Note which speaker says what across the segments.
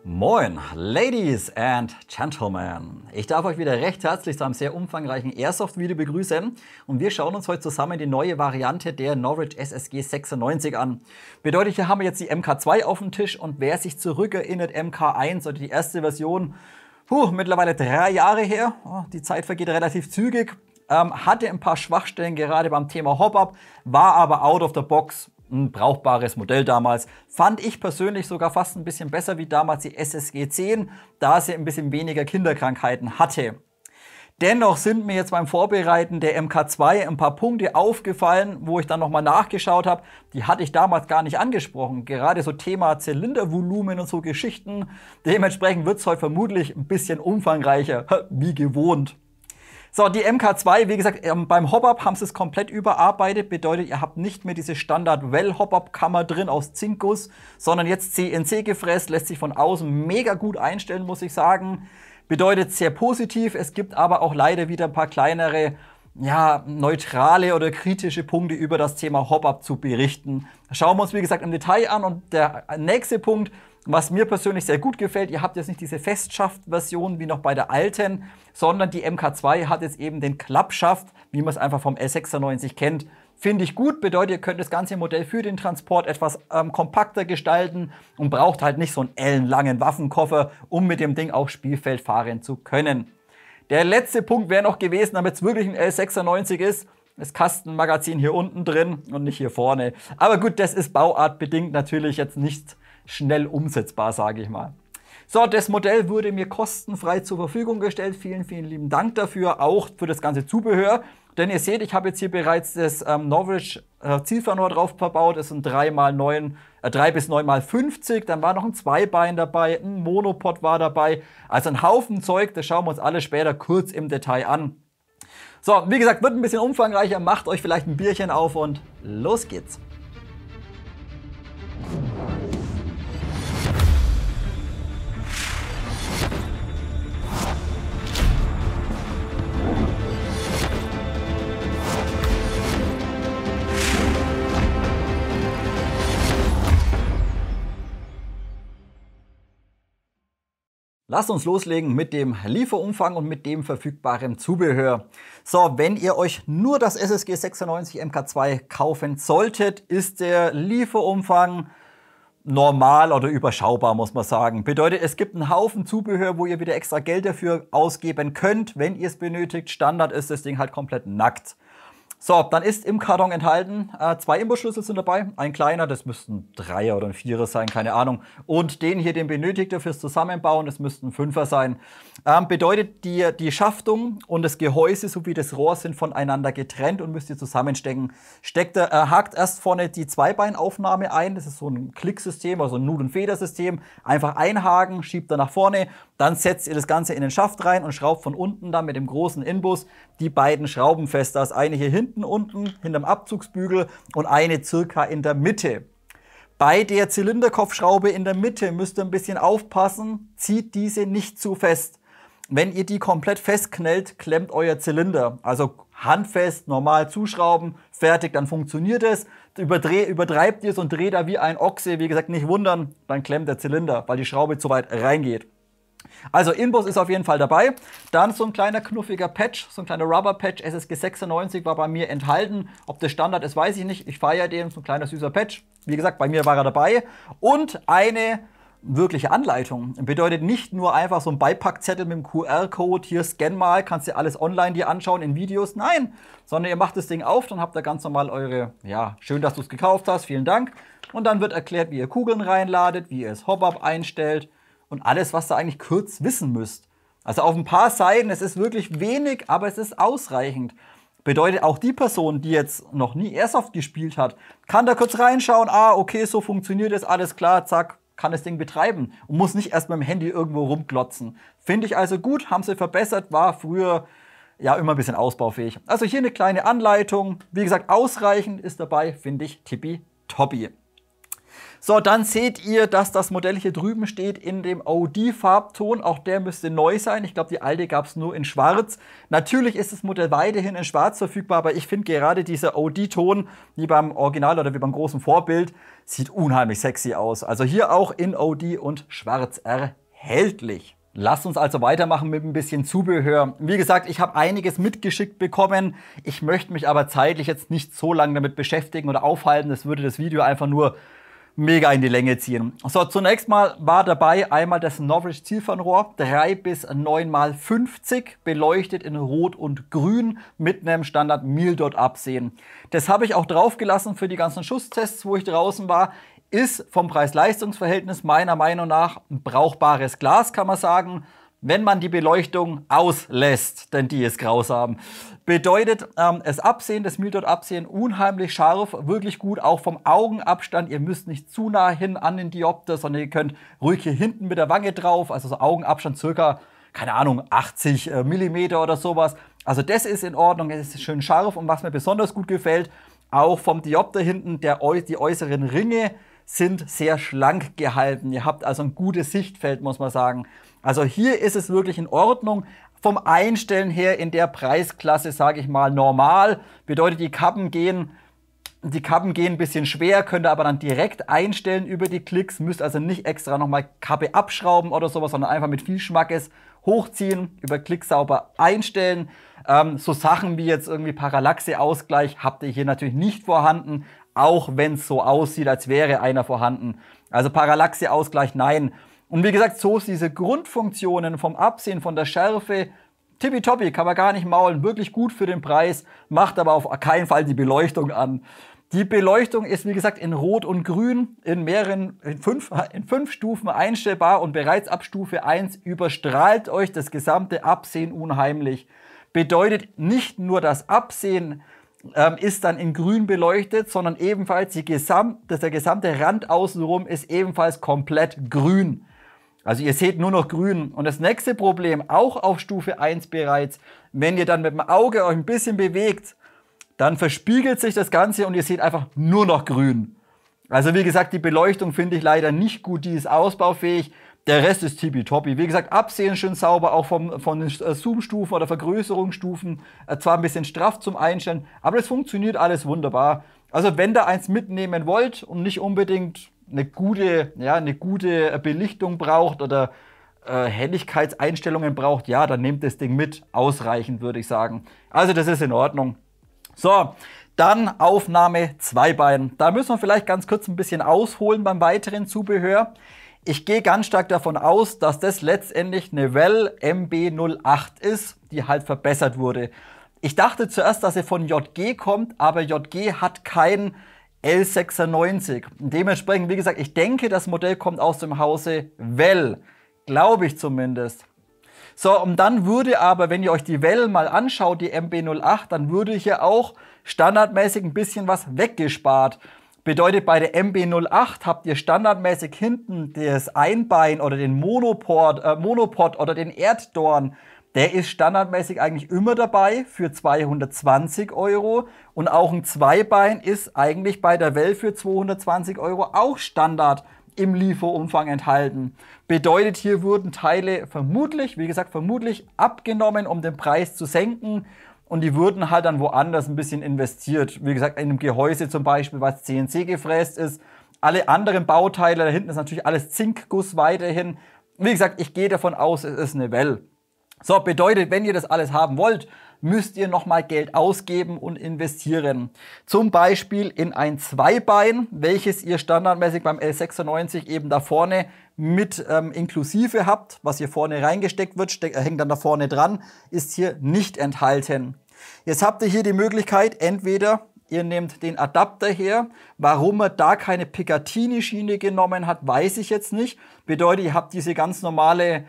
Speaker 1: Moin, Ladies and Gentlemen. Ich darf euch wieder recht herzlich zu einem sehr umfangreichen Airsoft-Video begrüßen. Und wir schauen uns heute zusammen die neue Variante der Norwich SSG 96 an. Bedeutet, hier haben wir jetzt die MK2 auf dem Tisch und wer sich zurückerinnert, MK1 oder die erste Version, mittlerweile 3 Jahre her, die Zeit vergeht relativ zügig, hatte ein paar Schwachstellen gerade beim Thema Hop-Up, war aber out of the box ein brauchbares Modell damals. Fand ich persönlich sogar fast ein bisschen besser wie damals die SSG 10, da sie ein bisschen weniger Kinderkrankheiten hatte. Dennoch sind mir jetzt beim Vorbereiten der MK2 ein paar Punkte aufgefallen, wo ich dann nochmal nachgeschaut habe. Die hatte ich damals gar nicht angesprochen. Gerade so Thema Zylindervolumen und so Geschichten. Dementsprechend wird es heute vermutlich ein bisschen umfangreicher, wie gewohnt. So, die MK2, wie gesagt, beim Hop-Up haben sie es komplett überarbeitet. Bedeutet, ihr habt nicht mehr diese Standard-Well-Hop-Up-Kammer drin aus Zinkguss, sondern jetzt CNC gefräst, lässt sich von außen mega gut einstellen, muss ich sagen. Bedeutet sehr positiv. Es gibt aber auch leider wieder ein paar kleinere, neutrale oder kritische Punkte über das Thema Hop-Up zu berichten. Schauen wir uns, wie gesagt, im Detail an. Und der nächste Punkt, was mir persönlich sehr gut gefällt, ihr habt jetzt nicht diese Festschaft-Version wie noch bei der alten, sondern die MK2 hat jetzt eben den Klappschaft, wie man es einfach vom L96 kennt. Finde ich gut, bedeutet, ihr könnt das ganze Modell für den Transport etwas kompakter gestalten und braucht halt nicht so einen ellenlangen Waffenkoffer, um mit dem Ding auch Spielfeld fahren zu können. Der letzte Punkt wäre noch gewesen, damit es wirklich ein L96 ist, das Kastenmagazin hier unten drin und nicht hier vorne. Aber gut, das ist bauartbedingt natürlich jetzt nicht schnell umsetzbar, sage ich mal. So, das Modell wurde mir kostenfrei zur Verfügung gestellt. Vielen, vielen lieben Dank dafür, auch für das ganze Zubehör. Denn ihr seht, ich habe jetzt hier bereits das Norwich Zielfernrohr drauf verbaut. Es sind 3 bis 9 mal 50. Dann war noch ein Zweibein dabei, ein Monopod war dabei. Also ein Haufen Zeug, das schauen wir uns alle später kurz im Detail an. So, wie gesagt, wird ein bisschen umfangreicher. Macht euch vielleicht ein Bierchen auf und los geht's. Lasst uns loslegen mit dem Lieferumfang und mit dem verfügbaren Zubehör. So, wenn ihr euch nur das SSG 96 MK2 kaufen solltet, ist der Lieferumfang normal oder überschaubar, muss man sagen. Bedeutet, es gibt einen Haufen Zubehör, wo ihr wieder extra Geld dafür ausgeben könnt, wenn ihr es benötigt. Standard ist das Ding halt komplett nackt. So, dann ist im Karton enthalten 2 Imbusschlüssel sind dabei. Ein kleiner, das müssten 3er oder ein 4er sein, keine Ahnung. Und den hier, den benötigt ihr fürs Zusammenbauen, das müssten 5er sein. Bedeutet, die Schaftung und das Gehäuse sowie das Rohr sind voneinander getrennt und müsst ihr zusammenstecken. Hakt erst vorne die Zweibeinaufnahme ein. Das ist so ein Klicksystem, also ein Nut- und Federsystem. Einfach einhaken, schiebt er nach vorne. Dann setzt ihr das Ganze in den Schaft rein und schraubt von unten dann mit dem großen Inbus die beiden Schrauben fest. Da ist eine hier hinten unten, hinterm Abzugsbügel und eine circa in der Mitte. Bei der Zylinderkopfschraube in der Mitte müsst ihr ein bisschen aufpassen, zieht diese nicht zu fest. Wenn ihr die komplett festknellt, klemmt euer Zylinder. Also handfest, normal zuschrauben, fertig, dann funktioniert es. Übertreibt ihr es und dreht da wie ein Ochse, wie gesagt, nicht wundern, dann klemmt der Zylinder, weil die Schraube zu weit reingeht. Also Inbus ist auf jeden Fall dabei. Dann so ein kleiner knuffiger Patch, so ein kleiner Rubber-Patch, SSG 96 war bei mir enthalten. Ob das Standard ist, weiß ich nicht. Ich feiere den, so ein kleiner süßer Patch. Wie gesagt, bei mir war er dabei. Und eine wirkliche Anleitung. Bedeutet nicht nur einfach so ein Beipackzettel mit dem QR-Code, hier scan mal, kannst du alles online dir anschauen in Videos. Nein, sondern ihr macht das Ding auf, dann habt ihr ganz normal eure, schön, dass du es gekauft hast, vielen Dank. Und dann wird erklärt, wie ihr Kugeln reinladet, wie ihr es Hop-Up einstellt. Und alles, was ihr eigentlich kurz wissen müsst. Also auf ein paar Seiten, es ist wirklich wenig, aber es ist ausreichend. Bedeutet, auch die Person, die jetzt noch nie Airsoft gespielt hat, kann da kurz reinschauen, okay, so funktioniert es, alles klar, zack, kann das Ding betreiben. Und muss nicht erst mit dem Handy irgendwo rumglotzen. Finde ich also gut, haben sie verbessert, war früher immer ein bisschen ausbaufähig. Also hier eine kleine Anleitung. Wie gesagt, ausreichend ist dabei, finde ich tippitoppi. So, dann seht ihr, dass das Modell hier drüben steht in dem OD-Farbton. Auch der müsste neu sein. Ich glaube, die alte gab es nur in schwarz. Natürlich ist das Modell weiterhin in schwarz verfügbar, aber ich finde gerade dieser OD-Ton, wie beim Original oder wie beim großen Vorbild, sieht unheimlich sexy aus. Also hier auch in OD und schwarz erhältlich. Lasst uns also weitermachen mit ein bisschen Zubehör. Wie gesagt, ich habe einiges mitgeschickt bekommen. Ich möchte mich aber zeitlich jetzt nicht so lange damit beschäftigen oder aufhalten. Das würde das Video einfach nur mega in die Länge ziehen. So, zunächst mal war dabei einmal das Novridge Zielfernrohr 3 bis 9x50, beleuchtet in Rot und Grün mit einem Standard Meal-Dot Absehen. Das habe ich auch drauf gelassen für die ganzen Schusstests, wo ich draußen war. Ist vom Preis-Leistungs-Verhältnis meiner Meinung nach ein brauchbares Glas, kann man sagen, wenn man die Beleuchtung auslässt, denn die ist grausam. Bedeutet, das Absehen, das Meal-Dot-Absehen unheimlich scharf, wirklich gut, auch vom Augenabstand. Ihr müsst nicht zu nah hin an den Diopter, sondern ihr könnt ruhig hier hinten mit der Wange drauf, also so Augenabstand circa, keine Ahnung, 80 mm oder sowas. Also das ist in Ordnung, es ist schön scharf und was mir besonders gut gefällt, auch vom Diopter hinten, die äußeren Ringe sind sehr schlank gehalten. Ihr habt also ein gutes Sichtfeld, muss man sagen. Also hier ist es wirklich in Ordnung. Vom Einstellen her in der Preisklasse, sage ich mal, normal. Bedeutet, die Kappen gehen ein bisschen schwer, könnt ihr aber dann direkt einstellen über die Klicks. Müsst also nicht extra nochmal Kappe abschrauben oder sowas, sondern einfach mit viel Schmackes hochziehen, über Klick sauber einstellen. So Sachen wie jetzt irgendwie Parallaxe-Ausgleich habt ihr hier natürlich nicht vorhanden, auch wenn es so aussieht, als wäre einer vorhanden. Also Parallaxe-Ausgleich, nein. Und wie gesagt, so ist diese Grundfunktionen vom Absehen, von der Schärfe, tippitoppi, kann man gar nicht maulen, wirklich gut für den Preis, macht aber auf keinen Fall die Beleuchtung an. Die Beleuchtung ist, wie gesagt, in Rot und Grün in fünf Stufen einstellbar und bereits ab Stufe 1 überstrahlt euch das gesamte Absehen unheimlich. Bedeutet, nicht nur das Absehen ist dann in Grün beleuchtet, sondern ebenfalls der gesamte Rand außenrum ist ebenfalls komplett grün. Also ihr seht nur noch grün. Und das nächste Problem, auch auf Stufe 1 bereits, wenn ihr dann mit dem Auge euch ein bisschen bewegt, dann verspiegelt sich das Ganze und ihr seht einfach nur noch grün. Also wie gesagt, die Beleuchtung finde ich leider nicht gut, die ist ausbaufähig. Der Rest ist tippitoppi. Wie gesagt, Absehen schön sauber, auch von den Zoom-Stufen oder Vergrößerungsstufen. Zwar ein bisschen straff zum Einstellen, aber es funktioniert alles wunderbar. Also wenn ihr eins mitnehmen wollt und nicht unbedingt eine gute Belichtung braucht oder Helligkeitseinstellungen braucht, ja, dann nehmt das Ding mit. Ausreichend, würde ich sagen. Also das ist in Ordnung. So, dann Aufnahme Zweibein. Da müssen wir vielleicht ganz kurz ein bisschen ausholen beim weiteren Zubehör. Ich gehe ganz stark davon aus, dass das letztendlich eine Well MB08 ist, die halt verbessert wurde. Ich dachte zuerst, dass sie von JG kommt, aber JG hat kein L96. Dementsprechend, wie gesagt, ich denke, das Modell kommt aus dem Hause Well. Glaube ich zumindest. So, und dann würde aber, wenn ihr euch die Well mal anschaut, die MB08, dann würde hier auch standardmäßig ein bisschen was weggespart. Bedeutet, bei der MB08 habt ihr standardmäßig hinten das Einbein oder den Monopod oder den Erddorn. Der ist standardmäßig eigentlich immer dabei für 220 € und auch ein Zweibein ist eigentlich bei der Well für 220 € auch Standard im Lieferumfang enthalten. Bedeutet, hier wurden Teile vermutlich, wie gesagt, abgenommen, um den Preis zu senken. Und die wurden halt dann woanders ein bisschen investiert. Wie gesagt, in einem Gehäuse zum Beispiel, was CNC gefräst ist. Alle anderen Bauteile, da hinten ist natürlich alles Zinkguss weiterhin. Wie gesagt, ich gehe davon aus, es ist eine Well. So, bedeutet, wenn ihr das alles haben wollt, müsst ihr nochmal Geld ausgeben und investieren. Zum Beispiel in ein Zweibein, welches ihr standardmäßig beim L96 eben da vorne mit inklusive habt, was hier vorne reingesteckt wird, hängt dann da vorne dran, ist hier nicht enthalten. Jetzt habt ihr hier die Möglichkeit, entweder ihr nehmt den Adapter her. Warum er da keine Picatinny-Schiene genommen hat, weiß ich jetzt nicht. Bedeutet, ihr habt diese ganz normale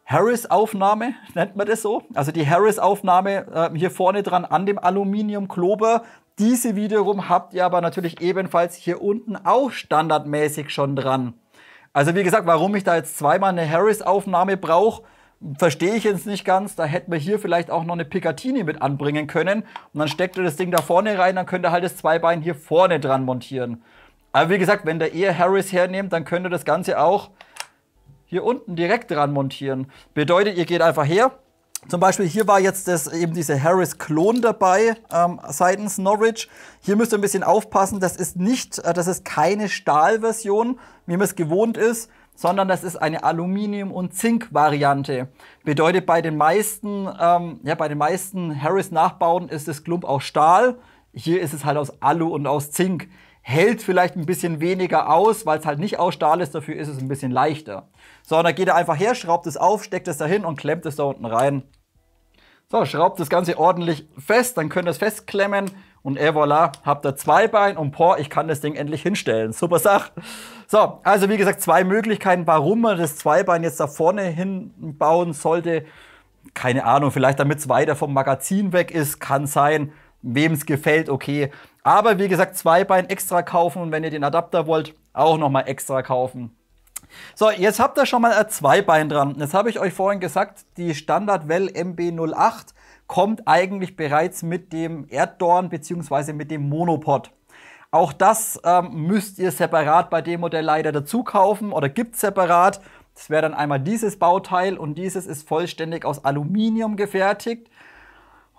Speaker 1: Harris-Aufnahme, nennt man das so. Also die Harris-Aufnahme hier vorne dran an dem Aluminiumklober. Diese wiederum habt ihr aber natürlich ebenfalls hier unten auch standardmäßig schon dran. Also wie gesagt, warum ich da jetzt zweimal eine Harris-Aufnahme brauche, verstehe ich jetzt nicht ganz. Da hätten wir hier vielleicht auch noch eine Picatinny mit anbringen können. Und dann steckt ihr das Ding da vorne rein, dann könnt ihr halt das Zweibein hier vorne dran montieren. Aber wie gesagt, wenn ihr eher Harris hernehmt, dann könnt ihr das Ganze auch hier unten direkt dran montieren. Bedeutet, ihr geht einfach her. Zum Beispiel hier war jetzt eben diese Harris-Klon dabei seitens Norwich. Hier müsst ihr ein bisschen aufpassen, das ist keine Stahlversion, wie man es gewohnt ist, sondern das ist eine Aluminium- und Zink-Variante. Bedeutet, bei den meisten Harris-Nachbauten ist das Klump aus Stahl. Hier ist es halt aus Alu und aus Zink. Hält vielleicht ein bisschen weniger aus, weil es halt nicht aus Stahl ist, dafür ist es ein bisschen leichter. So, und dann geht ihr einfach her, schraubt es auf, steckt es da hin und klemmt es da unten rein. So, schraubt das Ganze ordentlich fest, dann könnt ihr es festklemmen und voilà, habt ihr Zweibein und ich kann das Ding endlich hinstellen. Super Sache. So, also wie gesagt, 2 Möglichkeiten, warum man das Zweibein jetzt da vorne hinbauen sollte. Keine Ahnung, vielleicht damit es weiter vom Magazin weg ist, kann sein. Wem es gefällt, okay. Aber wie gesagt, Zweibein extra kaufen und wenn ihr den Adapter wollt, auch nochmal extra kaufen. So, jetzt habt ihr schon mal ein Zweibein dran. Jetzt habe ich euch vorhin gesagt, die Standard Well MB08 kommt eigentlich bereits mit dem Erddorn bzw. mit dem Monopod. Auch das müsst ihr separat bei dem Modell leider dazu kaufen oder gibt es separat. Das wäre dann einmal dieses Bauteil und dieses ist vollständig aus Aluminium gefertigt.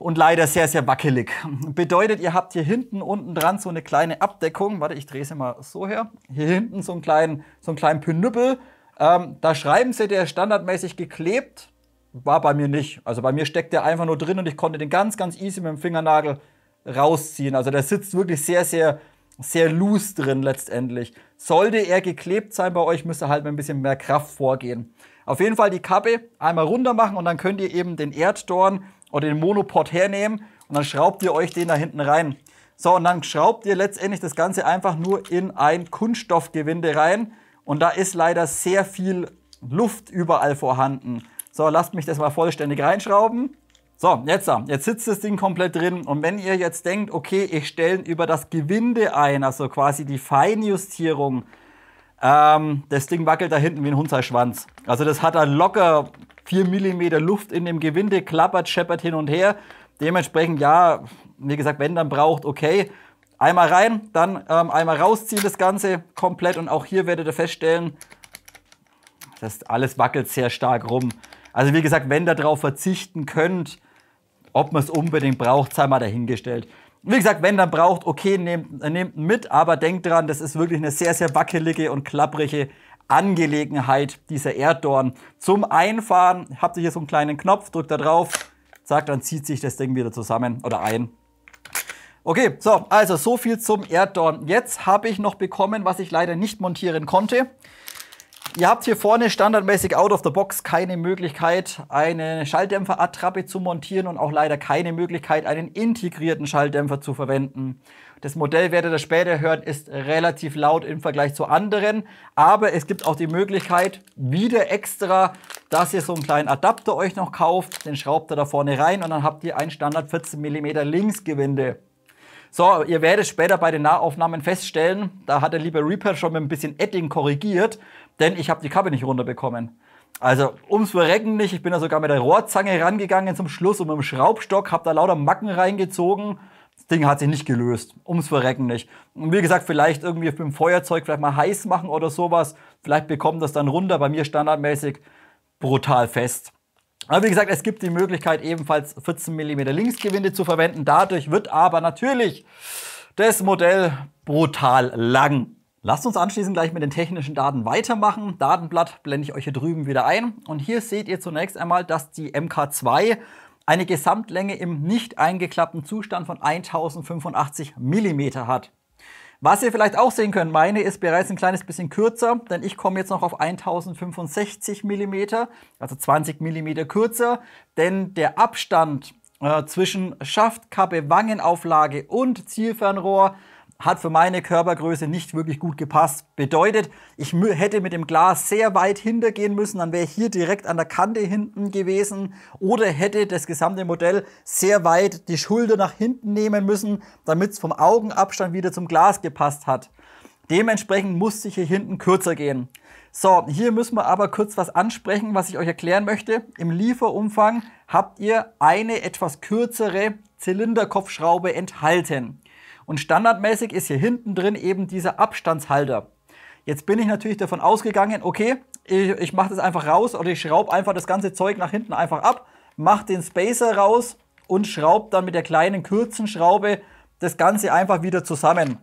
Speaker 1: Und leider sehr, sehr wackelig. Bedeutet, ihr habt hier hinten unten dran so eine kleine Abdeckung. Warte, ich drehe sie mal so her. Hier hinten so einen kleinen Pinüppel. Da schreiben sie, der ist standardmäßig geklebt. War bei mir nicht. Also bei mir steckt der einfach nur drin und ich konnte den ganz, ganz easy mit dem Fingernagel rausziehen. Also der sitzt wirklich sehr, sehr, sehr loose drin letztendlich. Sollte er geklebt sein bei euch, müsst ihr halt mit ein bisschen mehr Kraft vorgehen. Auf jeden Fall die Kappe einmal runter machen und dann könnt ihr eben den Erddorn oder den Monopod hernehmen und dann schraubt ihr euch den da hinten rein. So, und dann schraubt ihr letztendlich das Ganze einfach nur in ein Kunststoffgewinde rein und da ist leider sehr viel Luft überall vorhanden. So, lasst mich das mal vollständig reinschrauben. So, jetzt sitzt das Ding komplett drin und wenn ihr jetzt denkt, okay, ich stelle über das Gewinde ein, also quasi die Feinjustierung, das Ding wackelt da hinten wie ein Hundschwanz. Also das hat da locker 4 mm Luft in dem Gewinde, klappert, scheppert hin und her. Dementsprechend, ja, wie gesagt, wenn dann braucht, okay. Einmal rein, dann einmal rausziehen das Ganze komplett. Und auch hier werdet ihr feststellen, das alles wackelt sehr stark rum. Also wie gesagt, wenn ihr darauf verzichten könnt, ob man es unbedingt braucht, sei mal dahingestellt. Wie gesagt, wenn dann braucht, okay, nehmt mit, aber denkt dran, das ist wirklich eine sehr, sehr wackelige und klapprige Angelegenheit, dieser Erddorn. Zum Einfahren habt ihr hier so einen kleinen Knopf, drückt da drauf, zack, dann zieht sich das Ding wieder zusammen oder ein. Okay, so, also so viel zum Erddorn. Jetzt habe ich noch bekommen, was ich leider nicht montieren konnte. Ihr habt hier vorne standardmäßig out of the box keine Möglichkeit, eine Schalldämpferattrappe zu montieren und auch leider keine Möglichkeit, einen integrierten Schalldämpfer zu verwenden. Das Modell, werdet ihr später hören, ist relativ laut im Vergleich zu anderen, aber es gibt auch die Möglichkeit, wieder extra, dass ihr so einen kleinen Adapter euch noch kauft, den schraubt ihr da vorne rein und dann habt ihr ein Standard 14 mm Linksgewinde. So, ihr werdet später bei den Nahaufnahmen feststellen, da hat der liebe Reaper schon mit ein bisschen Edding korrigiert, denn ich habe die Kappe nicht runterbekommen. Also ums Verrecken nicht, ich bin da sogar mit der Rohrzange rangegangen zum Schluss und mit dem Schraubstock, habe da lauter Macken reingezogen. Das Ding hat sich nicht gelöst, ums Verrecken nicht. Und wie gesagt, vielleicht irgendwie mit dem Feuerzeug vielleicht mal heiß machen oder sowas, vielleicht bekommt das dann runter, bei mir standardmäßig brutal fest. Aber wie gesagt, es gibt die Möglichkeit, ebenfalls 14 mm Linksgewinde zu verwenden. Dadurch wird aber natürlich das Modell brutal lang. Lasst uns anschließend gleich mit den technischen Daten weitermachen. Datenblatt blende ich euch hier drüben wieder ein. Und hier seht ihr zunächst einmal, dass die MK2 eine Gesamtlänge im nicht eingeklappten Zustand von 1085 mm hat. Was ihr vielleicht auch sehen könnt, meine ist bereits ein kleines bisschen kürzer, denn ich komme jetzt noch auf 1065 mm, also 20 mm kürzer, denn der Abstand zwischen Schaft, Kappe, Wangenauflage und Zielfernrohr hat für meine Körpergröße nicht wirklich gut gepasst. Bedeutet, ich hätte mit dem Glas sehr weit hintergehen müssen, dann wäre ich hier direkt an der Kante hinten gewesen oder hätte das gesamte Modell sehr weit die Schulter nach hinten nehmen müssen, damit es vom Augenabstand wieder zum Glas gepasst hat. Dementsprechend musste ich hier hinten kürzer gehen. So, hier müssen wir aber kurz was ansprechen, was ich euch erklären möchte. Im Lieferumfang habt ihr eine etwas kürzere Zylinderkopfschraube enthalten. Und standardmäßig ist hier hinten drin eben dieser Abstandshalter. Jetzt bin ich natürlich davon ausgegangen, okay, ich mache das einfach raus oder ich schraube einfach das ganze Zeug nach hinten einfach ab, mache den Spacer raus und schraube dann mit der kleinen kurzen Schraube das Ganze einfach wieder zusammen.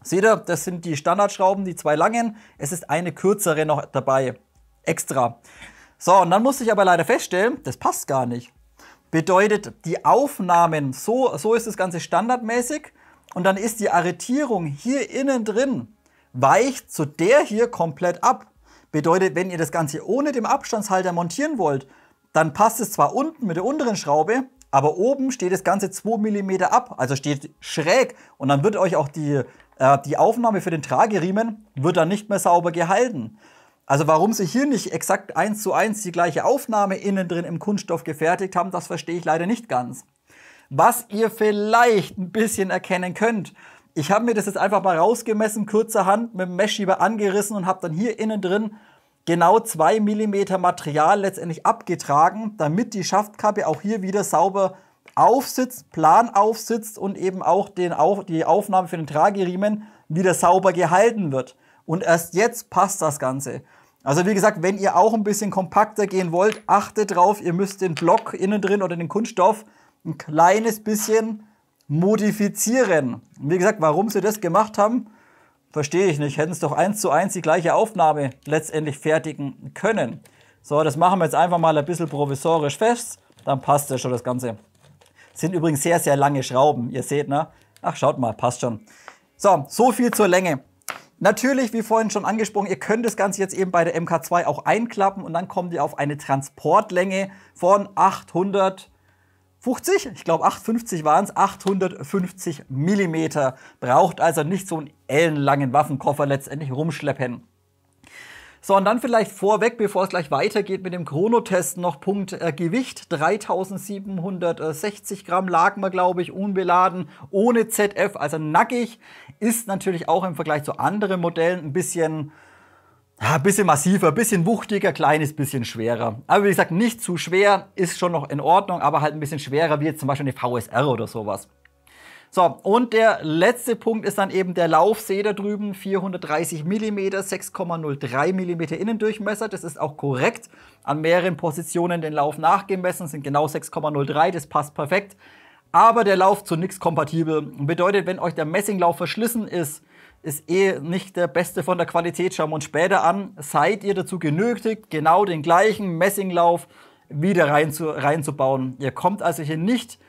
Speaker 1: Seht ihr, das sind die Standardschrauben, die 2 langen. Es ist eine kürzere noch dabei, extra. So, und dann musste ich aber leider feststellen, das passt gar nicht. Bedeutet, die Aufnahmen, so ist das Ganze standardmäßig und dann ist die Arretierung hier innen drin, weicht zu der hier komplett ab. Bedeutet, wenn ihr das Ganze ohne den Abstandshalter montieren wollt, dann passt es zwar unten mit der unteren Schraube, aber oben steht das Ganze 2 mm ab, also steht schräg und dann wird euch auch die Aufnahme für den Trageriemen wird dann nicht mehr sauber gehalten. Also warum sie hier nicht exakt 1:1 die gleiche Aufnahme innen drin im Kunststoff gefertigt haben, das verstehe ich leider nicht ganz. Was ihr vielleicht ein bisschen erkennen könnt, ich habe mir das jetzt einfach mal rausgemessen, kurzerhand mit dem Messschieber angerissen und habe dann hier innen drin genau 2 mm Material letztendlich abgetragen, damit die Schaftkappe auch hier wieder sauber aufsitzt, plan aufsitzt und eben auch die Aufnahme für den Trageriemen wieder sauber gehalten wird. Und erst jetzt passt das Ganze. Also wie gesagt, wenn ihr auch ein bisschen kompakter gehen wollt, achtet drauf, ihr müsst den Block innen drin oder den Kunststoff ein kleines bisschen modifizieren. Wie gesagt, warum sie das gemacht haben, verstehe ich nicht. Hätten es doch 1:1 die gleiche Aufnahme letztendlich fertigen können. So, das machen wir jetzt einfach mal ein bisschen provisorisch fest. Dann passt das schon, das Ganze. Sind übrigens sehr, sehr lange Schrauben. Ihr seht, ne? Ach, schaut mal, passt schon. So viel zur Länge. Natürlich, wie vorhin schon angesprochen, ihr könnt das Ganze jetzt eben bei der MK2 auch einklappen und dann kommt ihr auf eine Transportlänge von 850, ich glaube 850 waren es, 850 mm. Braucht also nicht so einen ellenlangen Waffenkoffer letztendlich rumschleppen. So, und dann vielleicht vorweg, bevor es gleich weitergeht mit dem Chronotest, noch Punkt Gewicht. 3760 Gramm lagen wir, glaube ich, unbeladen, ohne ZF, also nackig. Ist natürlich auch im Vergleich zu anderen Modellen ein bisschen massiver, ein bisschen wuchtiger, kleines bisschen schwerer. Aber wie gesagt, nicht zu schwer, ist schon noch in Ordnung, aber halt ein bisschen schwerer wie jetzt zum Beispiel eine VSR oder sowas. So, und der letzte Punkt ist dann eben der Lauf. Seht ihr drüben, 430 mm, 6,03 mm Innendurchmesser. Das ist auch korrekt. An mehreren Positionen den Lauf nachgemessen, sind genau 6,03, das passt perfekt. Aber der Lauf zu nichts kompatibel. Bedeutet, wenn euch der Messinglauf verschlissen ist eh nicht der beste von der Qualität. Schauen wir uns später an. Seid ihr dazu genötigt, genau den gleichen Messinglauf wieder reinzubauen. Ihr kommt also hier nicht.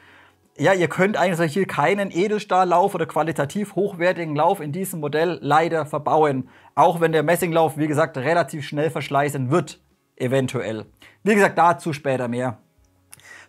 Speaker 1: Ja, ihr könnt eigentlich hier keinen Edelstahllauf oder qualitativ hochwertigen Lauf in diesem Modell leider verbauen. Auch wenn der Messinglauf, wie gesagt, relativ schnell verschleißen wird, eventuell. Wie gesagt, dazu später mehr.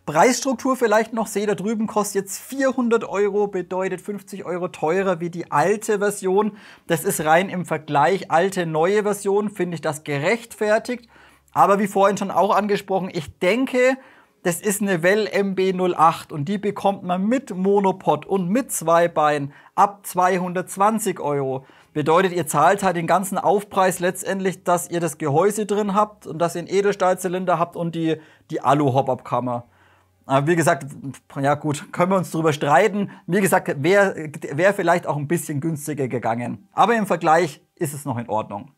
Speaker 1: Preisstruktur vielleicht noch, seht ihr drüben, kostet jetzt 400 €, bedeutet 50 € teurer wie die alte Version. Das ist rein im Vergleich alte, neue Version, finde ich das gerechtfertigt. Aber wie vorhin schon auch angesprochen, ich denke, das ist eine Well MB08 und die bekommt man mit Monopod und mit Zweibein ab 220 €. Bedeutet, ihr zahlt halt den ganzen Aufpreis letztendlich, dass ihr das Gehäuse drin habt und dass ihr einen Edelstahlzylinder habt und die Alu-Hop-Up-Kammer. Aber wie gesagt, ja gut, können wir uns drüber streiten. Wie gesagt, wäre vielleicht auch ein bisschen günstiger gegangen. Aber im Vergleich ist es noch in Ordnung.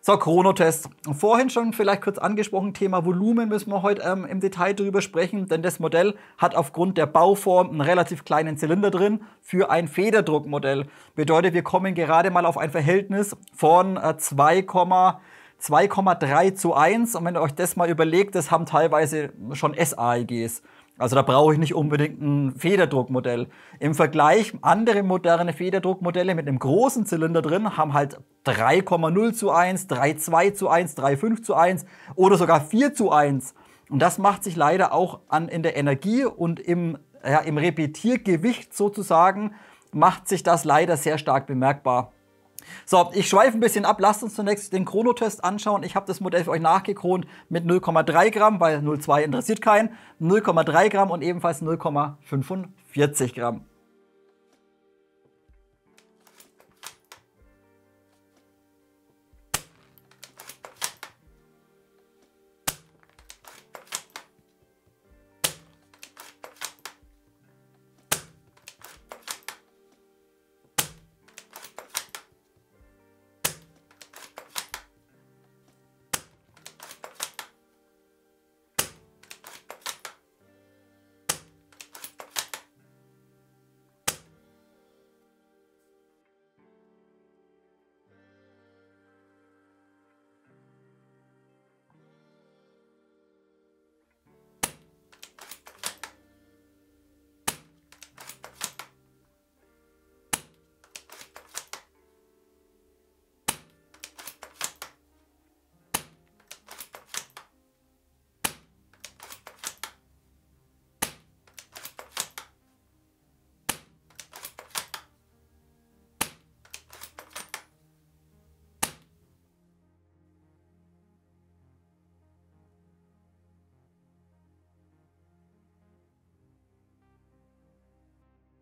Speaker 1: So, Chronotest. Vorhin schon vielleicht kurz angesprochen, Thema Volumen müssen wir heute im Detail drüber sprechen, denn das Modell hat aufgrund der Bauform einen relativ kleinen Zylinder drin für ein Federdruckmodell. Bedeutet, wir kommen gerade mal auf ein Verhältnis von 2,3:1. Und wenn ihr euch das mal überlegt, das haben teilweise schon SAEGs. Also da brauche ich nicht unbedingt ein Federdruckmodell. Im Vergleich, andere moderne Federdruckmodelle mit einem großen Zylinder drin haben halt 3,0:1, 3,2:1, 3,5:1 oder sogar 4:1. Und das macht sich leider auch in der Energie und im Repetiergewicht sozusagen, macht sich das leider sehr stark bemerkbar. So, ich schweife ein bisschen ab. Lasst uns zunächst den Chronotest anschauen. Ich habe das Modell für euch nachgekront mit 0,3 Gramm, weil 0,2 interessiert keinen. 0,3 Gramm und ebenfalls 0,45 Gramm.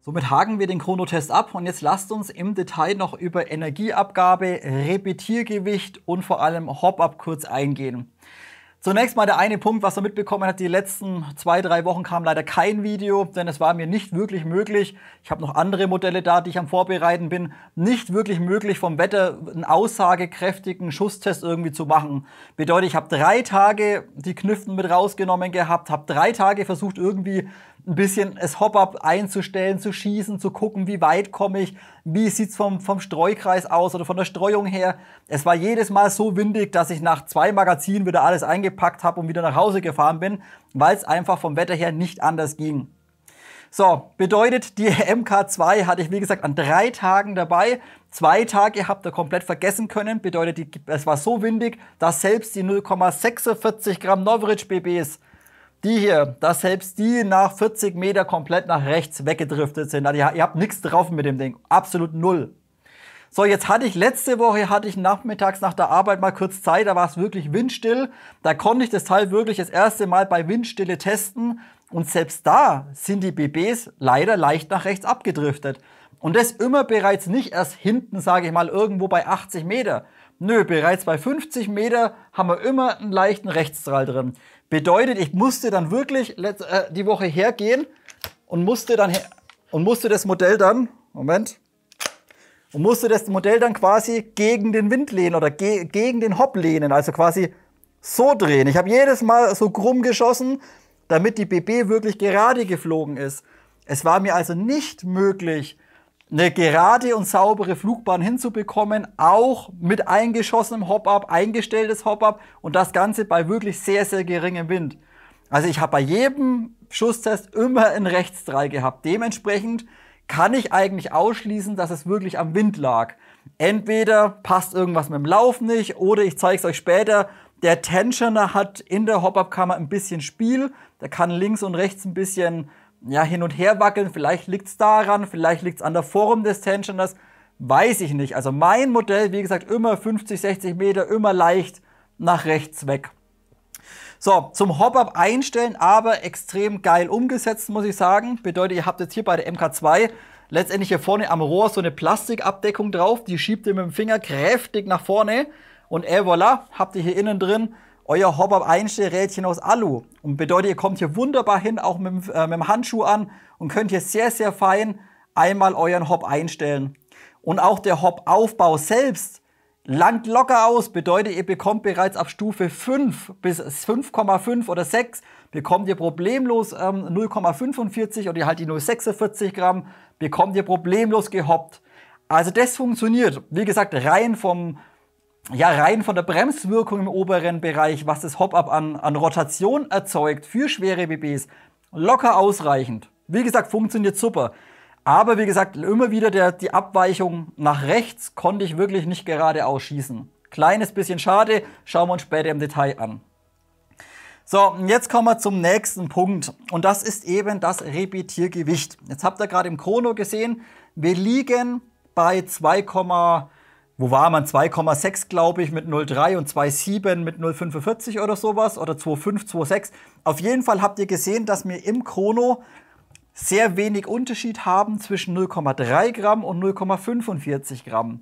Speaker 1: Somit haken wir den Chronotest ab und jetzt lasst uns im Detail noch über Energieabgabe, Repetiergewicht und vor allem Hop-Up kurz eingehen. Zunächst mal der eine Punkt, was ihr mitbekommen habt, die letzten 2-3 Wochen kam leider kein Video, denn es war mir nicht wirklich möglich. Ich habe noch andere Modelle da, die ich am Vorbereiten bin. Nicht wirklich möglich, vom Wetter einen aussagekräftigen Schusstest irgendwie zu machen. Bedeutet, ich habe 3 Tage die Knüften mit rausgenommen gehabt, habe 3 Tage versucht irgendwie ein bisschen das Hop-Up einzustellen, zu schießen, zu gucken, wie weit komme ich, wie sieht es vom Streukreis aus oder von der Streuung her. Es war jedes Mal so windig, dass ich nach 2 Magazinen wieder alles eingepackt habe und wieder nach Hause gefahren bin, weil es einfach vom Wetter her nicht anders ging. So, bedeutet, die MK2 hatte ich, wie gesagt, an 3 Tagen dabei. 2 Tage habt ihr komplett vergessen können. Bedeutet, es war so windig, dass selbst die 0,46 Gramm Novritsch BBs, die hier, dass selbst die nach 40 Meter komplett nach rechts weggedriftet sind. Also ihr habt nichts drauf mit dem Ding. Absolut null. So, jetzt letzte Woche nachmittags nach der Arbeit mal kurz Zeit, da war es wirklich windstill. Da konnte ich das Teil wirklich das erste Mal bei Windstille testen. Und selbst da sind die BBs leider leicht nach rechts abgedriftet. Und das immer bereits nicht erst hinten, sage ich mal, irgendwo bei 80 Meter. Nö, bereits bei 50 Meter haben wir immer einen leichten Rechtsstrahl drin. Bedeutet, ich musste dann wirklich die Woche hergehen und musste das Modell dann quasi gegen den Wind lehnen oder gegen den Hop lehnen, also quasi so drehen. Ich habe jedes Mal so krumm geschossen, damit die BB wirklich gerade geflogen ist. Es war mir also nicht möglich, eine gerade und saubere Flugbahn hinzubekommen, auch mit eingeschossenem Hop-Up, eingestelltes Hop-Up und das Ganze bei wirklich sehr, sehr geringem Wind. Also ich habe bei jedem Schusstest immer einen Rechtsstrahl gehabt. Dementsprechend kann ich eigentlich ausschließen, dass es wirklich am Wind lag. Entweder passt irgendwas mit dem Lauf nicht oder ich zeige es euch später, der Tensioner hat in der Hop-Up-Kammer ein bisschen Spiel. Der kann links und rechts ein bisschen hin und her wackeln, vielleicht liegt es daran, vielleicht liegt es an der Form des Tensioners, weiß ich nicht. Also mein Modell, wie gesagt, immer 50, 60 Meter, immer leicht nach rechts weg. So, zum Hop-Up einstellen, aber extrem geil umgesetzt, muss ich sagen. Bedeutet, ihr habt jetzt hier bei der MK2 letztendlich hier vorne am Rohr so eine Plastikabdeckung drauf, die schiebt ihr mit dem Finger kräftig nach vorne und voilà, habt ihr hier innen drin euer Hop-Up-Einstellrädchen aus Alu. Und bedeutet, ihr kommt hier wunderbar hin, auch mit dem Handschuh an und könnt hier sehr, sehr fein einmal euren Hop einstellen. Und auch der Hop-Aufbau selbst langt locker aus. Bedeutet, ihr bekommt bereits ab Stufe 5 bis 5,5 oder 6 bekommt ihr problemlos 0,45 oder halt die 0,46 Gramm bekommt ihr problemlos gehoppt. Also das funktioniert. Wie gesagt, rein von der Bremswirkung im oberen Bereich, was das Hop-Up an Rotation erzeugt für schwere BBs, locker ausreichend. Wie gesagt, funktioniert super. Aber wie gesagt, immer wieder die Abweichung nach rechts konnte ich wirklich nicht geradeaus schießen. Kleines bisschen schade, schauen wir uns später im Detail an. So, und jetzt kommen wir zum nächsten Punkt. Und das ist eben das Repetiergewicht. Jetzt habt ihr gerade im Chrono gesehen, wir liegen bei 2,6 glaube ich mit 0,3 und 2,7 mit 0,45 oder sowas oder 2,5, 2,6. Auf jeden Fall habt ihr gesehen, dass wir im Chrono sehr wenig Unterschied haben zwischen 0,3 Gramm und 0,45 Gramm.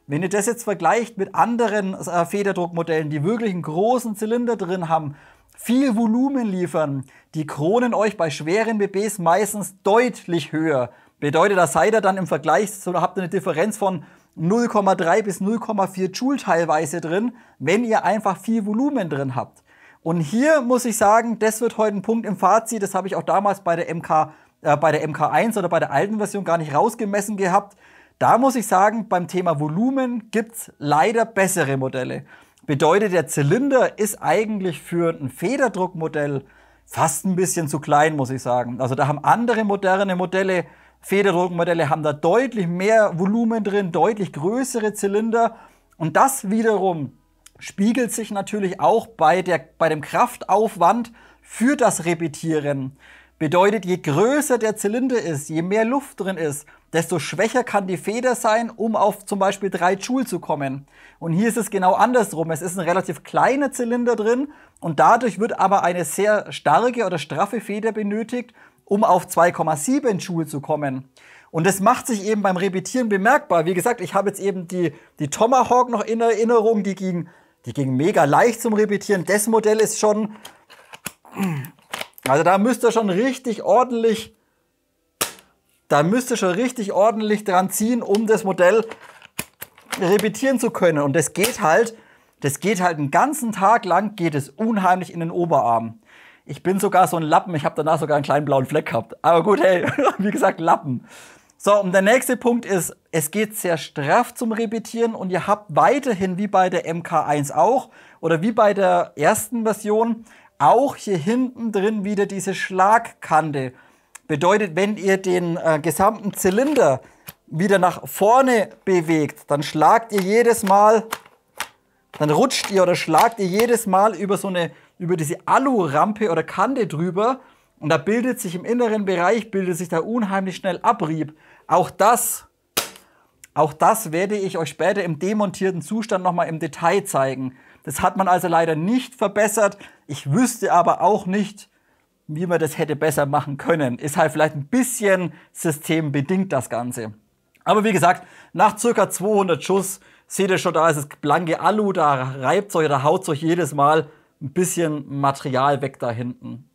Speaker 1: Wenn ihr das jetzt vergleicht mit anderen Federdruckmodellen, die wirklich einen großen Zylinder drin haben, viel Volumen liefern, die kronen euch bei schweren BBs meistens deutlich höher. Bedeutet, da seid ihr dann im Vergleich, so habt ihr eine Differenz von 0,3 bis 0,4 Joule teilweise drin, wenn ihr einfach viel Volumen drin habt. Und hier muss ich sagen, das wird heute ein Punkt im Fazit, das habe ich auch damals bei der MK1 oder bei der alten Version gar nicht rausgemessen gehabt. Da muss ich sagen, beim Thema Volumen gibt es leider bessere Modelle. Bedeutet, der Zylinder ist eigentlich für ein Federdruckmodell fast ein bisschen zu klein, muss ich sagen. Also da haben andere moderne Modelle, Federdruckmodelle haben da deutlich mehr Volumen drin, deutlich größere Zylinder. Und das wiederum spiegelt sich natürlich auch bei dem Kraftaufwand für das Repetieren. Bedeutet, je größer der Zylinder ist, je mehr Luft drin ist, desto schwächer kann die Feder sein, um auf zum Beispiel 3 Joule zu kommen. Und hier ist es genau andersrum. Es ist ein relativ kleiner Zylinder drin und dadurch wird aber eine sehr starke oder straffe Feder benötigt, um auf 2,7 Joule zu kommen. Und das macht sich eben beim Repetieren bemerkbar. Wie gesagt, ich habe jetzt eben die Tomahawk noch in Erinnerung, die ging mega leicht zum Repetieren. Das Modell ist schon, also da müsst ihr schon richtig ordentlich dran ziehen, um das Modell repetieren zu können. Und das geht halt einen ganzen Tag lang, geht es unheimlich in den Oberarm. Ich bin sogar so ein Lappen, ich habe danach sogar einen kleinen blauen Fleck gehabt. Aber gut, hey, wie gesagt, Lappen. So, und der nächste Punkt ist, es geht sehr straff zum Repetieren und ihr habt weiterhin, wie bei der MK1 auch, oder wie bei der ersten Version, auch hier hinten drin wieder diese Schlagkante. Bedeutet, wenn ihr den gesamten Zylinder wieder nach vorne bewegt, dann schlagt ihr jedes Mal, dann rutscht ihr oder schlagt ihr jedes Mal über diese Alu-Rampe oder Kante drüber und da bildet sich im inneren Bereich, da unheimlich schnell Abrieb. Auch das werde ich euch später im demontierten Zustand nochmal im Detail zeigen. Das hat man also leider nicht verbessert. Ich wüsste aber auch nicht, wie man das hätte besser machen können. Ist halt vielleicht ein bisschen systembedingt das Ganze. Aber wie gesagt, nach ca. 200 Schuss seht ihr schon, da ist es blanke Alu, da reibt euch oder haut euch jedes Mal ein bisschen Material weg da hinten.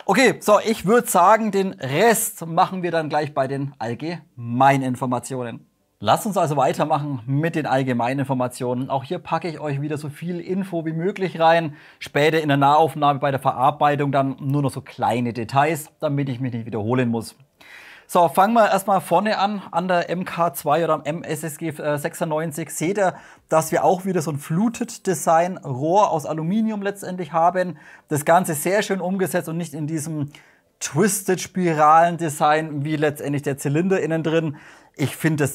Speaker 1: Okay, so, ich würde sagen, den Rest machen wir dann gleich bei den Allgemeininformationen. Lasst uns also weitermachen mit den Allgemeininformationen. Auch hier packe ich euch wieder so viel Info wie möglich rein. Später in der Nahaufnahme bei der Verarbeitung dann nur noch so kleine Details, damit ich mich nicht wiederholen muss. So, fangen wir erstmal vorne an der MK2 oder am MSSG 96 seht ihr, dass wir auch wieder so ein Fluted Design Rohr aus Aluminium letztendlich haben. Das Ganze sehr schön umgesetzt und nicht in diesem Twisted Spiralen Design wie letztendlich der Zylinder innen drin. Ich finde,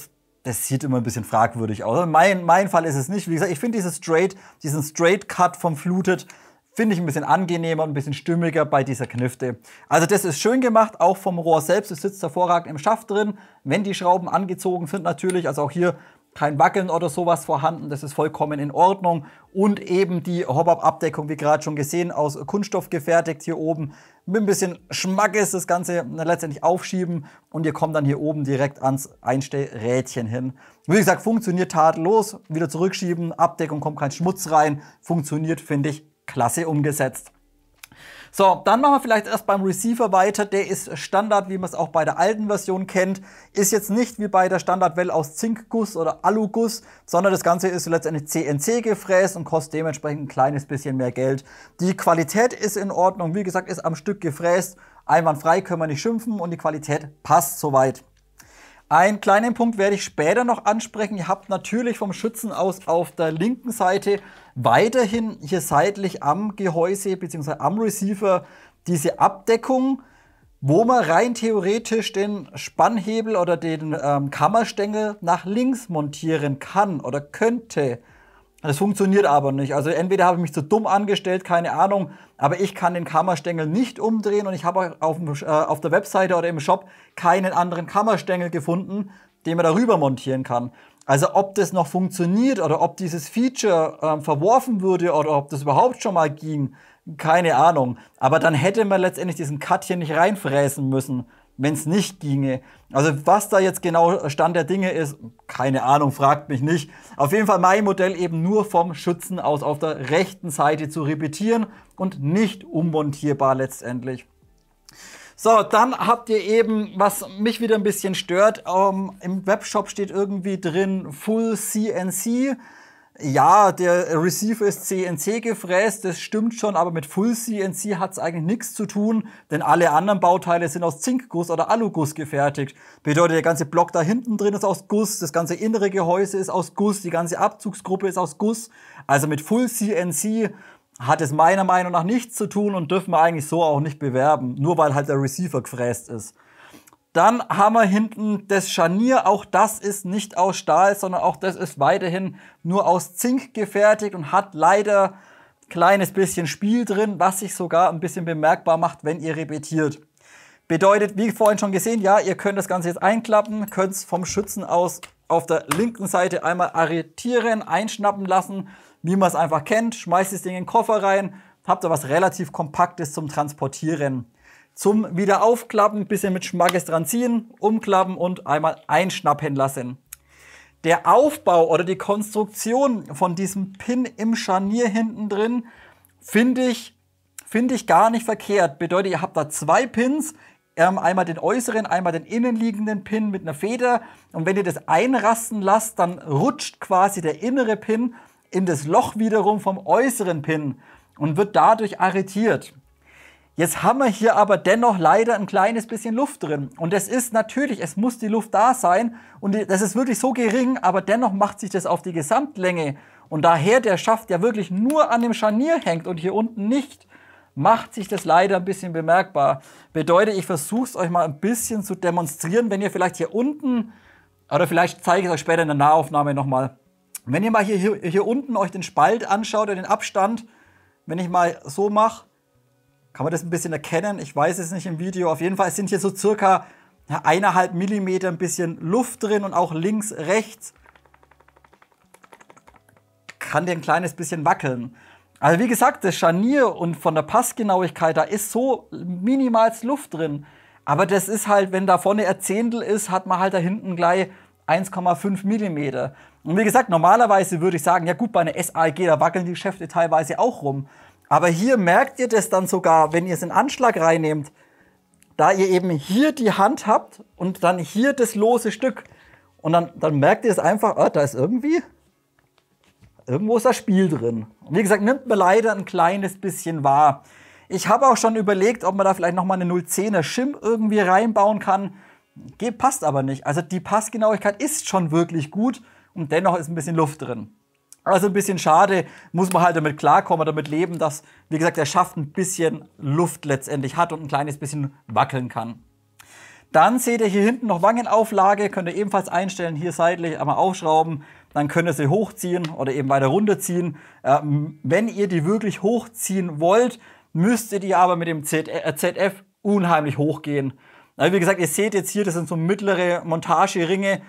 Speaker 1: das sieht immer ein bisschen fragwürdig aus. Mein Fall ist es nicht. Wie gesagt, ich finde diesen Straight Cut vom Fluted finde ich ein bisschen angenehmer und ein bisschen stimmiger bei dieser Knifte. Also das ist schön gemacht, auch vom Rohr selbst. Es sitzt hervorragend im Schaft drin, wenn die Schrauben angezogen sind natürlich. Also auch hier kein Wackeln oder sowas vorhanden. Das ist vollkommen in Ordnung. Und eben die Hop-Up-Abdeckung, wie gerade schon gesehen, aus Kunststoff gefertigt hier oben. Mit ein bisschen Schmackes das Ganze letztendlich aufschieben. Und ihr kommt dann hier oben direkt ans Einstellrädchen hin. Wie gesagt, funktioniert tadellos. Wieder zurückschieben, Abdeckung, kommt kein Schmutz rein. Funktioniert, finde ich, klasse umgesetzt. So, dann machen wir vielleicht erst beim Receiver weiter. Der ist Standard, wie man es auch bei der alten Version kennt. Ist jetzt nicht wie bei der Standardwelle aus Zinkguss oder Aluguss, sondern das Ganze ist letztendlich CNC gefräst und kostet dementsprechend ein kleines bisschen mehr Geld. Die Qualität ist in Ordnung. Wie gesagt, ist am Stück gefräst. Einwandfrei, können wir nicht schimpfen und die Qualität passt soweit. Einen kleinen Punkt werde ich später noch ansprechen. Ihr habt natürlich vom Schützen aus auf der linken Seite weiterhin hier seitlich am Gehäuse bzw. am Receiver diese Abdeckung, wo man rein theoretisch den Spannhebel oder den Kammerstängel nach links montieren kann oder könnte. Das funktioniert aber nicht. Also entweder habe ich mich zu dumm angestellt, keine Ahnung, aber ich kann den Kammerstängel nicht umdrehen und ich habe auf der Webseite oder im Shop keinen anderen Kammerstängel gefunden, den man darüber montieren kann. Also ob das noch funktioniert oder ob dieses Feature verworfen würde oder ob das überhaupt schon mal ging, keine Ahnung. Aber dann hätte man letztendlich diesen Cut hier nicht reinfräsen müssen, wenn es nicht ginge. Also was da jetzt genau Stand der Dinge ist, keine Ahnung, fragt mich nicht. Auf jeden Fall mein Modell eben nur vom Schützen aus auf der rechten Seite zu repetieren und nicht ummontierbar letztendlich. So, dann habt ihr eben, was mich wieder ein bisschen stört, im Webshop steht irgendwie drin Full CNC. Ja, der Receiver ist CNC gefräst, das stimmt schon, aber mit Full CNC hat es eigentlich nichts zu tun, denn alle anderen Bauteile sind aus Zinkguss oder Aluguss gefertigt. Bedeutet, der ganze Block da hinten drin ist aus Guss, das ganze innere Gehäuse ist aus Guss, die ganze Abzugsgruppe ist aus Guss. Also mit Full CNC hat es meiner Meinung nach nichts zu tun und dürfen wir eigentlich so auch nicht bewerben, nur weil halt der Receiver gefräst ist. Dann haben wir hinten das Scharnier, auch das ist nicht aus Stahl, sondern auch das ist weiterhin nur aus Zink gefertigt und hat leider ein kleines bisschen Spiel drin, was sich sogar ein bisschen bemerkbar macht, wenn ihr repetiert. Bedeutet, wie vorhin schon gesehen, ja, ihr könnt das Ganze jetzt einklappen, könnt es vom Schützen aus auf der linken Seite einmal arretieren, einschnappen lassen, wie man es einfach kennt, schmeißt das Ding in den Koffer rein, habt ihr was relativ Kompaktes zum Transportieren. zum Wiederaufklappen, ein bisschen mit Schmackes dran ziehen, umklappen und einmal einschnappen lassen. Der Aufbau oder die Konstruktion von diesem Pin im Scharnier hinten drin finde ich gar nicht verkehrt. Bedeutet, ihr habt da zwei Pins, einmal den äußeren, einmal den innenliegenden Pin mit einer Feder. Und wenn ihr das einrasten lasst, dann rutscht quasi der innere Pin in das Loch wiederum vom äußeren Pin und wird dadurch arretiert. Jetzt haben wir hier aber dennoch leider ein kleines bisschen Luft drin. Und das ist natürlich, es muss die Luft da sein. Und das ist wirklich so gering, aber dennoch macht sich das auf die Gesamtlänge. Und daher der Schaft ja wirklich nur an dem Scharnier hängt und hier unten nicht, macht sich das leider ein bisschen bemerkbar. Bedeutet, ich versuche es euch mal ein bisschen zu demonstrieren, wenn ihr vielleicht hier unten, oder vielleicht zeige ich es euch später in der Nahaufnahme nochmal, wenn ihr mal hier unten euch den Spalt anschaut oder den Abstand, wenn ich mal so mache, kann man das ein bisschen erkennen? Ich weiß es nicht im Video. Auf jeden Fall sind hier so circa 1,5 mm ein bisschen Luft drin und auch links, rechts kann der ein kleines bisschen wackeln. Also wie gesagt, das Scharnier und von der Passgenauigkeit, da ist so minimals Luft drin. Aber das ist halt, wenn da vorne ein Zehntel ist, hat man halt da hinten gleich 1,5 mm. Und wie gesagt, normalerweise würde ich sagen, ja gut, bei einer SAEG, da wackeln die Geschäfte teilweise auch rum. Aber hier merkt ihr das dann sogar, wenn ihr es in Anschlag reinnehmt, da ihr eben hier die Hand habt und dann hier das lose Stück. Und dann merkt ihr es einfach, da ist irgendwo ist das Spiel drin. Und wie gesagt, nimmt mir leider ein kleines bisschen wahr. Ich habe auch schon überlegt, ob man da vielleicht nochmal eine 010er Shim irgendwie reinbauen kann. Passt aber nicht. Also die Passgenauigkeit ist schon wirklich gut und dennoch ist ein bisschen Luft drin. Also ein bisschen schade, muss man halt damit klarkommen, damit leben, dass, wie gesagt, der Schaft ein bisschen Luft letztendlich hat und ein kleines bisschen wackeln kann. Dann seht ihr hier hinten noch Wangenauflage, könnt ihr ebenfalls einstellen, hier seitlich einmal aufschrauben, dann könnt ihr sie hochziehen oder eben weiter runterziehen. Wenn ihr die wirklich hochziehen wollt, müsstet ihr aber mit dem ZF unheimlich hochgehen. Also wie gesagt, ihr seht jetzt hier, das sind so mittlere Montageringe,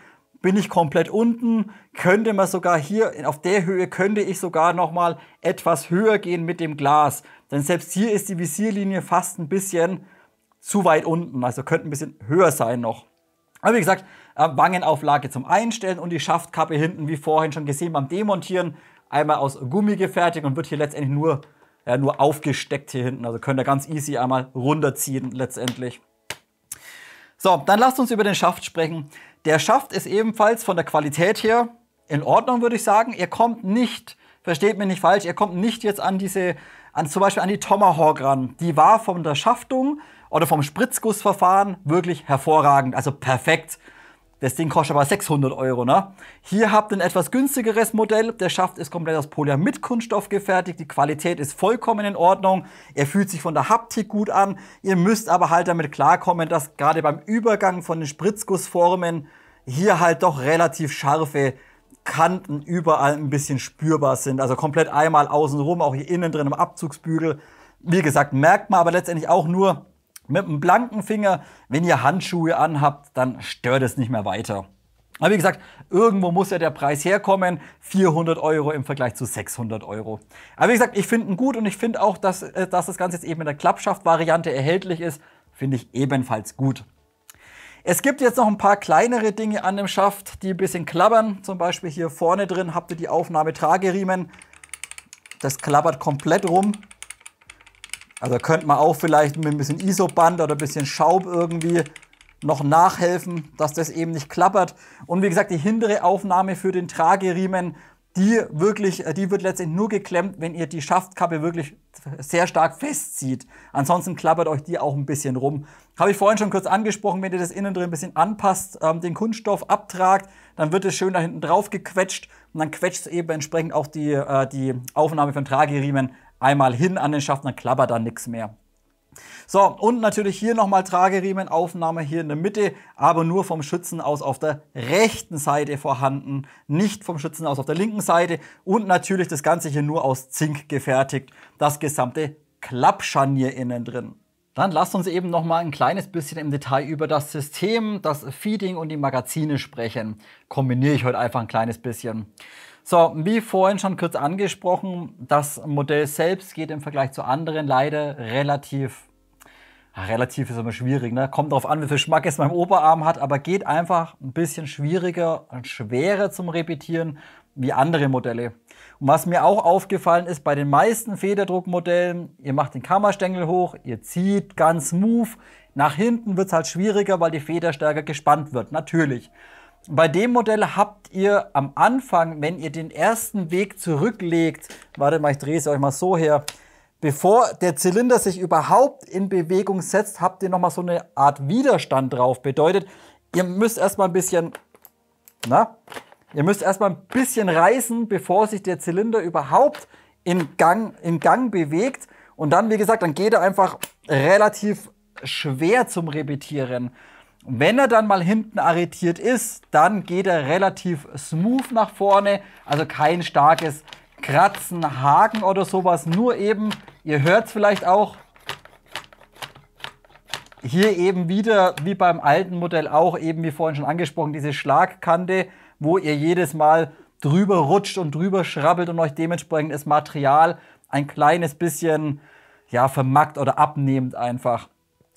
Speaker 1: bin ich komplett unten, könnte man sogar hier, auf der Höhe könnte ich sogar noch mal etwas höher gehen mit dem Glas. Denn selbst hier ist die Visierlinie fast ein bisschen zu weit unten, also könnte ein bisschen höher sein noch. Aber wie gesagt, Wangenauflage zum Einstellen und die Schaftkappe hinten, wie vorhin schon gesehen beim Demontieren, einmal aus Gummi gefertigt und wird hier letztendlich nur aufgesteckt hier hinten. Also könnt ihr ganz easy einmal runterziehen letztendlich. So, dann lasst uns über den Schaft sprechen. Der Schaft ist ebenfalls von der Qualität her in Ordnung, würde ich sagen. Er kommt nicht, versteht mich nicht falsch, er kommt nicht jetzt zum Beispiel an die Tomahawk ran. Die war von der Schaftung oder vom Spritzgussverfahren wirklich hervorragend, also perfekt. Das Ding kostet aber 600 €, ne? Hier habt ihr ein etwas günstigeres Modell. Der Schaft ist komplett aus Polyamid-Kunststoff gefertigt. Die Qualität ist vollkommen in Ordnung. Er fühlt sich von der Haptik gut an. Ihr müsst aber halt damit klarkommen, dass gerade beim Übergang von den Spritzgussformen hier halt doch relativ scharfe Kanten überall ein bisschen spürbar sind. Also komplett einmal außenrum, auch hier innen drin im Abzugsbügel. Wie gesagt, merkt man aber letztendlich auch nur mit einem blanken Finger. Wenn ihr Handschuhe anhabt, dann stört es nicht mehr weiter. Aber wie gesagt, irgendwo muss ja der Preis herkommen. 400 € im Vergleich zu 600 €. Aber wie gesagt, ich finde ihn gut und ich finde auch, dass das Ganze jetzt eben in der Klappschaft-Variante erhältlich ist. Finde ich ebenfalls gut. Es gibt jetzt noch ein paar kleinere Dinge an dem Schaft, die ein bisschen klappern. Zum Beispiel hier vorne drin habt ihr die Aufnahmetrageriemen. Das klappert komplett rum. Also könnt man auch vielleicht mit ein bisschen Isoband oder ein bisschen Schaub irgendwie noch nachhelfen, dass das eben nicht klappert. Und wie gesagt, die hintere Aufnahme für den Trageriemen, die wird letztendlich nur geklemmt, wenn ihr die Schaftkappe wirklich sehr stark festzieht. Ansonsten klappert euch die auch ein bisschen rum. Habe ich vorhin schon kurz angesprochen, wenn ihr das innen drin ein bisschen anpasst, den Kunststoff abtragt, dann wird es schön da hinten drauf gequetscht und dann quetscht eben entsprechend auch die Aufnahme von Trageriemen einmal hin an den Schaft, dann klappert da nichts mehr. So, und natürlich hier nochmal Trageriemenaufnahme hier in der Mitte, aber nur vom Schützen aus auf der rechten Seite vorhanden, nicht vom Schützen aus auf der linken Seite und natürlich das Ganze hier nur aus Zink gefertigt, das gesamte Klappscharnier innen drin. Dann lasst uns eben nochmal ein kleines bisschen im Detail über das System, das Feeding und die Magazine sprechen. Kombiniere ich heute einfach ein kleines bisschen. So, wie vorhin schon kurz angesprochen, das Modell selbst geht im Vergleich zu anderen leider relativ relativ ist immer schwierig, ne? Kommt darauf an, wie viel Schmack es beim Oberarm hat, aber geht einfach ein bisschen schwieriger und schwerer zum Repetieren wie andere Modelle. Und was mir auch aufgefallen ist, bei den meisten Federdruckmodellen, ihr macht den Kammerstängel hoch, ihr zieht ganz smooth, nach hinten wird es halt schwieriger, weil die Feder stärker gespannt wird, natürlich. Bei dem Modell habt ihr am Anfang, wenn ihr den ersten Weg zurücklegt, warte mal, ich drehe es euch mal so her, bevor der Zylinder sich überhaupt in Bewegung setzt, habt ihr nochmal so eine Art Widerstand drauf. Bedeutet, ihr müsst erstmal ein bisschen, reißen, bevor sich der Zylinder überhaupt in Gang bewegt. Und dann, wie gesagt, dann geht er einfach relativ schwer zum Repetieren. Wenn er dann mal hinten arretiert ist, dann geht er relativ smooth nach vorne, also kein starkes Kratzen, Haken oder sowas, nur eben, ihr hört es vielleicht auch, hier eben wieder, wie beim alten Modell auch, eben wie vorhin schon angesprochen, diese Schlagkante, wo ihr jedes Mal drüber rutscht und drüber schrabbelt und euch dementsprechend das Material ein kleines bisschen, ja, vermackt oder abnehmend einfach.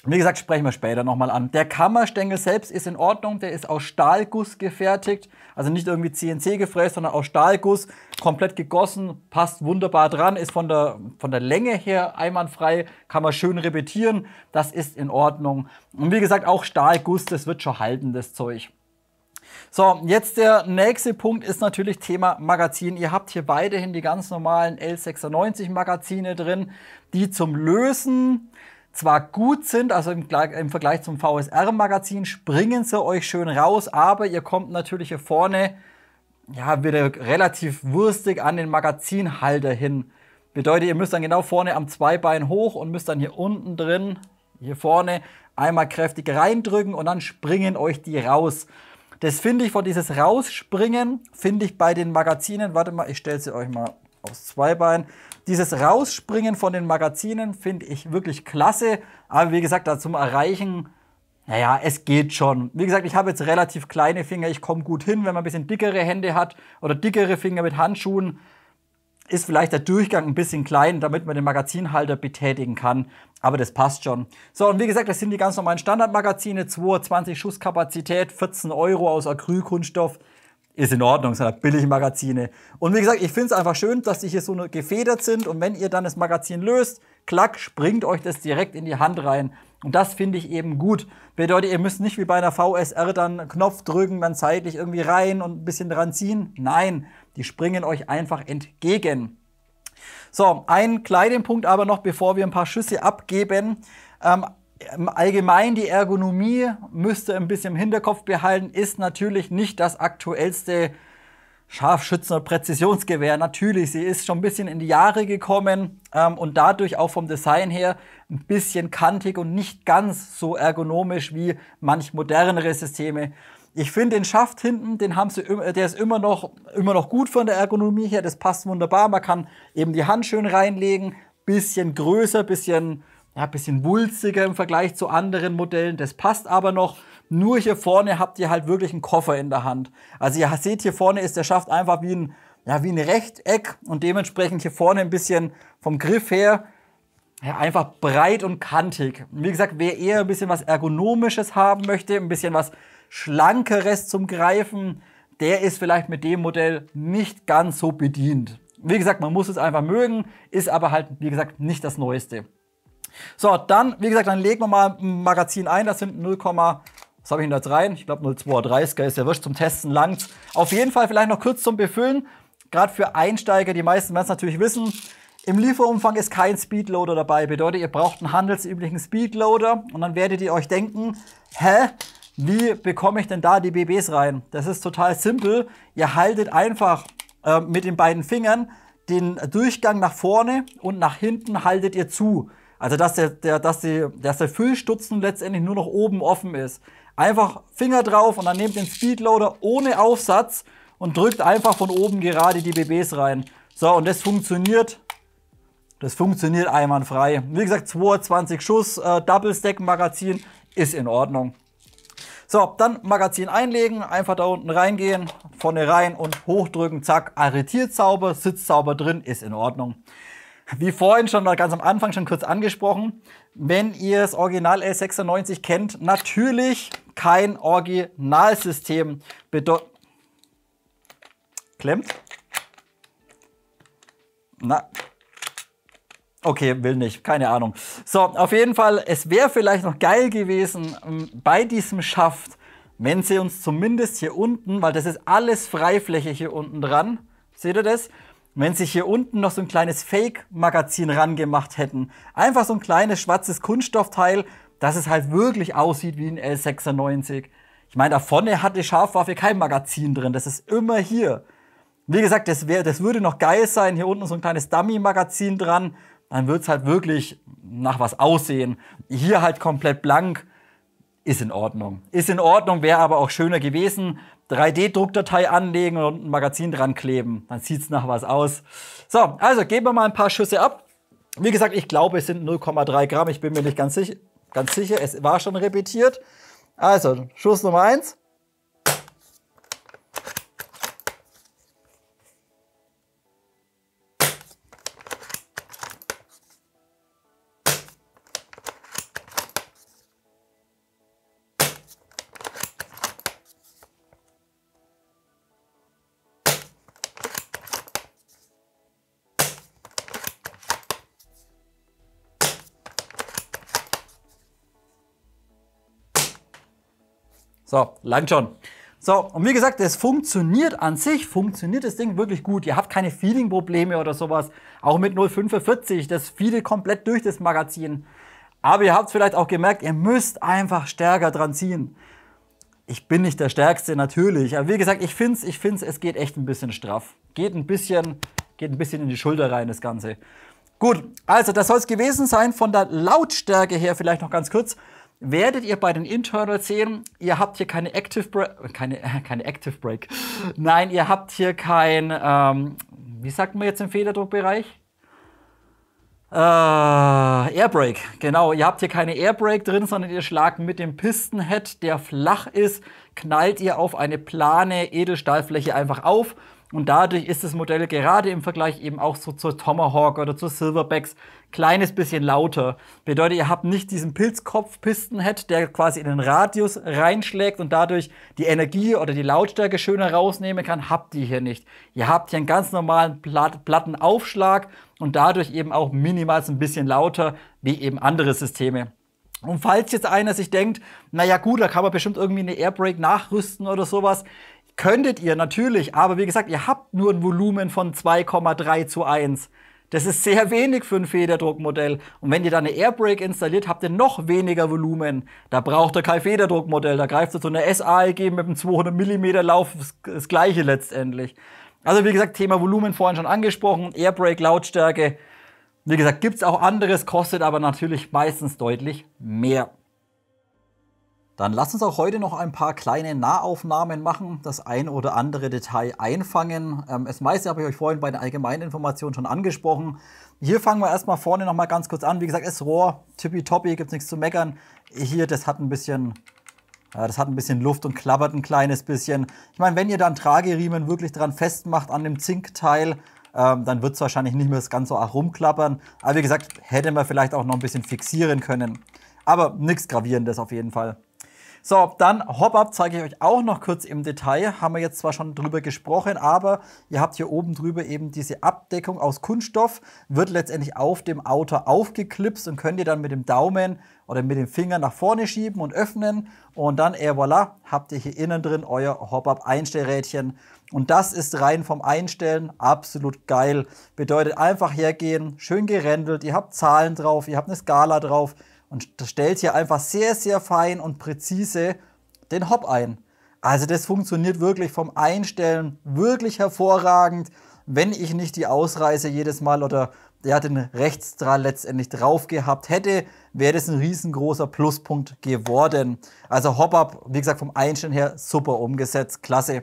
Speaker 1: Wie gesagt, sprechen wir später nochmal an. Der Kammerstängel selbst ist in Ordnung, der ist aus Stahlguss gefertigt, also nicht irgendwie CNC gefräst, sondern aus Stahlguss, komplett gegossen, passt wunderbar dran, ist von der Länge her einwandfrei, kann man schön repetieren, das ist in Ordnung. Und wie gesagt, auch Stahlguss, das wird schon halten, das Zeug. So, jetzt der nächste Punkt ist natürlich Thema Magazin. Ihr habt hier weiterhin die ganz normalen L96 Magazine drin, die zum Lösen zwar gut sind, also im Vergleich zum VSR-Magazin springen sie euch schön raus, aber ihr kommt natürlich hier vorne ja, wieder relativ wurstig an den Magazinhalter hin. Bedeutet, ihr müsst dann genau vorne am Zweibein hoch und müsst dann hier unten drin, hier vorne, einmal kräftig reindrücken und dann springen euch die raus. Das finde ich, von dieses Rausspringen, finde ich bei den Magazinen, warte mal, ich stelle sie euch mal aufs Zweibein. Dieses Rausspringen von den Magazinen finde ich wirklich klasse. Aber wie gesagt, da zum Erreichen, naja, es geht schon. Wie gesagt, ich habe jetzt relativ kleine Finger. Ich komme gut hin, wenn man ein bisschen dickere Hände hat oder dickere Finger mit Handschuhen. Ist vielleicht der Durchgang ein bisschen klein, damit man den Magazinhalter betätigen kann. Aber das passt schon. So, und wie gesagt, das sind die ganz normalen Standardmagazine. 22 Schuss Kapazität, 14 € aus Acrylkunststoff. Ist in Ordnung, sind billige Magazine. Und wie gesagt, ich finde es einfach schön, dass die hier so gefedert sind. Und wenn ihr dann das Magazin löst, klack, springt euch das direkt in die Hand rein. Und das finde ich eben gut. Bedeutet, ihr müsst nicht wie bei einer VSR dann einen Knopf drücken, dann seitlich irgendwie rein und ein bisschen dran ziehen. Nein, die springen euch einfach entgegen. So, einen kleinen Punkt aber noch, bevor wir ein paar Schüsse abgeben. Im Allgemeinen die Ergonomie müsst ihr ein bisschen im Hinterkopf behalten, ist natürlich nicht das aktuellste Scharfschützen- Präzisionsgewehr. Natürlich, sie ist schon ein bisschen in die Jahre gekommen und dadurch auch vom Design her ein bisschen kantig und nicht ganz so ergonomisch wie manch modernere Systeme. Ich finde den Schaft hinten, der ist immer noch gut von der Ergonomie her, das passt wunderbar. Man kann eben die Hand schön reinlegen, bisschen größer, bisschen wulstiger im Vergleich zu anderen Modellen. Das passt aber noch. Nur hier vorne habt ihr halt wirklich einen Koffer in der Hand. Also ihr seht, hier vorne ist der Schaft einfach wie ein Rechteck und dementsprechend hier vorne ein bisschen vom Griff her einfach breit und kantig. Wie gesagt, wer eher ein bisschen was Ergonomisches haben möchte, ein bisschen was Schlankeres zum Greifen, der ist vielleicht mit dem Modell nicht ganz so bedient. Wie gesagt, man muss es einfach mögen, ist aber halt, wie gesagt, nicht das Neueste. So, dann, wie gesagt, dann legen wir mal ein Magazin ein. Das sind 0, was habe ich denn da jetzt rein? Ich glaube 0,32, ist ja wurscht, zum Testen langt. Auf jeden Fall vielleicht noch kurz zum Befüllen. Gerade für Einsteiger, die meisten werden es natürlich wissen. Im Lieferumfang ist kein Speedloader dabei. Bedeutet, ihr braucht einen handelsüblichen Speedloader. Und dann werdet ihr euch denken, wie bekomme ich denn da die BBs rein? Das ist total simpel. Ihr haltet einfach mit den beiden Fingern den Durchgang nach vorne und nach hinten haltet ihr zu. Also dass der Füllstutzen letztendlich nur noch oben offen ist. Einfach Finger drauf und dann nehmt den Speedloader ohne Aufsatz und drückt einfach von oben gerade die BBs rein. So, und das funktioniert einwandfrei. Wie gesagt, 22 Schuss, Double-Stack-Magazin ist in Ordnung. So, dann Magazin einlegen, einfach da unten reingehen, vorne rein und hochdrücken, zack, arretiert sauber, sitzt sauber drin, ist in Ordnung. Wie vorhin schon mal ganz am Anfang schon kurz angesprochen, wenn ihr das Original L96 kennt, natürlich kein Originalsystem. Klemmt? Na, okay, will nicht, keine Ahnung. So, auf jeden Fall, es wäre vielleicht noch geil gewesen bei diesem Schaft, wenn sie uns zumindest hier unten, weil das ist alles Freifläche hier unten dran, seht ihr das? Wenn sie hier unten noch so ein kleines Fake-Magazin rangemacht hätten. Einfach so ein kleines schwarzes Kunststoffteil, dass es halt wirklich aussieht wie ein L96. Ich meine, da vorne hat die Scharfwaffe kein Magazin drin, das ist immer hier. Wie gesagt, das würde noch geil sein, hier unten so ein kleines Dummy-Magazin dran, dann wird es halt wirklich nach was aussehen. Hier halt komplett blank, ist in Ordnung. Ist in Ordnung, wäre aber auch schöner gewesen. 3D-Druckdatei anlegen und ein Magazin dran kleben. Dann sieht es nach was aus. So, also geben wir mal ein paar Schüsse ab. Wie gesagt, ich glaube, es sind 0,3 Gramm. Ich bin mir nicht ganz sicher. Es war schon repetiert. Also, Schuss Nummer 1. So, langt schon. So, und wie gesagt, es funktioniert an sich, funktioniert das Ding wirklich gut. Ihr habt keine Feeling-Probleme oder sowas. Auch mit 0,45, das feedet komplett durch das Magazin. Aber ihr habt vielleicht auch gemerkt, ihr müsst einfach stärker dran ziehen. Ich bin nicht der Stärkste, natürlich. Aber wie gesagt, ich finde, es geht echt ein bisschen straff. Geht ein bisschen in die Schulter rein, das Ganze. Gut, also das soll es gewesen sein. Von der Lautstärke her vielleicht noch ganz kurz. Werdet ihr bei den Internals sehen, ihr habt hier keine Active Brake. Nein, ihr habt hier kein, wie sagt man jetzt im Federdruckbereich? Airbrake, genau. Ihr habt hier keine Airbrake drin, sondern ihr schlagt mit dem Pistenhead, der flach ist, knallt ihr auf eine plane Edelstahlfläche einfach auf. Und dadurch ist das Modell gerade im Vergleich eben auch so zur Tomahawk oder zur Silverbacks kleines bisschen lauter. Bedeutet, ihr habt nicht diesen Pilzkopf-Pistenhead, der quasi in den Radius reinschlägt und dadurch die Energie oder die Lautstärke schöner rausnehmen kann, habt ihr hier nicht. Ihr habt hier einen ganz normalen Plattenaufschlag und dadurch eben auch minimal ein bisschen lauter wie eben andere Systeme. Und falls jetzt einer sich denkt, naja gut, da kann man bestimmt irgendwie eine Airbrake nachrüsten oder sowas, könntet ihr natürlich, aber wie gesagt, ihr habt nur ein Volumen von 2,3:1. Das ist sehr wenig für ein Federdruckmodell. Und wenn ihr da eine Airbrake installiert, habt ihr noch weniger Volumen. Da braucht ihr kein Federdruckmodell. Da greift ihr so eine SAEG mit einem 200 mm Lauf, das gleiche letztendlich. Also wie gesagt, Thema Volumen vorhin schon angesprochen. Airbrake, Lautstärke. Wie gesagt, gibt es auch anderes, kostet aber natürlich meistens deutlich mehr. Dann lasst uns auch heute noch ein paar kleine Nahaufnahmen machen, das ein oder andere Detail einfangen. Das meiste habe ich euch vorhin bei den allgemeinen Informationen schon angesprochen. Hier fangen wir erstmal vorne noch mal ganz kurz an. Wie gesagt, das Rohr, tippitoppi, gibt es nichts zu meckern. Hier, das hat ein bisschen Luft und klappert ein kleines bisschen. Ich meine, wenn ihr dann Trageriemen wirklich dran festmacht an dem Zinkteil, dann wird es wahrscheinlich nicht mehr ganz so rumklappern. Aber wie gesagt, hätte man vielleicht auch noch ein bisschen fixieren können. Aber nichts Gravierendes auf jeden Fall. So, dann Hop-Up zeige ich euch auch noch kurz im Detail. Haben wir jetzt zwar schon drüber gesprochen, aber ihr habt hier oben drüber eben diese Abdeckung aus Kunststoff, wird letztendlich auf dem Auto aufgeklipst und könnt ihr dann mit dem Daumen oder mit dem Finger nach vorne schieben und öffnen. Und dann, voilà, habt ihr hier innen drin euer Hop-Up-Einstellrädchen. Und das ist rein vom Einstellen absolut geil. Bedeutet einfach hergehen, schön gerändelt, ihr habt Zahlen drauf, ihr habt eine Skala drauf. Und stellt hier einfach sehr, sehr fein und präzise den Hop ein. Also das funktioniert wirklich vom Einstellen wirklich hervorragend. Wenn ich nicht die Ausreißer jedes Mal oder den Rechtsstrahl letztendlich drauf gehabt hätte, wäre das ein riesengroßer Pluspunkt geworden. Also Hop-Up, wie gesagt, vom Einstellen her super umgesetzt, klasse.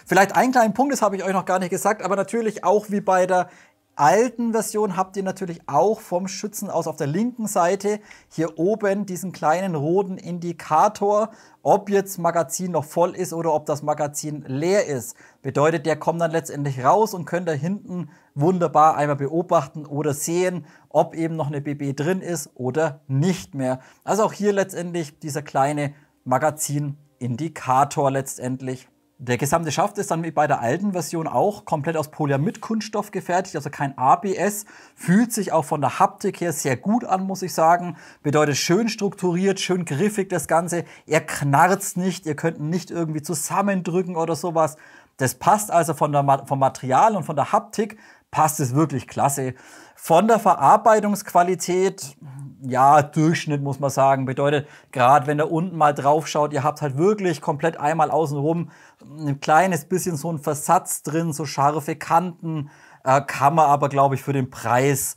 Speaker 1: Vielleicht einen kleinen Punkt, das habe ich euch noch gar nicht gesagt, aber natürlich auch wie bei der alten Version habt ihr natürlich auch vom Schützen aus auf der linken Seite hier oben diesen kleinen roten Indikator, ob jetzt Magazin noch voll ist oder ob das Magazin leer ist. Bedeutet, der kommt dann letztendlich raus und könnt da hinten wunderbar einmal beobachten oder sehen, ob eben noch eine BB drin ist oder nicht mehr. Also auch hier letztendlich dieser kleine Magazinindikator letztendlich. Der gesamte Schaft ist dann wie bei der alten Version auch komplett aus Polyamid-Kunststoff gefertigt, also kein ABS. Fühlt sich auch von der Haptik her sehr gut an, muss ich sagen. Bedeutet schön strukturiert, schön griffig das Ganze. Er knarzt nicht, ihr könnt ihn nicht irgendwie zusammendrücken oder sowas. Das passt also vom Material und von der Haptik, passt es wirklich klasse. Von der Verarbeitungsqualität, ja, Durchschnitt muss man sagen. Bedeutet, gerade wenn ihr unten mal drauf schaut, ihr habt halt wirklich komplett einmal außenrum ein kleines bisschen so ein Versatz drin, so scharfe Kanten, kann man aber, glaube ich, für den Preis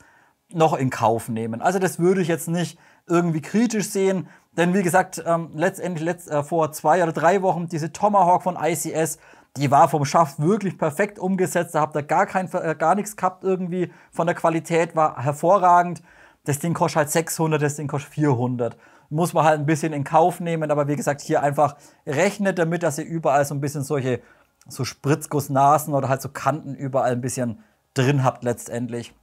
Speaker 1: noch in Kauf nehmen. Also das würde ich jetzt nicht irgendwie kritisch sehen, denn wie gesagt, letztendlich vor 2 oder 3 Wochen diese Tomahawk von ICS, die war vom Schaft wirklich perfekt umgesetzt, da habt ihr gar nichts gehabt irgendwie, von der Qualität war hervorragend. Das Ding kostet halt 600, das Ding kostet 400. Muss man halt ein bisschen in Kauf nehmen, aber wie gesagt, hier einfach rechnet damit, dass ihr überall so ein bisschen so Spritzgussnasen oder halt so Kanten überall ein bisschen drin habt letztendlich.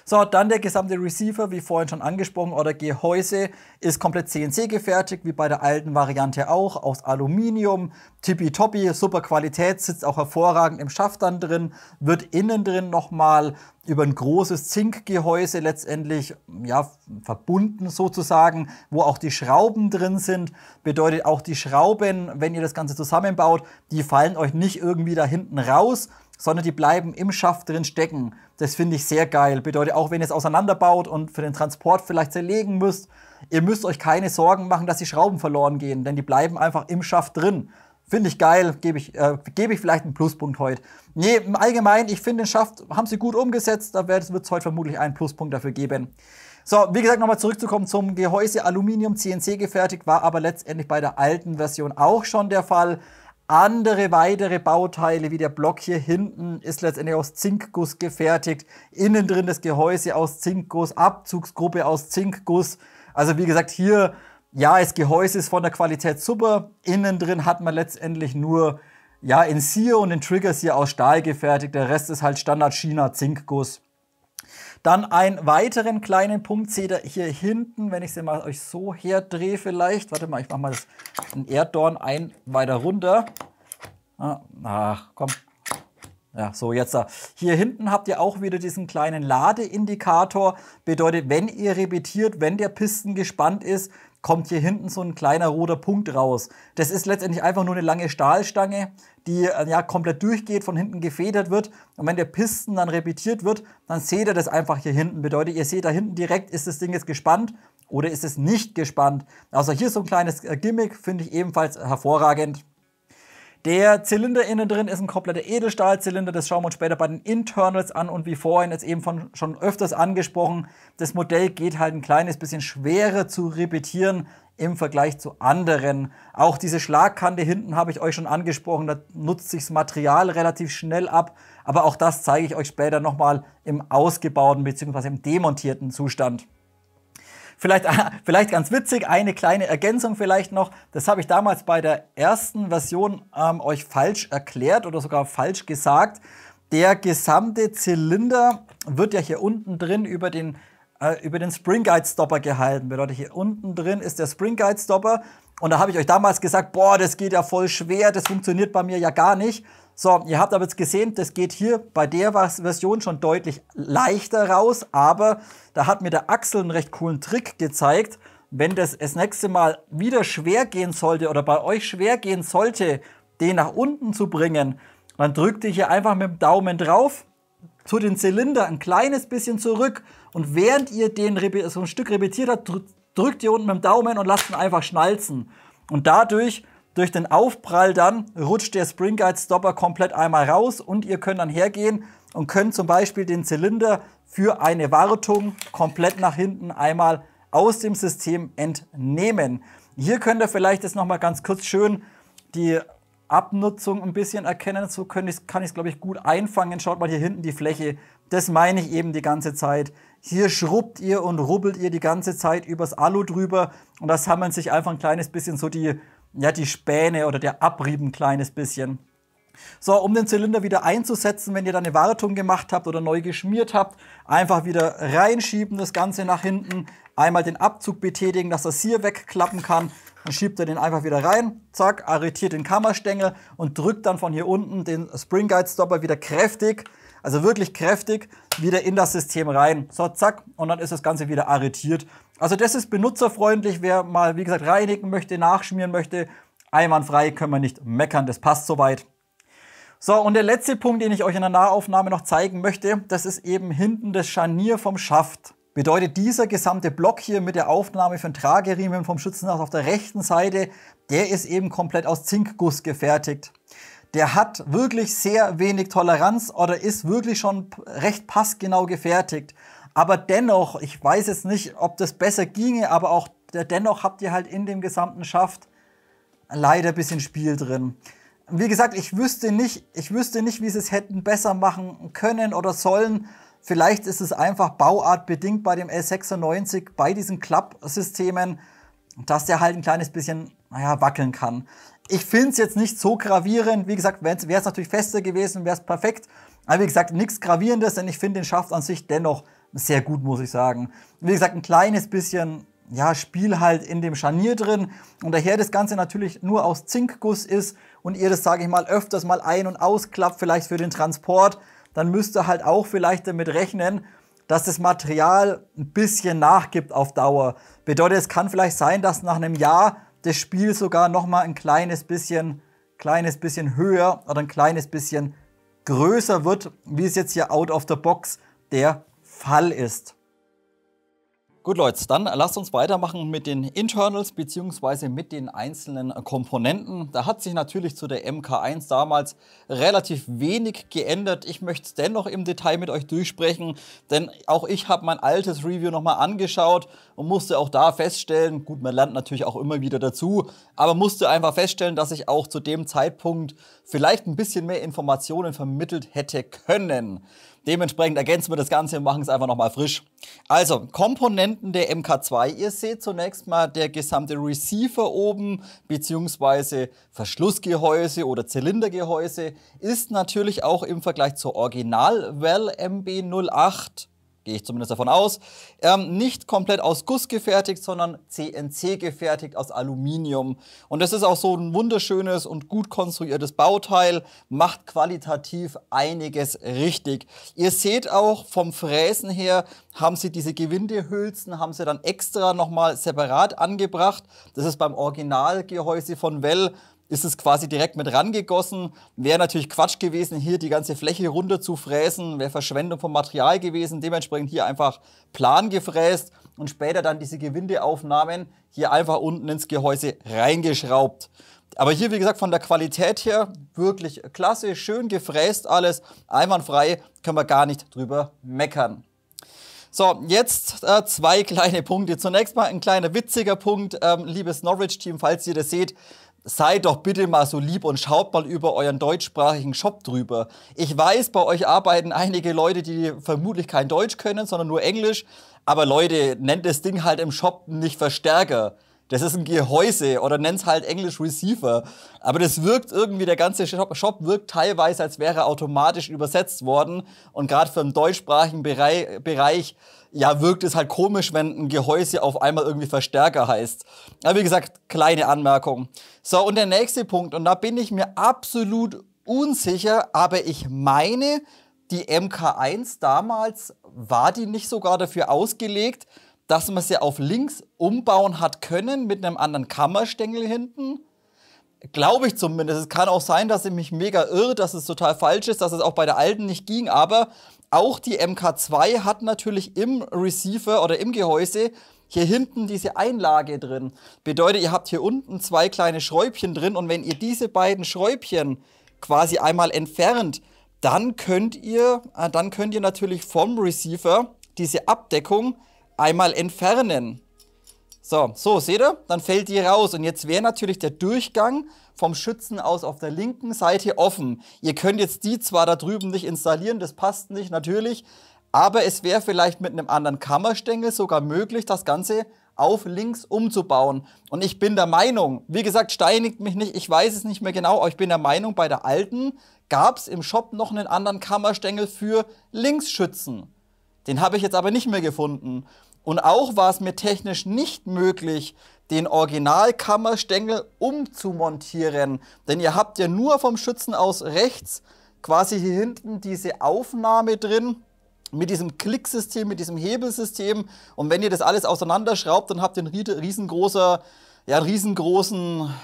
Speaker 1: So, dann der gesamte Receiver, wie vorhin schon angesprochen, oder Gehäuse, ist komplett CNC gefertigt, wie bei der alten Variante auch, aus Aluminium, tippitoppi, super Qualität, sitzt auch hervorragend im Schaft dann drin, wird innen drin nochmal über ein großes Zinkgehäuse letztendlich ja, verbunden sozusagen, wo auch die Schrauben drin sind. Bedeutet auch die Schrauben, wenn ihr das Ganze zusammenbaut, die fallen euch nicht irgendwie da hinten raus, sondern die bleiben im Schaft drin stecken. Das finde ich sehr geil. Bedeutet auch, wenn ihr es auseinanderbaut und für den Transport vielleicht zerlegen müsst, ihr müsst euch keine Sorgen machen, dass die Schrauben verloren gehen, denn die bleiben einfach im Schaft drin. Finde ich geil, gebe ich vielleicht einen Pluspunkt heute. Nee, im Allgemeinen, ich finde den Schaft, haben sie gut umgesetzt, da wird es heute vermutlich einen Pluspunkt dafür geben. So, wie gesagt, nochmal zurückzukommen zum Gehäuse, Aluminium, CNC gefertigt, war aber letztendlich bei der alten Version auch schon der Fall. Andere weitere Bauteile, wie der Block hier hinten, ist letztendlich aus Zinkguss gefertigt. Innen drin das Gehäuse aus Zinkguss, Abzugsgruppe aus Zinkguss. Also wie gesagt, hier, ja, das Gehäuse ist von der Qualität super. Innen drin hat man letztendlich nur, ja, in Sear und den Triggers hier aus Stahl gefertigt. Der Rest ist halt Standard China Zinkguss. Dann einen weiteren kleinen Punkt seht ihr hier hinten, wenn ich sie mal euch so herdrehe vielleicht. Warte mal, ich mache mal den Erddorn weiter runter. Ach, komm. Ja, so jetzt da. Hier hinten habt ihr auch wieder diesen kleinen Ladeindikator. Bedeutet, wenn ihr repetiert, wenn der Piston gespannt ist, kommt hier hinten so ein kleiner roter Punkt raus. Das ist letztendlich einfach nur eine lange Stahlstange, die ja komplett durchgeht, von hinten gefedert wird. Und wenn der Piston dann repetiert wird, dann seht ihr das einfach hier hinten. Bedeutet, ihr seht da hinten direkt, ist das Ding jetzt gespannt oder ist es nicht gespannt. Also hier so ein kleines Gimmick, finde ich ebenfalls hervorragend. Der Zylinder innen drin ist ein kompletter Edelstahlzylinder, das schauen wir uns später bei den Internals an und wie vorhin jetzt eben schon öfters angesprochen, das Modell geht halt ein kleines bisschen schwerer zu repetieren im Vergleich zu anderen. Auch diese Schlagkante hinten habe ich euch schon angesprochen, da nutzt sich das Material relativ schnell ab, aber auch das zeige ich euch später nochmal im ausgebauten bzw. im demontierten Zustand. Vielleicht ganz witzig, eine kleine Ergänzung vielleicht noch. Das habe ich damals bei der ersten Version euch falsch erklärt oder sogar falsch gesagt. Der gesamte Zylinder wird ja hier unten drin über den Spring Guide Stopper gehalten. Bedeutet, hier unten drin ist der Spring Guide Stopper. Und da habe ich euch damals gesagt, boah, das geht ja voll schwer, das funktioniert bei mir ja gar nicht. So, ihr habt aber jetzt gesehen, das geht hier bei der Version schon deutlich leichter raus, aber da hat mir der Axel einen recht coolen Trick gezeigt. Wenn das nächste Mal wieder schwer gehen sollte oder bei euch schwer gehen sollte, den nach unten zu bringen, dann drückt ihr hier einfach mit dem Daumen drauf, zu den Zylinder ein kleines bisschen zurück und während ihr den so ein Stück repetiert habt, drückt ihr unten mit dem Daumen und lasst ihn einfach schnalzen. Und durch den Aufprall dann rutscht der Spring Guide Stopper komplett einmal raus und ihr könnt dann hergehen und könnt zum Beispiel den Zylinder für eine Wartung komplett nach hinten einmal aus dem System entnehmen. Hier könnt ihr vielleicht jetzt noch mal ganz kurz schön die Abnutzung ein bisschen erkennen. So kann ich es, glaube ich, gut einfangen. Schaut mal hier hinten die Fläche. Das meine ich eben die ganze Zeit. Hier schrubbt ihr und rubbelt ihr die ganze Zeit übers Alu drüber. Und das sammelt sich einfach ein kleines bisschen so die Späne oder der Abrieb ein kleines bisschen. So, um den Zylinder wieder einzusetzen, wenn ihr dann eine Wartung gemacht habt oder neu geschmiert habt, einfach wieder reinschieben, das Ganze nach hinten. Einmal den Abzug betätigen, dass das hier wegklappen kann. Dann schiebt ihr den einfach wieder rein, zack, arretiert den Kammerstängel und drückt dann von hier unten den Spring Guide Stopper wieder kräftig, also wirklich kräftig, wieder in das System rein. So, zack, und dann ist das Ganze wieder arretiert. Also das ist benutzerfreundlich, wer mal, wie gesagt, reinigen möchte, nachschmieren möchte, einwandfrei, können wir nicht meckern, das passt soweit. So, und der letzte Punkt, den ich euch in der Nahaufnahme noch zeigen möchte, das ist eben hinten das Scharnier vom Schaft. Bedeutet, dieser gesamte Block hier mit der Aufnahme von Trageriemen vom Schützenhaus auf der rechten Seite, der ist eben komplett aus Zinkguss gefertigt. Der hat wirklich sehr wenig Toleranz oder ist wirklich schon recht passgenau gefertigt. Aber dennoch, ich weiß jetzt nicht, ob das besser ginge, aber auch dennoch habt ihr halt in dem gesamten Schaft leider ein bisschen Spiel drin. Wie gesagt, ich wüsste nicht, wie sie es hätten besser machen können oder sollen. Vielleicht ist es einfach bauartbedingt bei dem L96, bei diesen Klappsystemen, dass der halt ein kleines bisschen, wackeln kann. Ich finde es jetzt nicht so gravierend. Wie gesagt, wäre es natürlich fester gewesen, wäre es perfekt. Aber wie gesagt, nichts Gravierendes, denn ich finde den Schaft an sich dennoch sehr gut, muss ich sagen. Wie gesagt, ein kleines bisschen Spiel halt in dem Scharnier drin. Und daher das Ganze natürlich nur aus Zinkguss ist und ihr das, sage ich mal, öfters mal ein- und ausklappt, vielleicht für den Transport, dann müsst ihr halt auch vielleicht damit rechnen, dass das Material ein bisschen nachgibt auf Dauer. Bedeutet, es kann vielleicht sein, dass nach einem Jahr das Spiel sogar noch mal ein kleines bisschen höher oder ein kleines bisschen größer wird, wie es jetzt hier out of the box der Fall ist. Gut, Leute, dann lasst uns weitermachen mit den Internals bzw. mit den einzelnen Komponenten. Da hat sich natürlich zu der MK1 damals relativ wenig geändert. Ich möchte es dennoch im Detail mit euch durchsprechen, denn auch ich habe mein altes Review nochmal angeschaut und musste auch da feststellen, gut, man lernt natürlich auch immer wieder dazu, aber musste einfach feststellen, dass ich auch zu dem Zeitpunkt vielleicht ein bisschen mehr Informationen vermittelt hätte können. Dementsprechend ergänzen wir das Ganze und machen es einfach nochmal frisch. Also, Komponenten der MK2. Ihr seht zunächst mal der gesamte Receiver oben, beziehungsweise Verschlussgehäuse oder Zylindergehäuse, ist natürlich auch im Vergleich zur Original-Well MB08, gehe ich zumindest davon aus, nicht komplett aus Guss gefertigt, sondern CNC gefertigt aus Aluminium. Und das ist auch so ein wunderschönes und gut konstruiertes Bauteil, macht qualitativ einiges richtig. Ihr seht auch vom Fräsen her, haben sie diese Gewindehülsen, haben sie dann extra nochmal separat angebracht. Das ist beim Originalgehäuse von Well, ist es quasi direkt mit rangegossen. Wäre natürlich Quatsch gewesen, hier die ganze Fläche runter zu fräsen, wäre Verschwendung vom Material gewesen. Dementsprechend hier einfach plan gefräst und später dann diese Gewindeaufnahmen hier einfach unten ins Gehäuse reingeschraubt. Aber hier, wie gesagt, von der Qualität her wirklich klasse, schön gefräst alles, einwandfrei, können wir gar nicht drüber meckern. So, jetzt zwei kleine Punkte. Zunächst mal ein kleiner witziger Punkt, liebes Norwich-Team, falls ihr das seht. Seid doch bitte mal so lieb und schaut mal über euren deutschsprachigen Shop drüber. Ich weiß, bei euch arbeiten einige Leute, die vermutlich kein Deutsch können, sondern nur Englisch. Aber Leute, nennt das Ding halt im Shop nicht Verstärker. Das ist ein Gehäuse oder nennt es halt Englisch Receiver. Aber das wirkt irgendwie, der ganze Shop wirkt teilweise, als wäre automatisch übersetzt worden. Und gerade für den deutschsprachigen Bereich, wirkt es halt komisch, wenn ein Gehäuse auf einmal irgendwie Verstärker heißt. Aber wie gesagt, kleine Anmerkung. So, und der nächste Punkt, und da bin ich mir absolut unsicher, aber ich meine, die MK1 damals, war die nicht sogar dafür ausgelegt, dass man sie auf links umbauen hat können mit einem anderen Kammerstängel hinten? Glaube ich zumindest. Es kann auch sein, dass ich mich mega irre, dass es total falsch ist, dass es auch bei der alten nicht ging. Aber auch die MK2 hat natürlich im Receiver oder im Gehäuse hier hinten diese Einlage drin. Bedeutet, ihr habt hier unten zwei kleine Schräubchen drin. Und wenn ihr diese beiden Schräubchen quasi einmal entfernt, dann könnt ihr natürlich vom Receiver diese Abdeckung einmal entfernen. So, seht ihr? Dann fällt die raus. Und jetzt wäre natürlich der Durchgang vom Schützen aus auf der linken Seite offen. Ihr könnt jetzt die zwar da drüben nicht installieren, das passt nicht, natürlich, aber es wäre vielleicht mit einem anderen Kammerstängel sogar möglich, das Ganze auf links umzubauen. Und ich bin der Meinung, wie gesagt, steinigt mich nicht, ich weiß es nicht mehr genau, aber ich bin der Meinung, bei der alten gab es im Shop noch einen anderen Kammerstängel für Linksschützen. Den habe ich jetzt aber nicht mehr gefunden. Und auch war es mir technisch nicht möglich, den Originalkammerstängel umzumontieren. Denn ihr habt ja nur vom Schützen aus rechts quasi hier hinten diese Aufnahme drin mit diesem Klicksystem, mit diesem Hebelsystem. Und wenn ihr das alles auseinanderschraubt, dann habt ihr einen riesengroßen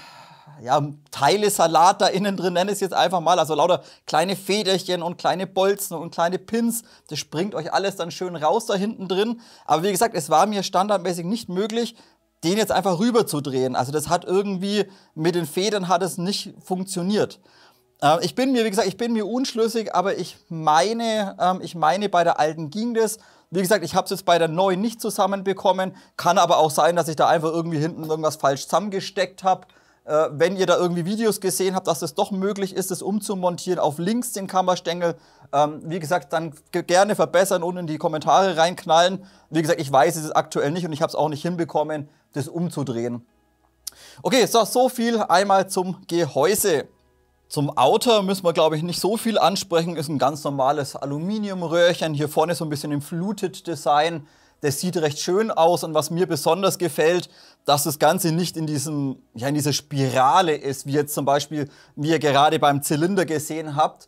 Speaker 1: Teilesalat da innen drin, nenne ich es jetzt einfach mal. Also lauter kleine Federchen und kleine Bolzen und kleine Pins. Das springt euch alles dann schön raus da hinten drin. Aber wie gesagt, es war mir standardmäßig nicht möglich, den jetzt einfach rüber zu drehen. Also das hat irgendwie, mit den Federn hat es nicht funktioniert. Ich bin mir unschlüssig, aber ich meine, bei der alten ging das. Wie gesagt, ich habe es jetzt bei der neuen nicht zusammenbekommen. Kann aber auch sein, dass ich da einfach irgendwie hinten irgendwas falsch zusammengesteckt habe. Wenn ihr da irgendwie Videos gesehen habt, dass es doch möglich ist, das umzumontieren auf links den Kammerstängel, wie gesagt, dann gerne verbessern und in die Kommentare reinknallen. Wie gesagt, ich weiß es aktuell nicht und ich habe es auch nicht hinbekommen, das umzudrehen. Okay, so viel einmal zum Gehäuse. Zum Outer müssen wir, glaube ich, nicht so viel ansprechen. Ist ein ganz normales Aluminiumröhrchen. Hier vorne so ein bisschen im Fluted Design. Das sieht recht schön aus und was mir besonders gefällt, dass das Ganze nicht in dieser Spirale ist, wie jetzt zum Beispiel, wie ihr gerade beim Zylinder gesehen habt.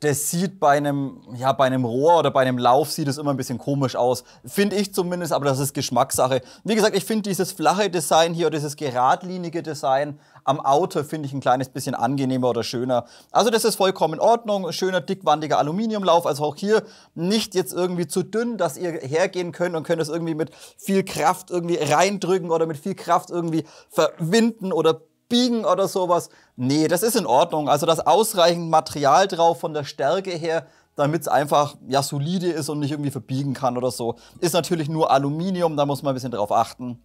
Speaker 1: Das sieht bei einem Rohr oder bei einem Lauf sieht es immer ein bisschen komisch aus. Finde ich zumindest, aber das ist Geschmackssache. Wie gesagt, ich finde dieses flache Design hier oder dieses geradlinige Design am Outer finde ich ein kleines bisschen angenehmer oder schöner. Also das ist vollkommen in Ordnung. Ein schöner, dickwandiger Aluminiumlauf. Also auch hier nicht jetzt irgendwie zu dünn, dass ihr hergehen könnt und könnt es irgendwie mit viel Kraft irgendwie reindrücken oder mit viel Kraft irgendwie verwinden oder biegen oder sowas. Nee, das ist in Ordnung. Also da ist ausreichend Material drauf von der Stärke her, damit es einfach solide ist und nicht irgendwie verbiegen kann oder so. Ist natürlich nur Aluminium, da muss man ein bisschen drauf achten.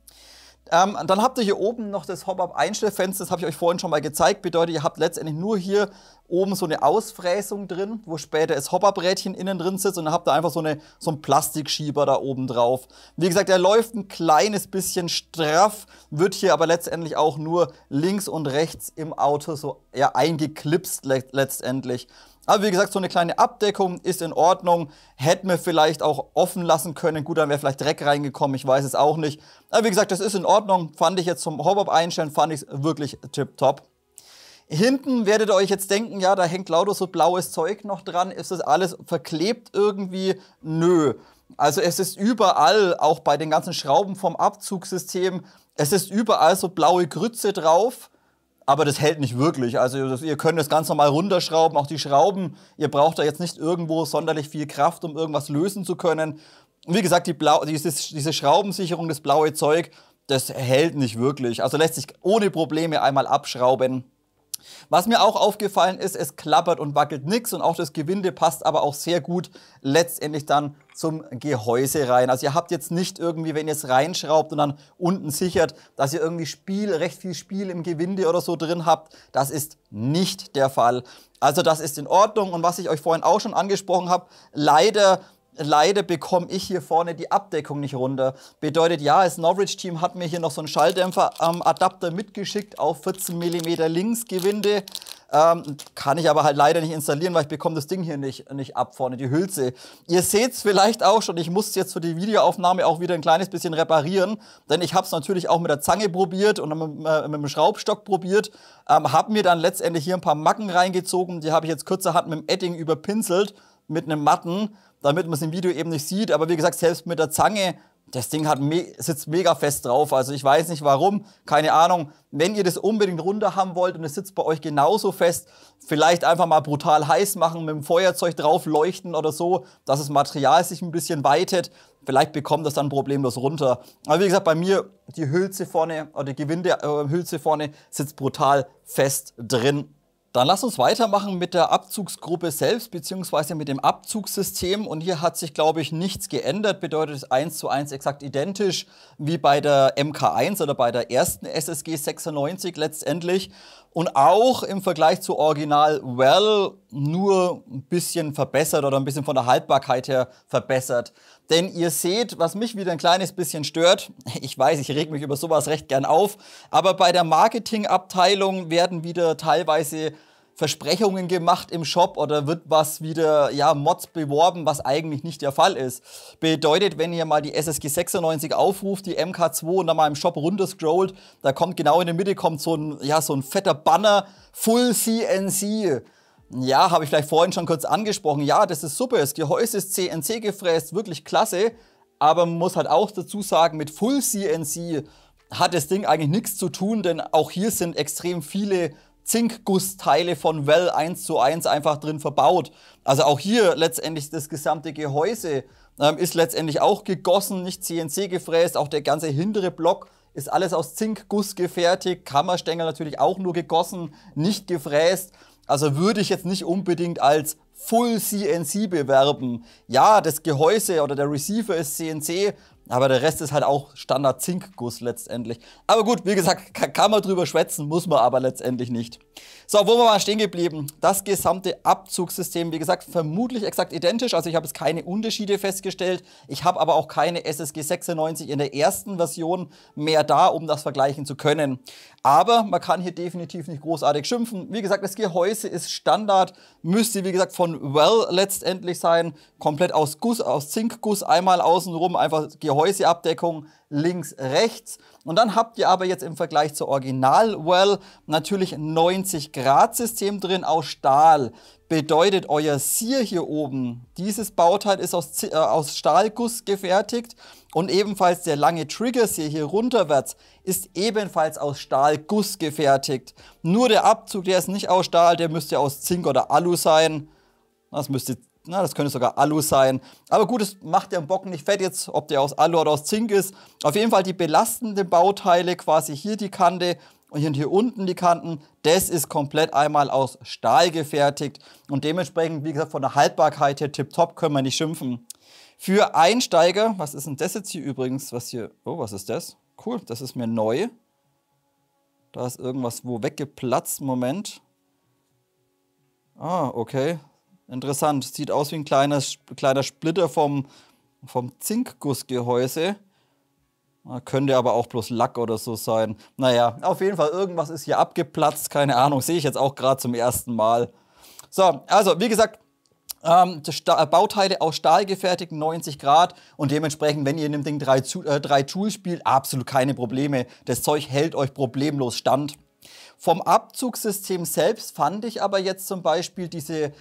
Speaker 1: Dann habt ihr hier oben noch das Hop-Up-Einstellfenster, das habe ich euch vorhin schon mal gezeigt. Bedeutet, ihr habt letztendlich nur hier oben so eine Ausfräsung drin, wo später das Hopper-Rädchen innen drin sitzt und dann habt ihr einfach so einen Plastikschieber da oben drauf. Wie gesagt, der läuft ein kleines bisschen straff, wird hier aber letztendlich auch nur links und rechts im Auto so eingeklipst letztendlich. Aber wie gesagt, so eine kleine Abdeckung ist in Ordnung. Hätten wir vielleicht auch offen lassen können. Gut, dann wäre vielleicht Dreck reingekommen, ich weiß es auch nicht. Aber wie gesagt, das ist in Ordnung. Fand ich jetzt zum Hop-Up einstellen, fand ich es wirklich tipptopp. Hinten werdet ihr euch jetzt denken, ja, da hängt lauter so blaues Zeug noch dran. Ist das alles verklebt irgendwie? Nö. Also es ist überall, auch bei den ganzen Schrauben vom Abzugssystem, es ist überall so blaue Grütze drauf. Aber das hält nicht wirklich. Also ihr könnt das ganz normal runterschrauben, auch die Schrauben. Ihr braucht da jetzt nicht irgendwo sonderlich viel Kraft, um irgendwas lösen zu können. Und wie gesagt, diese Schraubensicherung, das blaue Zeug, das hält nicht wirklich. Also lässt sich ohne Probleme einmal abschrauben. Was mir auch aufgefallen ist, es klappert und wackelt nichts und auch das Gewinde passt aber auch sehr gut letztendlich dann zum Gehäuse rein. Also ihr habt jetzt nicht irgendwie, wenn ihr es reinschraubt und dann unten sichert, dass ihr irgendwie recht viel Spiel im Gewinde oder so drin habt. Das ist nicht der Fall. Also das ist in Ordnung und was ich euch vorhin auch schon angesprochen habe, leider bekomme ich hier vorne die Abdeckung nicht runter. Bedeutet, ja, das Norwich-Team hat mir hier noch so einen Schalldämpfer-Adapter mitgeschickt auf 14 mm Linksgewinde. Kann ich aber halt leider nicht installieren, weil ich bekomme das Ding hier nicht ab vorne, die Hülse. Ihr seht es vielleicht auch schon, ich muss jetzt für die Videoaufnahme auch wieder ein kleines bisschen reparieren, denn ich habe es natürlich auch mit der Zange probiert und mit dem Schraubstock probiert, habe mir dann letztendlich hier ein paar Macken reingezogen, die habe ich jetzt kurzerhand mit dem Edding überpinselt, mit einem matten, damit man es im Video eben nicht sieht. Aber wie gesagt, selbst mit der Zange, das Ding sitzt mega fest drauf. Also ich weiß nicht warum, keine Ahnung. Wenn ihr das unbedingt runter haben wollt und es sitzt bei euch genauso fest, vielleicht einfach mal brutal heiß machen, mit dem Feuerzeug drauf leuchten oder so, dass das Material sich ein bisschen weitet. Vielleicht bekommt das dann problemlos runter. Aber wie gesagt, bei mir die Hülse vorne, oder die Gewindehülse vorne, sitzt brutal fest drin. Dann lasst uns weitermachen mit der Abzugsgruppe selbst, beziehungsweise mit dem Abzugssystem. Und hier hat sich, glaube ich, nichts geändert. Bedeutet es 1:1 exakt identisch wie bei der MK1 oder bei der ersten SSG 96 letztendlich. und auch im Vergleich zu Original Well nur ein bisschen verbessert oder ein bisschen von der Haltbarkeit her verbessert. Denn ihr seht, was mich wieder ein kleines bisschen stört, ich weiß, ich reg mich über sowas recht gern auf, aber bei der Marketingabteilung werden wieder teilweise Versprechungen gemacht im Shop oder wird was wieder, ja, Mods beworben, was eigentlich nicht der Fall ist. Bedeutet, wenn ihr mal die SSG 96 aufruft, die MK2 und dann mal im Shop runterscrollt, da kommt genau in der Mitte kommt so ein fetter Banner, Full CNC. Ja, habe ich vielleicht vorhin schon kurz angesprochen. Ja, das ist super, das Gehäuse ist CNC gefräst, wirklich klasse. Aber man muss halt auch dazu sagen, mit Full CNC hat das Ding eigentlich nichts zu tun, denn auch hier sind extrem viele Zinkgussteile von Well 1:1 einfach drin verbaut. Also auch hier letztendlich das gesamte Gehäuse ist letztendlich auch gegossen, nicht CNC gefräst. Auch der ganze hintere Block ist alles aus Zinkguss gefertigt. Kammerstängel natürlich auch nur gegossen, nicht gefräst. Also würde ich jetzt nicht unbedingt als Full CNC bewerben. Ja, das Gehäuse oder der Receiver ist CNC, aber der Rest ist halt auch Standard Zinkguss letztendlich. Aber gut, wie gesagt, kann man drüber schwätzen, muss man aber letztendlich nicht. So, wo wir mal stehen geblieben? Das gesamte Abzugssystem, wie gesagt, vermutlich exakt identisch. Also ich habe jetzt keine Unterschiede festgestellt. Ich habe aber auch keine SSG 96 in der ersten Version mehr da, um das vergleichen zu können. Aber man kann hier definitiv nicht großartig schimpfen. Wie gesagt, das Gehäuse ist Standard, müsste wie gesagt von Well letztendlich sein. Komplett aus Guss, aus Zinkguss, einmal außenrum, einfach Gehäuseabdeckung links, rechts. Und dann habt ihr aber jetzt im Vergleich zur Original Well natürlich 90-Grad-System drin aus Stahl. Bedeutet, euer Sear hier oben, dieses Bauteil ist aus Stahlguss gefertigt und ebenfalls der lange Trigger-Sear hier runterwärts ist ebenfalls aus Stahlguss gefertigt. Nur der Abzug, der ist nicht aus Stahl, der müsste aus Zink oder Alu sein. Das könnte sogar Alu sein. Aber gut, das macht den Bock nicht fett jetzt, ob der aus Alu oder aus Zink ist. Auf jeden Fall die belastenden Bauteile, quasi hier die Kante und hier unten die Kanten, das ist komplett einmal aus Stahl gefertigt. Und dementsprechend, wie gesagt, von der Haltbarkeit her tipptopp, können wir nicht schimpfen. Für Einsteiger, was ist denn das jetzt hier übrigens? Was ist das? Cool, das ist mir neu. Da ist irgendwas wo weggeplatzt, Moment. Ah, okay. Interessant. Sieht aus wie ein kleiner Splitter vom Zinkgussgehäuse. Könnte aber auch bloß Lack oder so sein. Naja, auf jeden Fall, irgendwas ist hier abgeplatzt. Keine Ahnung, sehe ich jetzt auch gerade zum ersten Mal. So, also wie gesagt, Bauteile aus Stahl gefertigt, 90 Grad. Und dementsprechend, wenn ihr in dem Ding 3 Joule spielt, absolut keine Probleme. Das Zeug hält euch problemlos stand. Vom Abzugssystem selbst fand ich aber jetzt zum Beispiel diese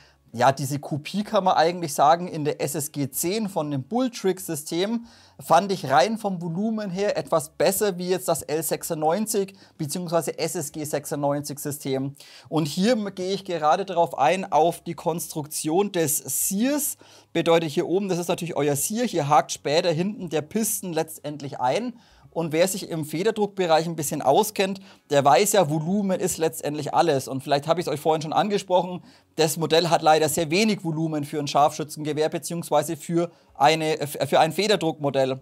Speaker 1: Kopie, kann man eigentlich sagen, in der SSG 10 von dem Bulltrix-System fand ich rein vom Volumen her etwas besser wie jetzt das L96 bzw. SSG 96-System. Und hier gehe ich gerade darauf ein, auf die Konstruktion des Sears. Bedeutet hier oben, das ist natürlich euer Sear, hier hakt später hinten der Piston letztendlich ein. Und wer sich im Federdruckbereich ein bisschen auskennt, der weiß ja, Volumen ist letztendlich alles. Und vielleicht habe ich es euch vorhin schon angesprochen, das Modell hat leider sehr wenig Volumen für ein Scharfschützengewehr bzw. für ein Federdruckmodell.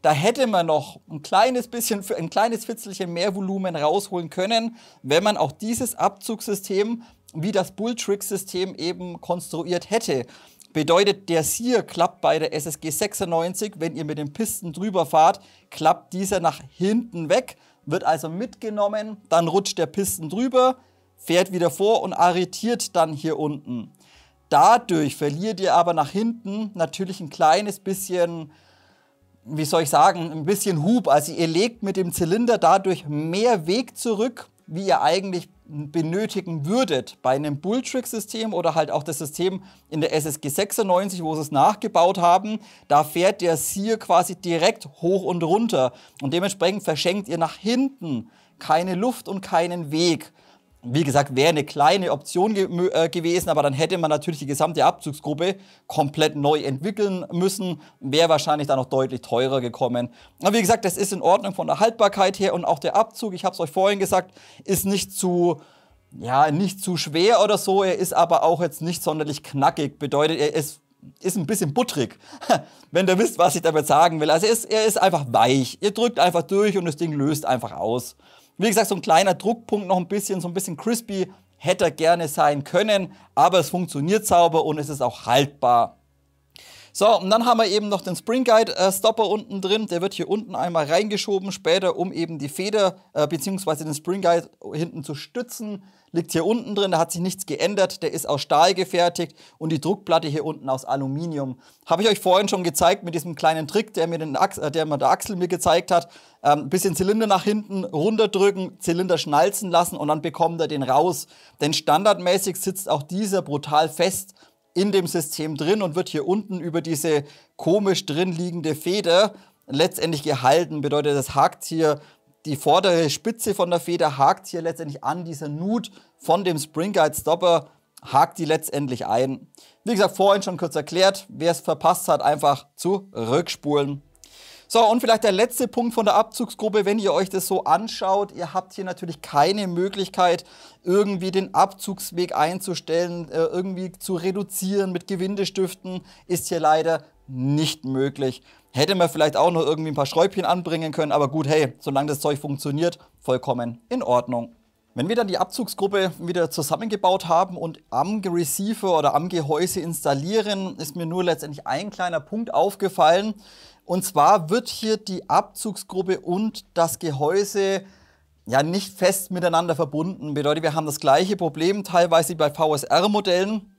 Speaker 1: Da hätte man noch ein kleines Fitzelchen mehr Volumen rausholen können, wenn man auch dieses Abzugssystem wie das Bulltrix-System eben konstruiert hätte. Bedeutet, der Sear klappt bei der SSG 96, wenn ihr mit dem Piston drüber fahrt, klappt dieser nach hinten weg, wird also mitgenommen, dann rutscht der Piston drüber, fährt wieder vor und arretiert dann hier unten. Dadurch verliert ihr aber nach hinten natürlich ein kleines bisschen, wie soll ich sagen, ein bisschen Hub. Also ihr legt mit dem Zylinder dadurch mehr Weg zurück, wie ihr eigentlich benötigen würdet. Bei einem Bulltrix-System oder halt auch das System in der SSG 96, wo sie es nachgebaut haben, da fährt der Sear quasi direkt hoch und runter. Und dementsprechend verschenkt ihr nach hinten keine Luft und keinen Weg. Wie gesagt, wäre eine kleine Option gewesen, aber dann hätte man natürlich die gesamte Abzugsgruppe komplett neu entwickeln müssen. Wäre wahrscheinlich dann noch deutlich teurer gekommen. Aber wie gesagt, das ist in Ordnung von der Haltbarkeit her und auch der Abzug, ich habe es euch vorhin gesagt, ist nicht zu schwer oder so. Er ist aber auch jetzt nicht sonderlich knackig. Bedeutet, er ist ein bisschen butterig, wenn ihr wisst, was ich damit sagen will. Also er ist einfach weich. Ihr drückt einfach durch und das Ding löst einfach aus. Wie gesagt, so ein kleiner Druckpunkt noch ein bisschen, so ein bisschen crispy hätte er gerne sein können, aber es funktioniert sauber und es ist auch haltbar. So, und dann haben wir eben noch den Spring Guide Stopper unten drin. Der wird hier unten einmal reingeschoben später, um eben die Feder bzw. den Spring Guide hinten zu stützen. Liegt hier unten drin, da hat sich nichts geändert. Der ist aus Stahl gefertigt und die Druckplatte hier unten aus Aluminium. Habe ich euch vorhin schon gezeigt mit diesem kleinen Trick, der mir der Axel mir gezeigt hat. Ein bisschen Zylinder nach hinten runterdrücken, Zylinder schnalzen lassen und dann bekommt er den raus. Denn standardmäßig sitzt auch dieser brutal fest in dem System drin und wird hier unten über diese komisch drin liegende Feder letztendlich gehalten. Bedeutet, das hakt hier, die vordere Spitze von der Feder hakt hier letztendlich an dieser Nut von dem Spring Guide Stopper, hakt die letztendlich ein. Wie gesagt, vorhin schon kurz erklärt, wer es verpasst hat, einfach zurückspulen. So, und vielleicht der letzte Punkt von der Abzugsgruppe, wenn ihr euch das so anschaut, ihr habt hier natürlich keine Möglichkeit, irgendwie den Abzugsweg einzustellen, irgendwie zu reduzieren mit Gewindestiften, ist hier leider nicht möglich. Hätte man vielleicht auch noch irgendwie ein paar Schräubchen anbringen können, aber gut, hey, solange das Zeug funktioniert, vollkommen in Ordnung. Wenn wir dann die Abzugsgruppe wieder zusammengebaut haben und am Receiver oder am Gehäuse installieren, ist mir nur letztendlich ein kleiner Punkt aufgefallen. Und zwar wird hier die Abzugsgruppe und das Gehäuse ja nicht fest miteinander verbunden. Bedeutet, wir haben das gleiche Problem teilweise bei VSR-Modellen,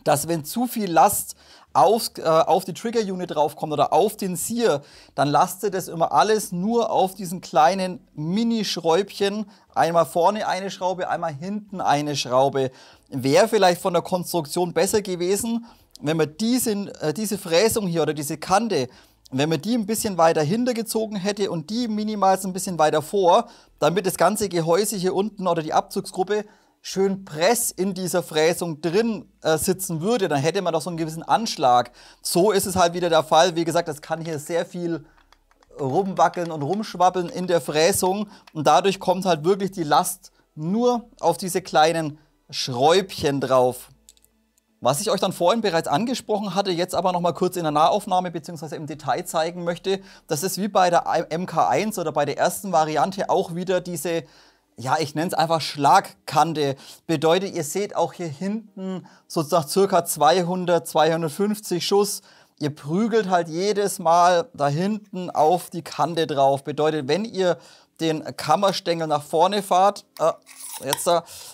Speaker 1: dass wenn zu viel Last auf die Trigger-Unit draufkommt oder auf den Sear, dann lastet das immer alles nur auf diesen kleinen Mini-Schräubchen. Einmal vorne eine Schraube, einmal hinten eine Schraube. Wäre vielleicht von der Konstruktion besser gewesen, wenn man diese Fräsung hier oder diese Kante, wenn man die ein bisschen weiter hintergezogen hätte und die minimal ein bisschen weiter vor, damit das ganze Gehäuse hier unten oder die Abzugsgruppe schön press in dieser Fräsung drin sitzen würde, dann hätte man doch so einen gewissen Anschlag. So ist es halt wieder der Fall. Wie gesagt, das kann hier sehr viel rumwackeln und rumschwabbeln in der Fräsung und dadurch kommt halt wirklich die Last nur auf diese kleinen Schräubchen drauf. Was ich euch dann vorhin bereits angesprochen hatte, jetzt aber noch mal kurz in der Nahaufnahme bzw. im Detail zeigen möchte, das ist wie bei der MK1 oder bei der ersten Variante auch wieder diese, ja, ich nenne es einfach Schlagkante. Bedeutet, ihr seht auch hier hinten so nach ca. 200, 250 Schuss. Ihr prügelt halt jedes Mal da hinten auf die Kante drauf. Bedeutet, wenn ihr den Kammerstängel nach vorne fahrt,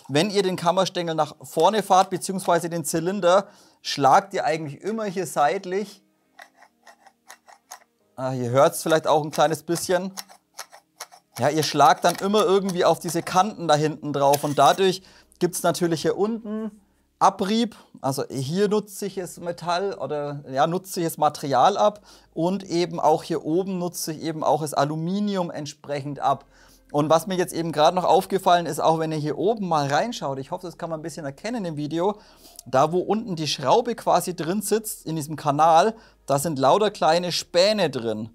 Speaker 1: wenn ihr den Kammerstängel nach vorne fahrt, beziehungsweise den Zylinder, schlagt ihr eigentlich immer hier seitlich. Hier hört es vielleicht auch ein kleines bisschen. Ja, ihr schlagt dann immer irgendwie auf diese Kanten da hinten drauf und dadurch gibt es natürlich hier unten Abrieb, also hier nutzt sich das Metall oder ja, nutzt sich das Material ab und eben auch hier oben nutzt sich eben auch das Aluminium entsprechend ab. Und was mir jetzt eben gerade noch aufgefallen ist, auch wenn ihr hier oben mal reinschaut, ich hoffe, das kann man ein bisschen erkennen im Video, da wo unten die Schraube quasi drin sitzt, in diesem Kanal, da sind lauter kleine Späne drin.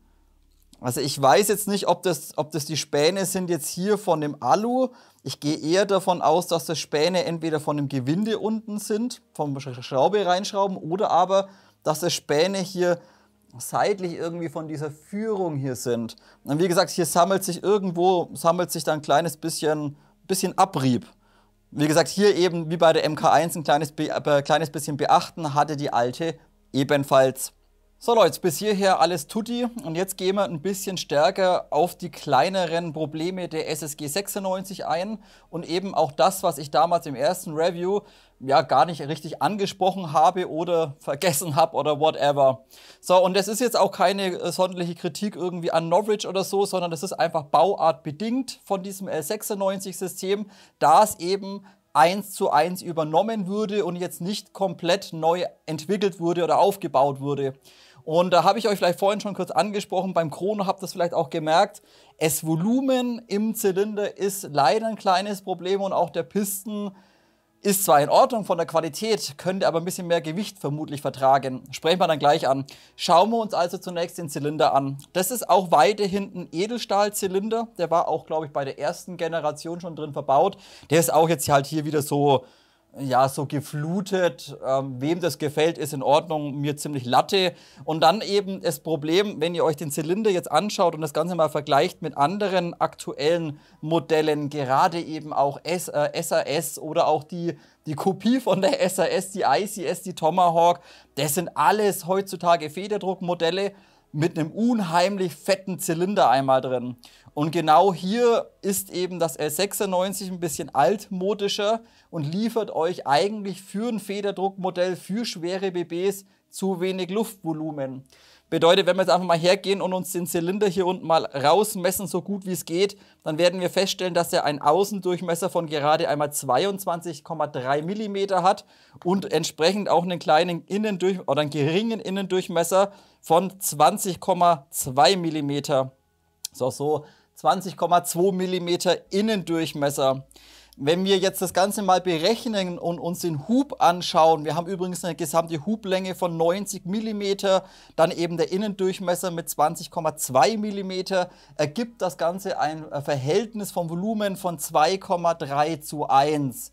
Speaker 1: Also ich weiß jetzt nicht, ob das die Späne sind jetzt hier von dem Alu. Ich gehe eher davon aus, dass das Späne entweder von dem Gewinde unten sind, vom Schraube reinschrauben, oder aber, dass das Späne hier seitlich irgendwie von dieser Führung hier sind. Und wie gesagt, hier sammelt sich da ein kleines bisschen Abrieb. Wie gesagt, hier eben wie bei der MK1 ein kleines bisschen beachten, hatte die alte ebenfalls. So Leute, bis hierher alles tutti und jetzt gehen wir ein bisschen stärker auf die kleineren Probleme der SSG 96 ein und eben auch das, was ich damals im ersten Review ja gar nicht richtig angesprochen habe oder vergessen habe oder whatever. So, und das ist jetzt auch keine sonderliche Kritik irgendwie an Norwich oder so, sondern das ist einfach bauartbedingt von diesem L96-System, da es eben 1:1 übernommen wurde und jetzt nicht komplett neu entwickelt wurde oder aufgebaut wurde. Und da habe ich euch vielleicht vorhin schon kurz angesprochen, beim Chrono habt ihr das vielleicht auch gemerkt, das Volumen im Zylinder ist leider ein kleines Problem und auch der Piston ist zwar in Ordnung von der Qualität, könnte aber ein bisschen mehr Gewicht vermutlich vertragen. Sprechen wir dann gleich an. Schauen wir uns also zunächst den Zylinder an. Das ist auch weiterhin ein Edelstahlzylinder. Der war auch, glaube ich, bei der ersten Generation schon drin verbaut. Der ist auch jetzt halt hier wieder so, ja, so geflutet. Wem das gefällt, ist in Ordnung, mir ziemlich Latte. Und dann eben das Problem, wenn ihr euch den Zylinder jetzt anschaut und das Ganze mal vergleicht mit anderen aktuellen Modellen, gerade eben auch SAS oder auch die Kopie von der SAS, die ICS, die Tomahawk, das sind alles heutzutage Federdruckmodelle mit einem unheimlich fetten Zylinder einmal drin. Und genau hier ist eben das L96 ein bisschen altmodischer und liefert euch eigentlich für ein Federdruckmodell, für schwere BBs zu wenig Luftvolumen. Bedeutet, wenn wir jetzt einfach mal hergehen und uns den Zylinder hier unten mal rausmessen, so gut wie es geht, dann werden wir feststellen, dass er einen Außendurchmesser von gerade einmal 22,3 mm hat und entsprechend auch einen kleinen oder einen geringen Innendurchmesser von 20,2 mm. So 20,2 mm Innendurchmesser. Wenn wir jetzt das Ganze mal berechnen und uns den Hub anschauen, wir haben übrigens eine gesamte Hublänge von 90 mm, dann eben der Innendurchmesser mit 20,2 mm, ergibt das Ganze ein Verhältnis vom Volumen von 2,3:1.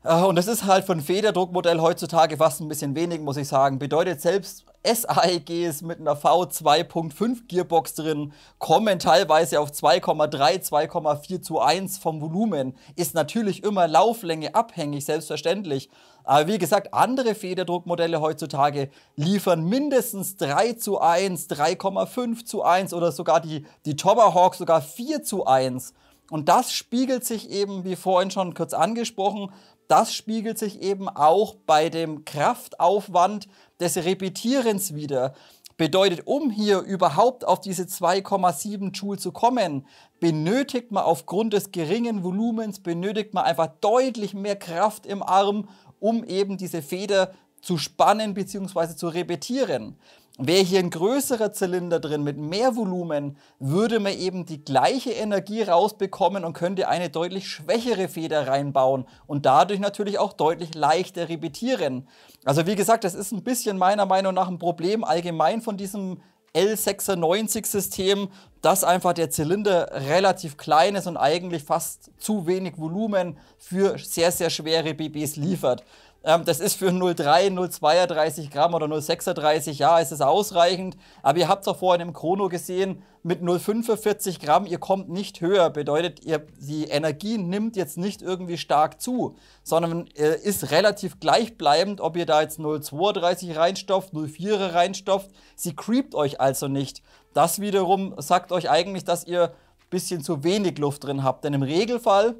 Speaker 1: Und das ist halt für ein Federdruckmodell heutzutage fast ein bisschen wenig, muss ich sagen. Bedeutet, selbst SAEGs mit einer V2.5 Gearbox drin kommen teilweise auf 2,3, 2,4:1 vom Volumen. Ist natürlich immer Lauflänge abhängig, selbstverständlich. Aber wie gesagt, andere Federdruckmodelle heutzutage liefern mindestens 3:1, 3,5:1 oder sogar die Tomahawk sogar 4:1. Und das spiegelt sich eben, wie vorhin schon kurz angesprochen, das spiegelt sich eben auch bei dem Kraftaufwand des Repetierens wieder. Bedeutet, um hier überhaupt auf diese 2,7 Joule zu kommen, benötigt man aufgrund des geringen Volumens, benötigt man einfach deutlich mehr Kraft im Arm, um eben diese Feder zu spannen bzw. zu repetieren. Wäre hier ein größerer Zylinder drin mit mehr Volumen, würde man eben die gleiche Energie rausbekommen und könnte eine deutlich schwächere Feder reinbauen und dadurch natürlich auch deutlich leichter repetieren. Also wie gesagt, das ist ein bisschen meiner Meinung nach ein Problem allgemein von diesem L96-System, dass einfach der Zylinder relativ klein ist und eigentlich fast zu wenig Volumen für sehr, sehr schwere BBs liefert. Das ist für 0,3, 0,32 Gramm oder 0,36, ja, es ist ausreichend. Aber ihr habt es auch vorhin im Chrono gesehen, mit 0,45 Gramm, ihr kommt nicht höher. Bedeutet, die Energie nimmt jetzt nicht irgendwie stark zu, sondern ist relativ gleichbleibend, ob ihr da jetzt 0,32 reinstopft, 0,4 reinstopft. Sie creept euch also nicht. Das wiederum sagt euch eigentlich, dass ihr ein bisschen zu wenig Luft drin habt. Denn im Regelfall,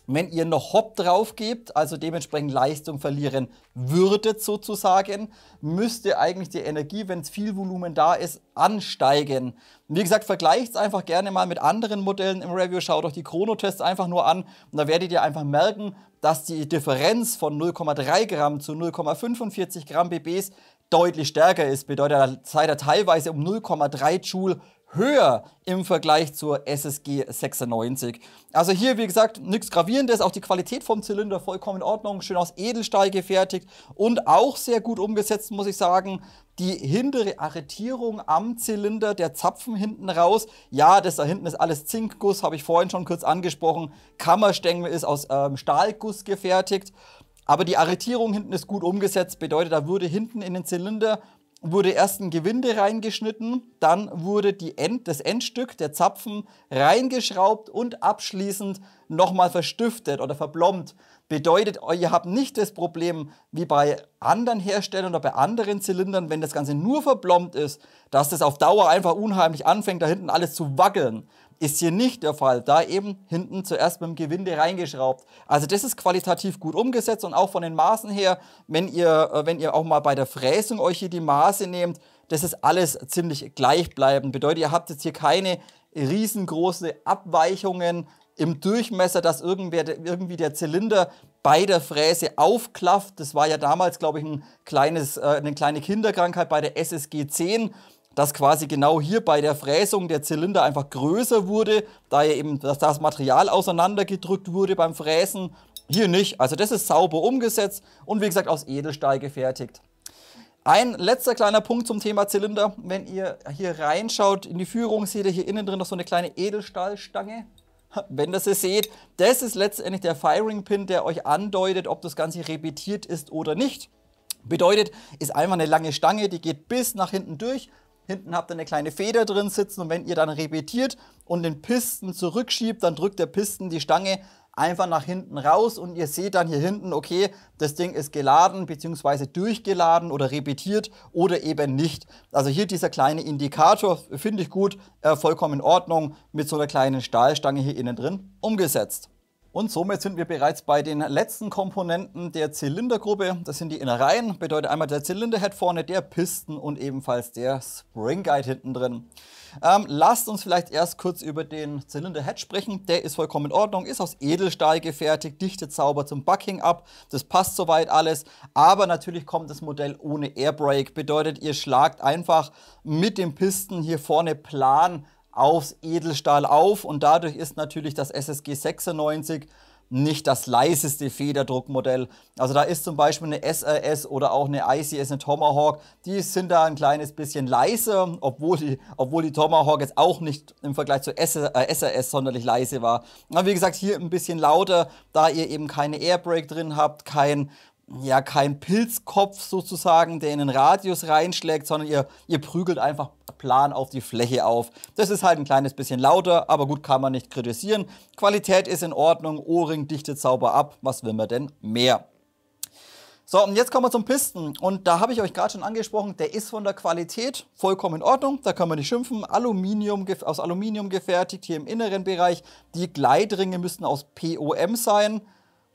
Speaker 1: wenn ihr noch Hop drauf gebt, also dementsprechend Leistung verlieren würdet sozusagen, müsste eigentlich die Energie, wenn es viel Volumen da ist, ansteigen. Wie gesagt, vergleicht es einfach gerne mal mit anderen Modellen im Review, schaut euch die Chrono-Tests einfach nur an und da werdet ihr einfach merken, dass die Differenz von 0,3 Gramm zu 0,45 Gramm BBs deutlich stärker ist. Bedeutet, da seid ihr teilweise um 0,3 Joule höher im Vergleich zur SSG 96. Also hier, wie gesagt, nichts Gravierendes, auch die Qualität vom Zylinder vollkommen in Ordnung, schön aus Edelstahl gefertigt und auch sehr gut umgesetzt, muss ich sagen. Die hintere Arretierung am Zylinder, der Zapfen hinten raus, ja, das da hinten ist alles Zinkguss, habe ich vorhin schon kurz angesprochen. Kammerstängel ist aus Stahlguss gefertigt. Aber die Arretierung hinten ist gut umgesetzt, bedeutet, da wurde hinten in den Zylinder erst ein Gewinde reingeschnitten, dann wurde das Endstück, der Zapfen, reingeschraubt und abschließend nochmal verstiftet oder verblombt. Bedeutet, ihr habt nicht das Problem wie bei anderen Herstellern oder bei anderen Zylindern, wenn das Ganze nur verblombt ist, dass das auf Dauer einfach unheimlich anfängt, da hinten alles zu wackeln. Ist hier nicht der Fall, da eben hinten zuerst mit dem Gewinde reingeschraubt. Also das ist qualitativ gut umgesetzt und auch von den Maßen her, wenn ihr auch mal bei der Fräsung euch hier die Maße nehmt, das ist alles ziemlich gleichbleibend. Bedeutet, ihr habt jetzt hier keine riesengroßen Abweichungen im Durchmesser, dass irgendwie der Zylinder bei der Fräse aufklafft. Das war ja damals, glaube ich, eine kleine Kinderkrankheit bei der SSG 10, dass quasi genau hier bei der Fräsung der Zylinder einfach größer wurde, da ja eben das Material auseinandergedrückt wurde beim Fräsen. Hier nicht. Also das ist sauber umgesetzt und wie gesagt aus Edelstahl gefertigt. Ein letzter kleiner Punkt zum Thema Zylinder. Wenn ihr hier reinschaut in die Führung, seht ihr hier innen drin noch so eine kleine Edelstahlstange. wenn ihr es seht, das ist letztendlich der Firing Pin, der euch andeutet, ob das Ganze repetiert ist oder nicht. Bedeutet, ist einfach eine lange Stange, die geht bis nach hinten durch. Hinten habt ihr eine kleine Feder drin sitzen und wenn ihr dann repetiert und den Piston zurückschiebt, dann drückt der Piston die Stange einfach nach hinten raus und ihr seht dann hier hinten, okay, das Ding ist geladen bzw. durchgeladen oder repetiert oder eben nicht. Also hier dieser kleine Indikator, finde ich gut, vollkommen in Ordnung, mit so einer kleinen Stahlstange hier innen drin umgesetzt. Und somit sind wir bereits bei den letzten Komponenten der Zylindergruppe. Das sind die Innereien, bedeutet einmal der Zylinderhead vorne, der Piston und ebenfalls der Spring Guide hinten drin. Lasst uns vielleicht erst kurz über den Zylinderhead sprechen. Der ist vollkommen in Ordnung, ist aus Edelstahl gefertigt, dichtet sauber zum Bucking ab. Das passt soweit alles, aber natürlich kommt das Modell ohne Airbrake. Bedeutet, ihr schlagt einfach mit dem Piston hier vorne plan aufs Edelstahl auf und dadurch ist natürlich das SSG 96 nicht das leiseste Federdruckmodell. Also da ist zum Beispiel eine SRS oder auch eine ICS, eine Tomahawk, die sind da ein kleines bisschen leiser, obwohl die Tomahawk jetzt auch nicht im Vergleich zur SRS sonderlich leise war. Aber wie gesagt, hier ein bisschen lauter, da ihr eben keine Airbrake drin habt, kein Pilzkopf sozusagen, der in den Radius reinschlägt, sondern ihr prügelt einfach plan auf die Fläche auf. Das ist halt ein kleines bisschen lauter, aber gut, kann man nicht kritisieren. Qualität ist in Ordnung, O-Ring dichtet sauber ab, was will man denn mehr? So, und jetzt kommen wir zum Piston und da habe ich euch gerade schon angesprochen, der ist von der Qualität vollkommen in Ordnung, da kann man nicht schimpfen, aus Aluminium gefertigt, hier im inneren Bereich. Die Gleitringe müssten aus POM sein.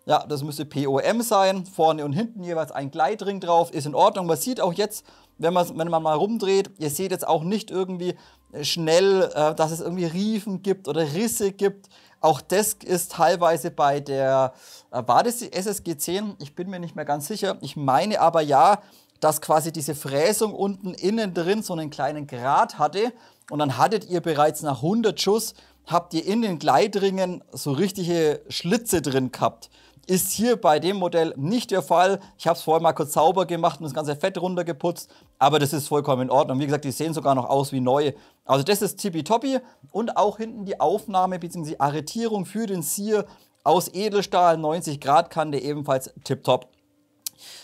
Speaker 1: Ja, das müsste POM sein, vorne und hinten jeweils ein Gleitring drauf, ist in Ordnung. Man sieht auch jetzt, wenn man mal rumdreht, ihr seht jetzt auch nicht irgendwie schnell, dass es irgendwie Riefen gibt oder Risse gibt. Auch das ist teilweise bei der, war das die SSG 10? Ich bin mir nicht mehr ganz sicher. Ich meine aber ja, dass quasi diese Fräsung unten innen drin so einen kleinen Grat hatte. Und dann hattet ihr bereits nach 100 Schuss, habt ihr in den Gleitringen so richtige Schlitze drin gehabt. Ist hier bei dem Modell nicht der Fall. Ich habe es vorher mal kurz sauber gemacht und das ganze Fett runtergeputzt, aber das ist vollkommen in Ordnung. Wie gesagt, die sehen sogar noch aus wie neu. Also das ist tippitoppi und auch hinten die Aufnahme bzw. Arretierung für den Sear aus Edelstahl, 90 Grad Kante, ebenfalls tipptopp.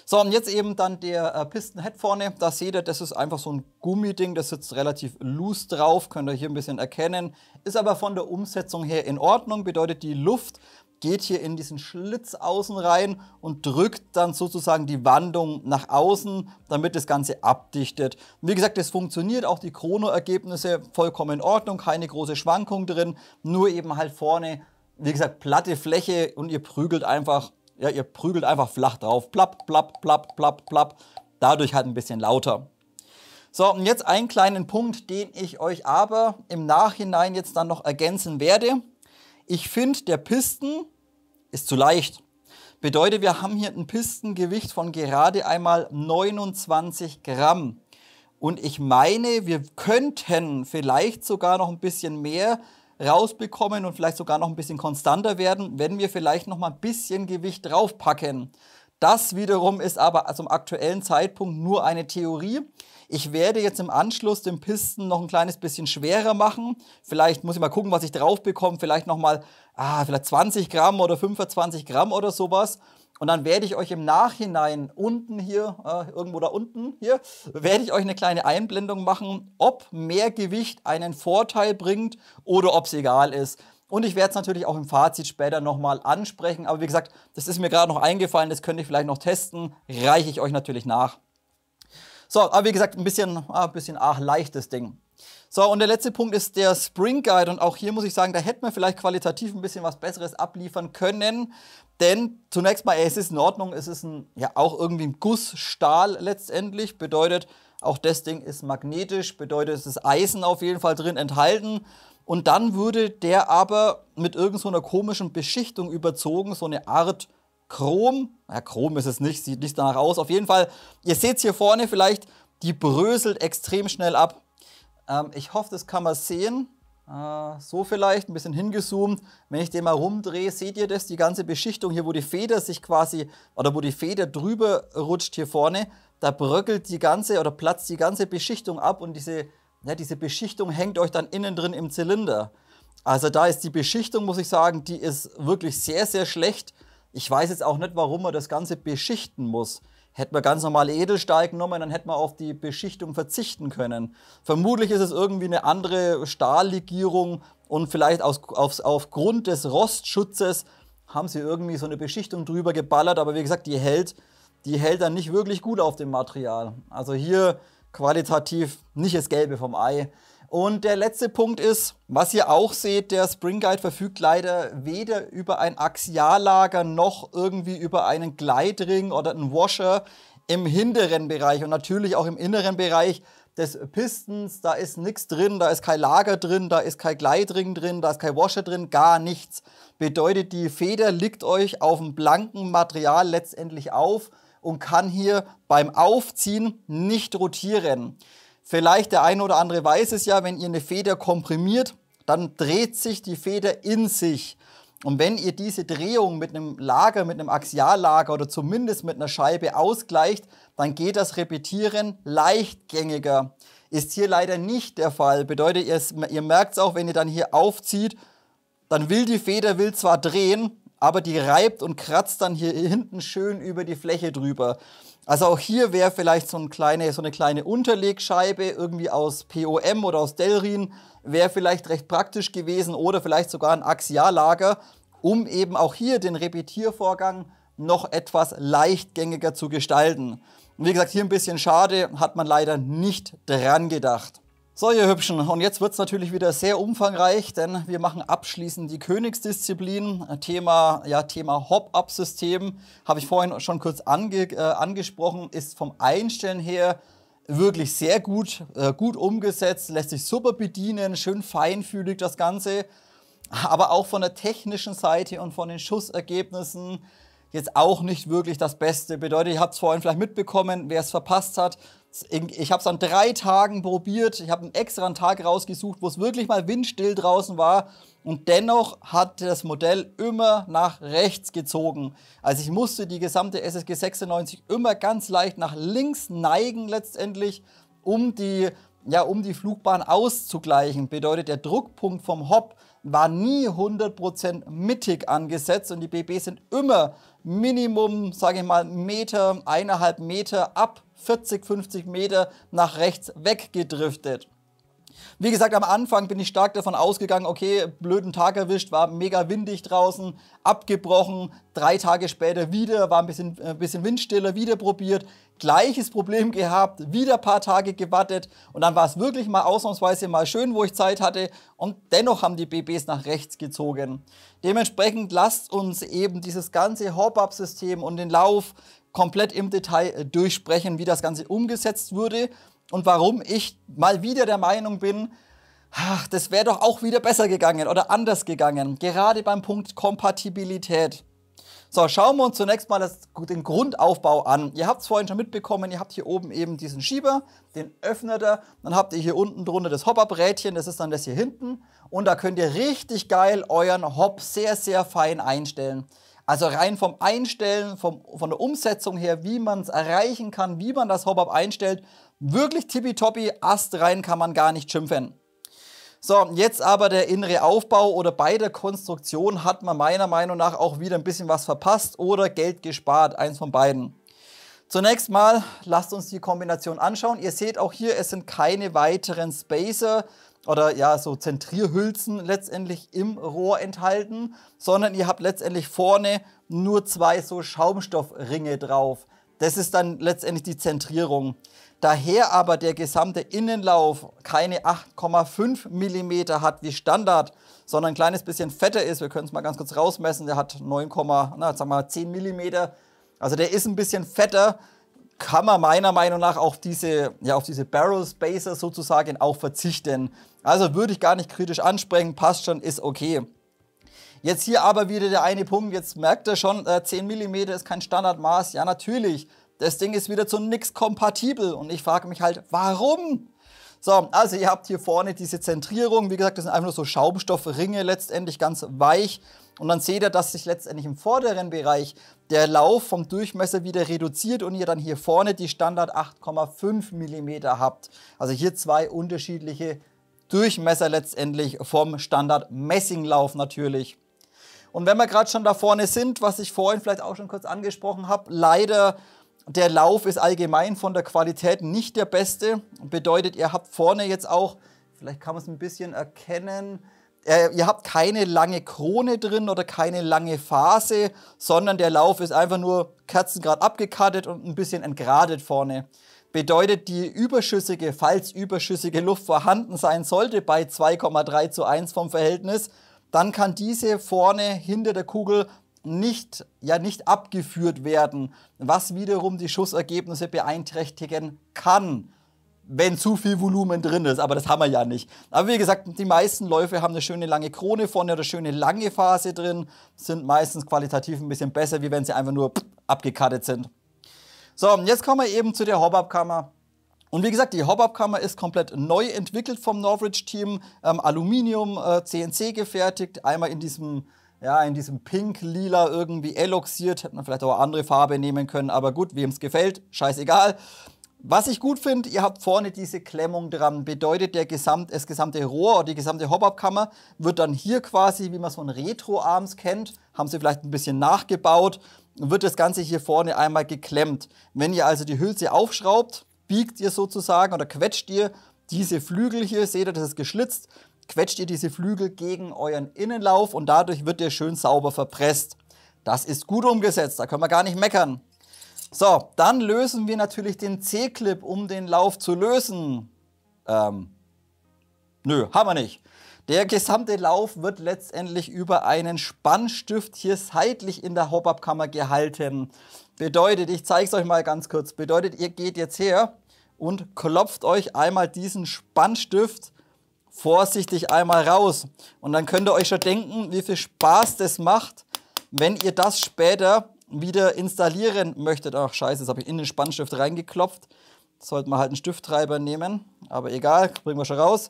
Speaker 1: So, und jetzt eben dann der Piston-Head vorne. Da seht ihr, das ist einfach so ein Gummiding, das sitzt relativ loose drauf, könnt ihr hier ein bisschen erkennen. Ist aber von der Umsetzung her in Ordnung, bedeutet die Luft geht hier in diesen Schlitz außen rein und drückt dann sozusagen die Wandung nach außen, damit das Ganze abdichtet. Wie gesagt, das funktioniert, auch die Chrono-Ergebnisse vollkommen in Ordnung, keine große Schwankung drin, nur eben halt vorne, wie gesagt, platte Fläche und ihr prügelt einfach flach drauf, plapp, plapp, plapp, plapp, plapp, dadurch halt ein bisschen lauter. So, und jetzt einen kleinen Punkt, den ich euch aber im Nachhinein jetzt dann noch ergänzen werde. Ich finde, der Piston ist zu leicht. Bedeutet, wir haben hier ein Pistengewicht von gerade einmal 29 Gramm. Und ich meine, wir könnten vielleicht sogar noch ein bisschen mehr rausbekommen und vielleicht sogar noch ein bisschen konstanter werden, wenn wir vielleicht noch mal ein bisschen Gewicht draufpacken. Das wiederum ist aber zum aktuellen Zeitpunkt nur eine Theorie. Ich werde jetzt im Anschluss den Piston noch ein kleines bisschen schwerer machen. Vielleicht muss ich mal gucken, was ich drauf bekomme. Vielleicht nochmal vielleicht 20 Gramm oder 25 Gramm oder sowas. Und dann werde ich euch im Nachhinein unten hier, irgendwo da unten hier, werde ich euch eine kleine Einblendung machen, ob mehr Gewicht einen Vorteil bringt oder ob es egal ist. Und ich werde es natürlich auch im Fazit später nochmal ansprechen. Aber wie gesagt, das ist mir gerade noch eingefallen, das könnte ich vielleicht noch testen. Reiche ich euch natürlich nach. So, aber wie gesagt, ein bisschen leichtes Ding. So, und der letzte Punkt ist der Spring Guide. Und auch hier muss ich sagen, da hätte man vielleicht qualitativ ein bisschen was Besseres abliefern können. Denn zunächst mal, es ist in Ordnung, es ist auch irgendwie ein Gussstahl letztendlich. Bedeutet, auch das Ding ist magnetisch, bedeutet, es ist Eisen auf jeden Fall drin enthalten. Und dann würde der aber mit irgend so einer komischen Beschichtung überzogen, so eine Art Chrom. Ja, Chrom ist es nicht, sieht nicht danach aus. Auf jeden Fall, ihr seht es hier vorne vielleicht, die bröselt extrem schnell ab. Ich hoffe, das kann man sehen. So vielleicht, ein bisschen hingezoomt. Wenn ich den mal rumdrehe, seht ihr das? Die ganze Beschichtung hier, wo die Feder sich quasi, oder wo die Feder drüber rutscht hier vorne, da bröckelt die ganze oder platzt die ganze Beschichtung ab und diese Beschichtung hängt euch dann innen drin im Zylinder. Also da ist die Beschichtung, muss ich sagen, die ist wirklich sehr, sehr schlecht. Ich weiß jetzt auch nicht, warum man das Ganze beschichten muss. Hätten wir ganz normale Edelstahl genommen, dann hätten wir auf die Beschichtung verzichten können. Vermutlich ist es irgendwie eine andere Stahllegierung und vielleicht aufgrund des Rostschutzes haben sie irgendwie so eine Beschichtung drüber geballert. Aber wie gesagt, die hält dann nicht wirklich gut auf dem Material. Also hier qualitativ nicht das Gelbe vom Ei. Und der letzte Punkt ist, was ihr auch seht, der Spring Guide verfügt leider weder über ein Axiallager noch irgendwie über einen Gleitring oder einen Washer im hinteren Bereich und natürlich auch im inneren Bereich des Pistons. Da ist nichts drin, da ist kein Lager drin, da ist kein Gleitring drin, da ist kein Washer drin, gar nichts. Bedeutet, die Feder liegt euch auf dem blanken Material letztendlich auf und kann hier beim Aufziehen nicht rotieren. Vielleicht der eine oder andere weiß es ja, wenn ihr eine Feder komprimiert, dann dreht sich die Feder in sich. Und wenn ihr diese Drehung mit einem Lager, mit einem Axiallager oder zumindest mit einer Scheibe ausgleicht, dann geht das Repetieren leichtgängiger. Ist hier leider nicht der Fall. Bedeutet, ihr merkt es auch, wenn ihr dann hier aufzieht, dann will die Feder zwar drehen, aber die reibt und kratzt dann hier hinten schön über die Fläche drüber. Also auch hier wäre vielleicht so eine kleine Unterlegscheibe irgendwie aus POM oder aus Delrin, wäre vielleicht recht praktisch gewesen oder vielleicht sogar ein Axiallager, um eben auch hier den Repetiervorgang noch etwas leichtgängiger zu gestalten. Und wie gesagt, hier ein bisschen schade, hat man leider nicht dran gedacht. So, ihr Hübschen, und jetzt wird es natürlich wieder sehr umfangreich, denn wir machen abschließend die Königsdisziplin. Thema Hop-Up-System, habe ich vorhin schon kurz angesprochen, ist vom Einstellen her wirklich sehr gut umgesetzt, lässt sich super bedienen, schön feinfühlig das Ganze, aber auch von der technischen Seite und von den Schussergebnissen jetzt auch nicht wirklich das Beste. Bedeutet, ihr habt es vorhin vielleicht mitbekommen, wer es verpasst hat. Ich habe es an 3 Tagen probiert. Ich habe einen extra Tag rausgesucht, wo es wirklich mal windstill draußen war. Und dennoch hat das Modell immer nach rechts gezogen. Also ich musste die gesamte SSG 96 immer ganz leicht nach links neigen letztendlich, um die Flugbahn auszugleichen. Bedeutet, der Druckpunkt vom Hop war nie 100% mittig angesetzt und die BB sind immer Minimum, sage ich mal, Meter, 1,5 Meter ab 40, 50 Meter nach rechts weggedriftet. Wie gesagt, am Anfang bin ich stark davon ausgegangen, okay, blöden Tag erwischt, war mega windig draußen, abgebrochen, 3 Tage später wieder, war ein bisschen windstiller, wieder probiert, gleiches Problem gehabt, wieder ein paar Tage gewartet und dann war es wirklich mal ausnahmsweise mal schön, wo ich Zeit hatte und dennoch haben die BBs nach rechts gezogen. Dementsprechend lasst uns eben dieses ganze Hop-Up-System und den Lauf komplett im Detail durchsprechen, wie das Ganze umgesetzt wurde. Und warum ich mal wieder der Meinung bin, das wäre doch auch wieder besser gegangen oder anders gegangen. Gerade beim Punkt Kompatibilität. So, schauen wir uns zunächst mal den Grundaufbau an. Ihr habt es vorhin schon mitbekommen, ihr habt hier oben eben diesen Schieber, den Öffner da. Dann habt ihr hier unten drunter das Hopper-Rädchen, das ist dann das hier hinten. Und da könnt ihr richtig geil euren Hop sehr, sehr fein einstellen. Also rein vom Einstellen, von der Umsetzung her, wie man es erreichen kann, wie man das Hop-Up einstellt, wirklich tippitoppi, astrein kann man gar nicht schimpfen. So, jetzt aber der innere Aufbau oder bei der Konstruktion hat man meiner Meinung nach auch wieder ein bisschen was verpasst oder Geld gespart, eins von beiden. Zunächst mal, lasst uns die Kombination anschauen. Ihr seht auch hier, es sind keine weiteren Spacer oder ja, so Zentrierhülsen letztendlich im Rohr enthalten, sondern ihr habt letztendlich vorne nur 2 so Schaumstoffringe drauf. Das ist dann letztendlich die Zentrierung. Daher aber der gesamte Innenlauf keine 8,5 mm hat wie Standard, sondern ein kleines bisschen fetter ist. Wir können es mal ganz kurz rausmessen. Der hat 10 mm. Also der ist ein bisschen fetter. Kann man meiner Meinung nach auf diese Barrel Spacer sozusagen auch verzichten. Also würde ich gar nicht kritisch ansprechen. Passt schon, ist okay. Jetzt hier aber wieder der eine Punkt. Jetzt merkt ihr schon, 10 mm ist kein Standardmaß. Ja, natürlich. Das Ding ist wieder zu nix kompatibel und ich frage mich halt, warum? So, also ihr habt hier vorne diese Zentrierung, wie gesagt, das sind einfach nur so Schaumstoffringe letztendlich, ganz weich. Und dann seht ihr, dass sich letztendlich im vorderen Bereich der Lauf vom Durchmesser wieder reduziert und ihr dann hier vorne die Standard 8,5 mm habt. Also hier 2 unterschiedliche Durchmesser letztendlich vom Standard Messinglauf natürlich. Und wenn wir gerade schon da vorne sind, was ich vorhin vielleicht auch schon kurz angesprochen habe, leider der Lauf ist allgemein von der Qualität nicht der beste. Bedeutet, ihr habt vorne jetzt auch, vielleicht kann man es ein bisschen erkennen, ihr habt keine lange Krone drin oder keine lange Phase, sondern der Lauf ist einfach nur kerzengerad abgekattet und ein bisschen entgradet vorne. Bedeutet, die überschüssige, falls überschüssige Luft vorhanden sein sollte bei 2,3:1 vom Verhältnis, dann kann diese vorne hinter der Kugel nicht abgeführt werden, was wiederum die Schussergebnisse beeinträchtigen kann, wenn zu viel Volumen drin ist. Aber das haben wir ja nicht. Aber wie gesagt, die meisten Läufe haben eine schöne lange Krone vorne oder schöne lange Phase drin, sind meistens qualitativ ein bisschen besser, wie wenn sie einfach nur abgekattet sind. So, und jetzt kommen wir eben zu der Hop-Up-Kammer. Und wie gesagt, die Hop-Up-Kammer ist komplett neu entwickelt vom Norwich-Team, Aluminium, CNC gefertigt, einmal in diesem Pink-Lila irgendwie eloxiert, hätte man vielleicht auch eine andere Farbe nehmen können, aber gut, wem es gefällt, scheißegal. Was ich gut finde, ihr habt vorne diese Klemmung dran, bedeutet das gesamte Rohr oder die gesamte Hop-Up-Kammer wird dann hier quasi, wie man es von Retro-Arms kennt, haben sie vielleicht ein bisschen nachgebaut, wird das Ganze hier vorne einmal geklemmt. Wenn ihr also die Hülse aufschraubt, biegt ihr sozusagen oder quetscht ihr diese Flügel hier, seht ihr, das ist geschlitzt, quetscht ihr diese Flügel gegen euren Innenlauf und dadurch wird der schön sauber verpresst. Das ist gut umgesetzt, da können wir gar nicht meckern. So, dann lösen wir natürlich den C-Clip, um den Lauf zu lösen. Nö, haben wir nicht. Der gesamte Lauf wird letztendlich über einen Spannstift hier seitlich in der Hop-Up-Kammer gehalten. Bedeutet, ich zeige es euch mal ganz kurz, bedeutet, ihr geht jetzt her und klopft euch einmal diesen Spannstift vorsichtig einmal raus. Und dann könnt ihr euch schon denken, wie viel Spaß das macht, wenn ihr das später wieder installieren möchtet. Ach scheiße, jetzt habe ich in den Spannstift reingeklopft. Sollten wir halt einen Stifttreiber nehmen, aber egal, bringen wir schon raus.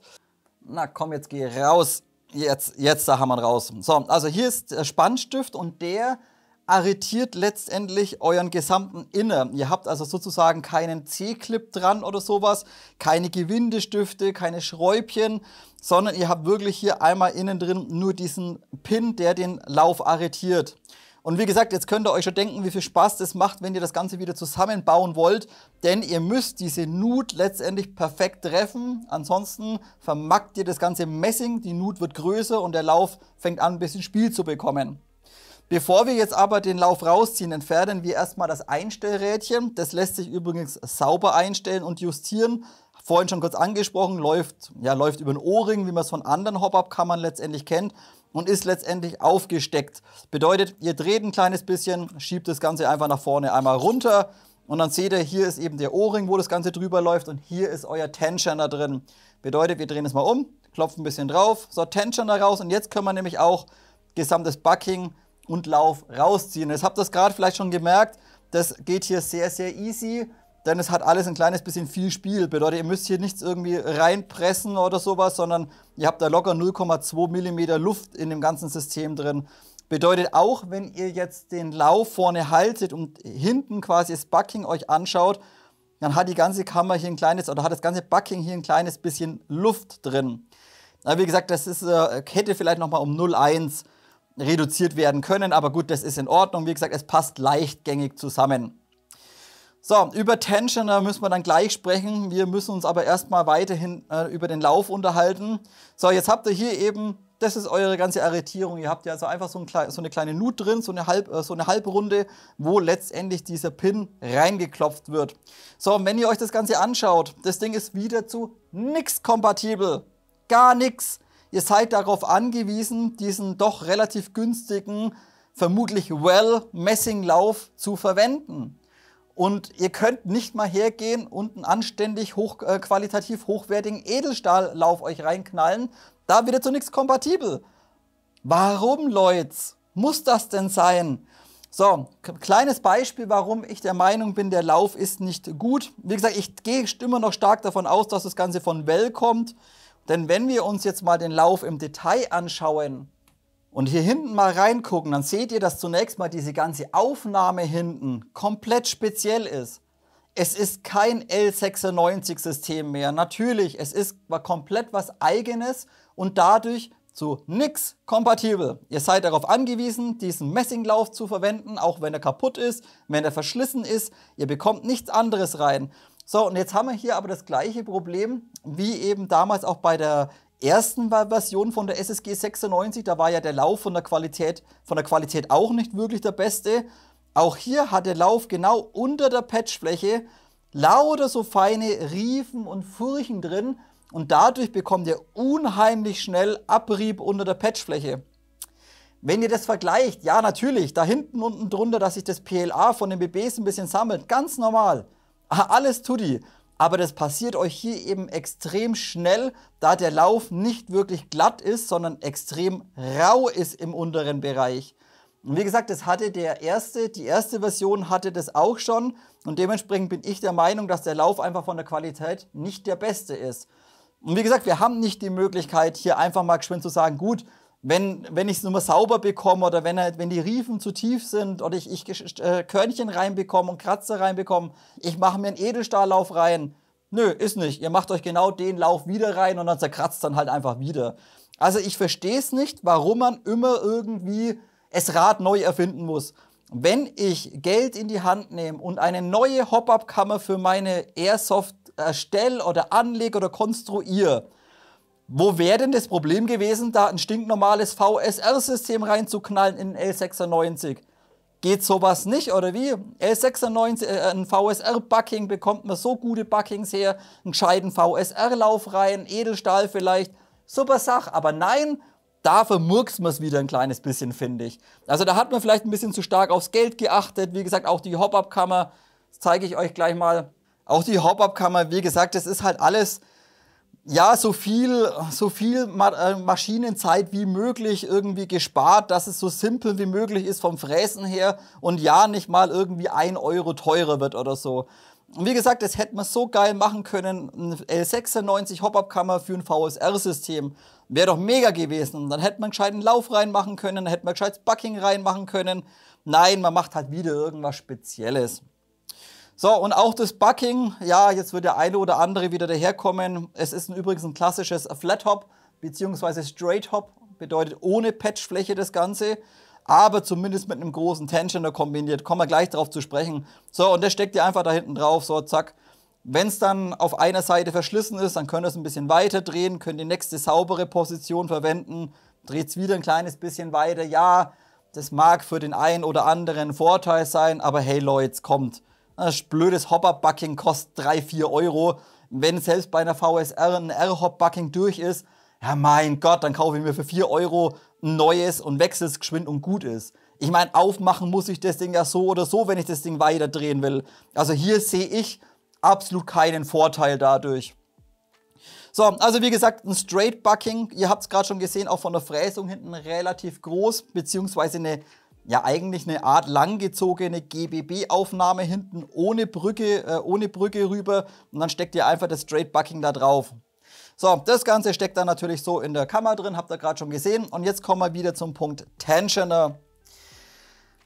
Speaker 1: Na komm, jetzt geh raus. Jetzt da haben wir ihn raus. So, also hier ist der Spannstift und der arretiert letztendlich euren gesamten Inner. Ihr habt also sozusagen keinen C-Clip dran oder sowas, keine Gewindestifte, keine Schräubchen, sondern ihr habt wirklich hier einmal innen drin nur diesen Pin, der den Lauf arretiert. Und wie gesagt, jetzt könnt ihr euch schon denken, wie viel Spaß das macht, wenn ihr das Ganze wieder zusammenbauen wollt. Denn ihr müsst diese Nut letztendlich perfekt treffen. Ansonsten vermackt ihr das ganze Messing, die Nut wird größer und der Lauf fängt an, ein bisschen Spiel zu bekommen. Bevor wir jetzt aber den Lauf rausziehen, entfernen wir erstmal das Einstellrädchen. Das lässt sich übrigens sauber einstellen und justieren. Vorhin schon kurz angesprochen, läuft über den O-Ring, wie man es von anderen Hop-Up-Kammern letztendlich kennt. Und ist letztendlich aufgesteckt. Bedeutet, ihr dreht ein kleines bisschen, schiebt das Ganze einfach nach vorne einmal runter und dann seht ihr, hier ist eben der O-Ring, wo das Ganze drüber läuft und hier ist euer Tensioner drin. Bedeutet, wir drehen es mal um, klopfen ein bisschen drauf, so Tensioner raus und jetzt können wir nämlich auch gesamtes Bucking und Lauf rausziehen. Jetzt habt ihr das gerade vielleicht schon gemerkt, das geht hier sehr, sehr easy. Denn es hat alles ein kleines bisschen viel Spiel. Bedeutet, ihr müsst hier nichts irgendwie reinpressen oder sowas, sondern ihr habt da locker 0,2 mm Luft in dem ganzen System drin. Bedeutet auch, wenn ihr jetzt den Lauf vorne haltet und hinten quasi das Bucking euch anschaut, dann hat die ganze Kammer hier ein kleines, oder hat das ganze Bucking hier ein kleines bisschen Luft drin. Aber wie gesagt, das ist, hätte vielleicht nochmal um 0,1 reduziert werden können, aber gut, das ist in Ordnung. Wie gesagt, es passt leichtgängig zusammen. So, über Tensioner müssen wir dann gleich sprechen. Wir müssen uns aber erstmal weiterhin über den Lauf unterhalten. So, jetzt habt ihr hier eben, das ist eure ganze Arretierung. Ihr habt ja also einfach so eine kleine Nut drin, so eine Halbrunde, wo letztendlich dieser Pin reingeklopft wird. So, und wenn ihr euch das Ganze anschaut, das Ding ist wieder zu nix kompatibel. Gar nichts. Ihr seid darauf angewiesen, diesen doch relativ günstigen, vermutlich Well-Messinglauf zu verwenden. Und ihr könnt nicht mal hergehen und einen anständig qualitativ hochwertigen Edelstahllauf euch reinknallen. Da wird zu nichts kompatibel. Warum, Leute? Muss das denn sein? So, kleines Beispiel, warum ich der Meinung bin, der Lauf ist nicht gut. Wie gesagt, ich gehe immer noch stark davon aus, dass das Ganze von Well kommt. Denn wenn wir uns jetzt mal den Lauf im Detail anschauen, und hier hinten mal reingucken, dann seht ihr, dass zunächst mal diese ganze Aufnahme hinten komplett speziell ist. es ist kein L96-System mehr. Natürlich, es ist komplett was Eigenes und dadurch zu nix kompatibel. Ihr seid darauf angewiesen, diesen Messinglauf zu verwenden, auch wenn er kaputt ist, wenn er verschlissen ist. Ihr bekommt nichts anderes rein. So, und jetzt haben wir hier aber das gleiche Problem wie eben damals auch bei der ersten Version von der SSG 96. Da war ja der Lauf von der Qualität auch nicht wirklich der beste. Auch hier hat der Lauf genau unter der Patchfläche lauter so feine Riefen und Furchen drin. Und dadurch bekommt ihr unheimlich schnell Abrieb unter der Patchfläche. Wenn ihr das vergleicht, ja natürlich, da hinten unten drunter, dass sich das PLA von den BBs ein bisschen sammelt, ganz normal. Alles tutti. Aber das passiert euch hier eben extrem schnell, da der Lauf nicht wirklich glatt ist, sondern extrem rau ist im unteren Bereich. Und wie gesagt, das hatte die erste Version hatte das auch schon. Und dementsprechend bin ich der Meinung, dass der Lauf einfach von der Qualität nicht der beste ist. Und wie gesagt, wir haben nicht die Möglichkeit, hier einfach mal geschwind zu sagen, gut, wenn ich es nur mal sauber bekomme oder wenn die Riefen zu tief sind oder ich Körnchen reinbekomme und Kratzer reinbekomme, ich mache mir einen Edelstahllauf rein. Nö, ist nicht. Ihr macht euch genau den Lauf wieder rein und dann zerkratzt dann halt einfach wieder. Also ich verstehe es nicht, warum man immer irgendwie das Rad neu erfinden muss. Wenn ich Geld in die Hand nehme und eine neue Hop-Up-Kammer für meine Airsoft erstelle oder anlege oder konstruiere, wo wäre denn das Problem gewesen, da ein stinknormales VSR-System reinzuknallen in den L96? Geht sowas nicht, oder wie? L96, ein VSR-Bucking, bekommt man so gute Buckings her, einen gescheiten VSR-Lauf rein, Edelstahl vielleicht, super Sache, aber nein, da vermurkst man es wieder ein kleines bisschen, finde ich. Also da hat man vielleicht ein bisschen zu stark aufs Geld geachtet, wie gesagt, auch die Hop-Up-Kammer, das zeige ich euch gleich mal. Auch die Hop-Up-Kammer, wie gesagt, das ist halt alles, ja, so viel Maschinenzeit wie möglich irgendwie gespart, dass es so simpel wie möglich ist vom Fräsen her und ja, nicht mal irgendwie 1 Euro teurer wird oder so. Und wie gesagt, das hätte man so geil machen können, ein L96 Hop-Up-Kammer für ein VSR-System. Wäre doch mega gewesen. Und dann hätte man gescheit einen Lauf reinmachen können, dann hätte man gescheit Bucking reinmachen können. Nein, man macht halt wieder irgendwas Spezielles. So, und auch das Bucking, ja, jetzt wird der eine oder andere wieder daherkommen. Es ist übrigens ein klassisches Flat Hop bzw. Straight Hop, bedeutet ohne Patchfläche das Ganze, aber zumindest mit einem großen Tensioner kombiniert. Kommen wir gleich drauf zu sprechen. So, und das steckt ihr einfach da hinten drauf, so zack. Wenn es dann auf einer Seite verschlissen ist, dann könnt ihr es ein bisschen weiter drehen, könnt die nächste saubere Position verwenden, dreht es wieder ein kleines bisschen weiter. Ja, das mag für den einen oder anderen ein Vorteil sein, aber hey Leute, kommt. Das blödes Hop-Up-Bucking kostet 3-4 Euro. Wenn selbst bei einer VSR ein R-Hop-Bucking durch ist, ja mein Gott, dann kaufe ich mir für 4 Euro ein neues und wechsle es geschwind und gut ist. Ich meine, aufmachen muss ich das Ding ja so oder so, wenn ich das Ding weiter drehen will. Also hier sehe ich absolut keinen Vorteil dadurch. So, also wie gesagt, ein Straight Bucking, ihr habt es gerade schon gesehen, auch von der Fräsung hinten relativ groß, beziehungsweise eigentlich eine Art langgezogene GBB-Aufnahme hinten ohne Brücke rüber und dann steckt ihr einfach das Straight Bucking da drauf. So, das Ganze steckt dann natürlich so in der Kammer drin, habt ihr gerade schon gesehen. Und jetzt kommen wir wieder zum Punkt Tensioner.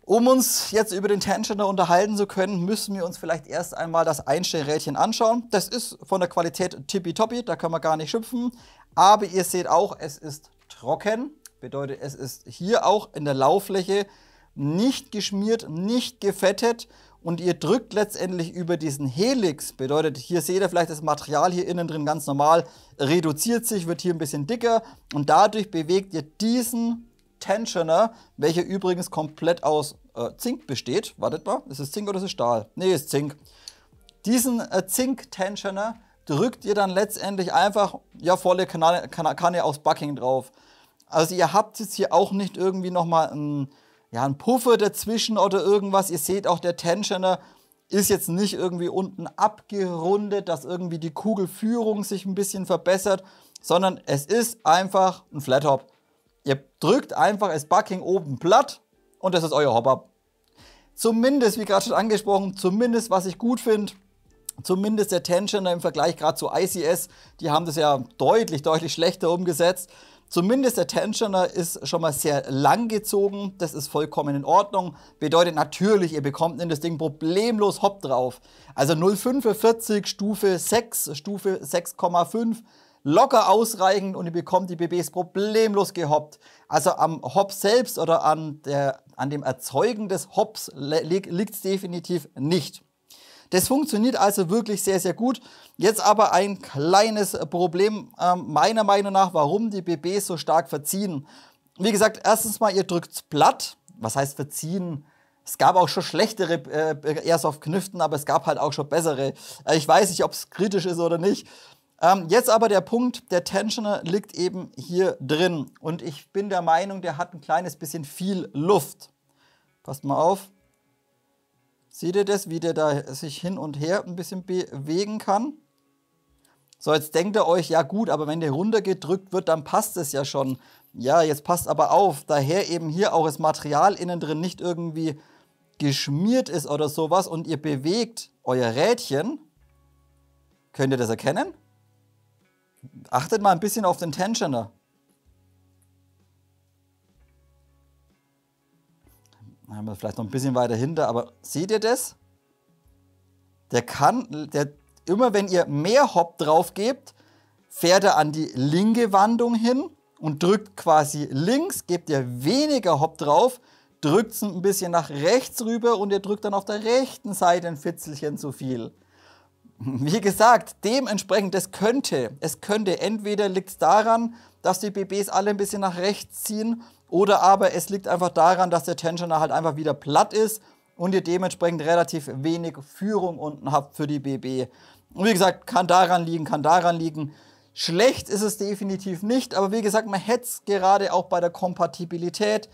Speaker 1: Um uns jetzt über den Tensioner unterhalten zu können, müssen wir uns vielleicht erst einmal das Einstellrädchen anschauen. Das ist von der Qualität tippitoppi, da kann man gar nicht schimpfen. Aber ihr seht auch, es ist trocken. Bedeutet, es ist hier auch in der Lauffläche nicht geschmiert, nicht gefettet und ihr drückt letztendlich über diesen Helix. Bedeutet, hier seht ihr vielleicht das Material hier innen drin ganz normal, reduziert sich, wird hier ein bisschen dicker und dadurch bewegt ihr diesen Tensioner, welcher übrigens komplett aus Zink besteht. Wartet mal, ist es Zink oder ist es Stahl? Ne, ist Zink. Diesen Zink-Tensioner drückt ihr dann letztendlich einfach volle Kanne aus Bucking drauf. Also ihr habt jetzt hier auch nicht irgendwie nochmal einen Puffer dazwischen oder irgendwas. Ihr seht auch, der Tensioner ist jetzt nicht irgendwie unten abgerundet, dass irgendwie die Kugelführung sich ein bisschen verbessert, sondern es ist einfach ein Flat Hop. Ihr drückt einfach das Bucking oben platt und das ist euer Hop-Up. Zumindest, wie gerade schon angesprochen, zumindest was ich gut finde, zumindest der Tensioner im Vergleich gerade zu ICS, die haben das ja deutlich schlechter umgesetzt. Zumindest der Tensioner ist schon mal sehr lang gezogen. Das ist vollkommen in Ordnung. Bedeutet natürlich, ihr bekommt in das Ding problemlos Hop drauf. Also 0,45, Stufe 6, Stufe 6,5. Locker ausreichend und ihr bekommt die BBs problemlos gehoppt. Also am Hop selbst oder an dem Erzeugen des Hops liegt es definitiv nicht. Das funktioniert also wirklich sehr, sehr gut. Jetzt aber ein kleines Problem meiner Meinung nach, warum die BBs so stark verziehen. Wie gesagt, erstens mal, ihr drückt es platt. Was heißt verziehen? Es gab auch schon schlechtere Airsoft-Kniften, aber es gab halt auch schon bessere. Ich weiß nicht, ob es kritisch ist oder nicht. Jetzt aber der Punkt, der Tensioner liegt eben hier drin. Und ich bin der Meinung, der hat ein kleines bisschen viel Luft. Passt mal auf. Seht ihr das, wie der da sich hin und her ein bisschen bewegen kann? So, jetzt denkt ihr euch, ja gut, aber wenn der runtergedrückt wird, dann passt es ja schon. Ja, jetzt passt aber auf, daher eben hier auch das Material innen drin nicht irgendwie geschmiert ist oder sowas und ihr bewegt euer Rädchen. Könnt ihr das erkennen? Achtet mal ein bisschen auf den Tensioner. Da haben wir vielleicht noch ein bisschen weiter hinter, aber seht ihr das? Immer wenn ihr mehr Hop drauf gebt, fährt er an die linke Wandung hin und drückt quasi links, gebt ihr weniger Hop drauf, drückt es ein bisschen nach rechts rüber und ihr drückt dann auf der rechten Seite ein Fitzelchen zu viel. Wie gesagt, dementsprechend, es könnte entweder liegt es daran, dass die BBs alle ein bisschen nach rechts ziehen, oder aber es liegt einfach daran, dass der Tensioner halt einfach wieder platt ist und ihr dementsprechend relativ wenig Führung unten habt für die BB. Und wie gesagt, kann daran liegen, kann daran liegen. Schlecht ist es definitiv nicht, aber wie gesagt, man hätte es gerade auch bei der Kompatibilität,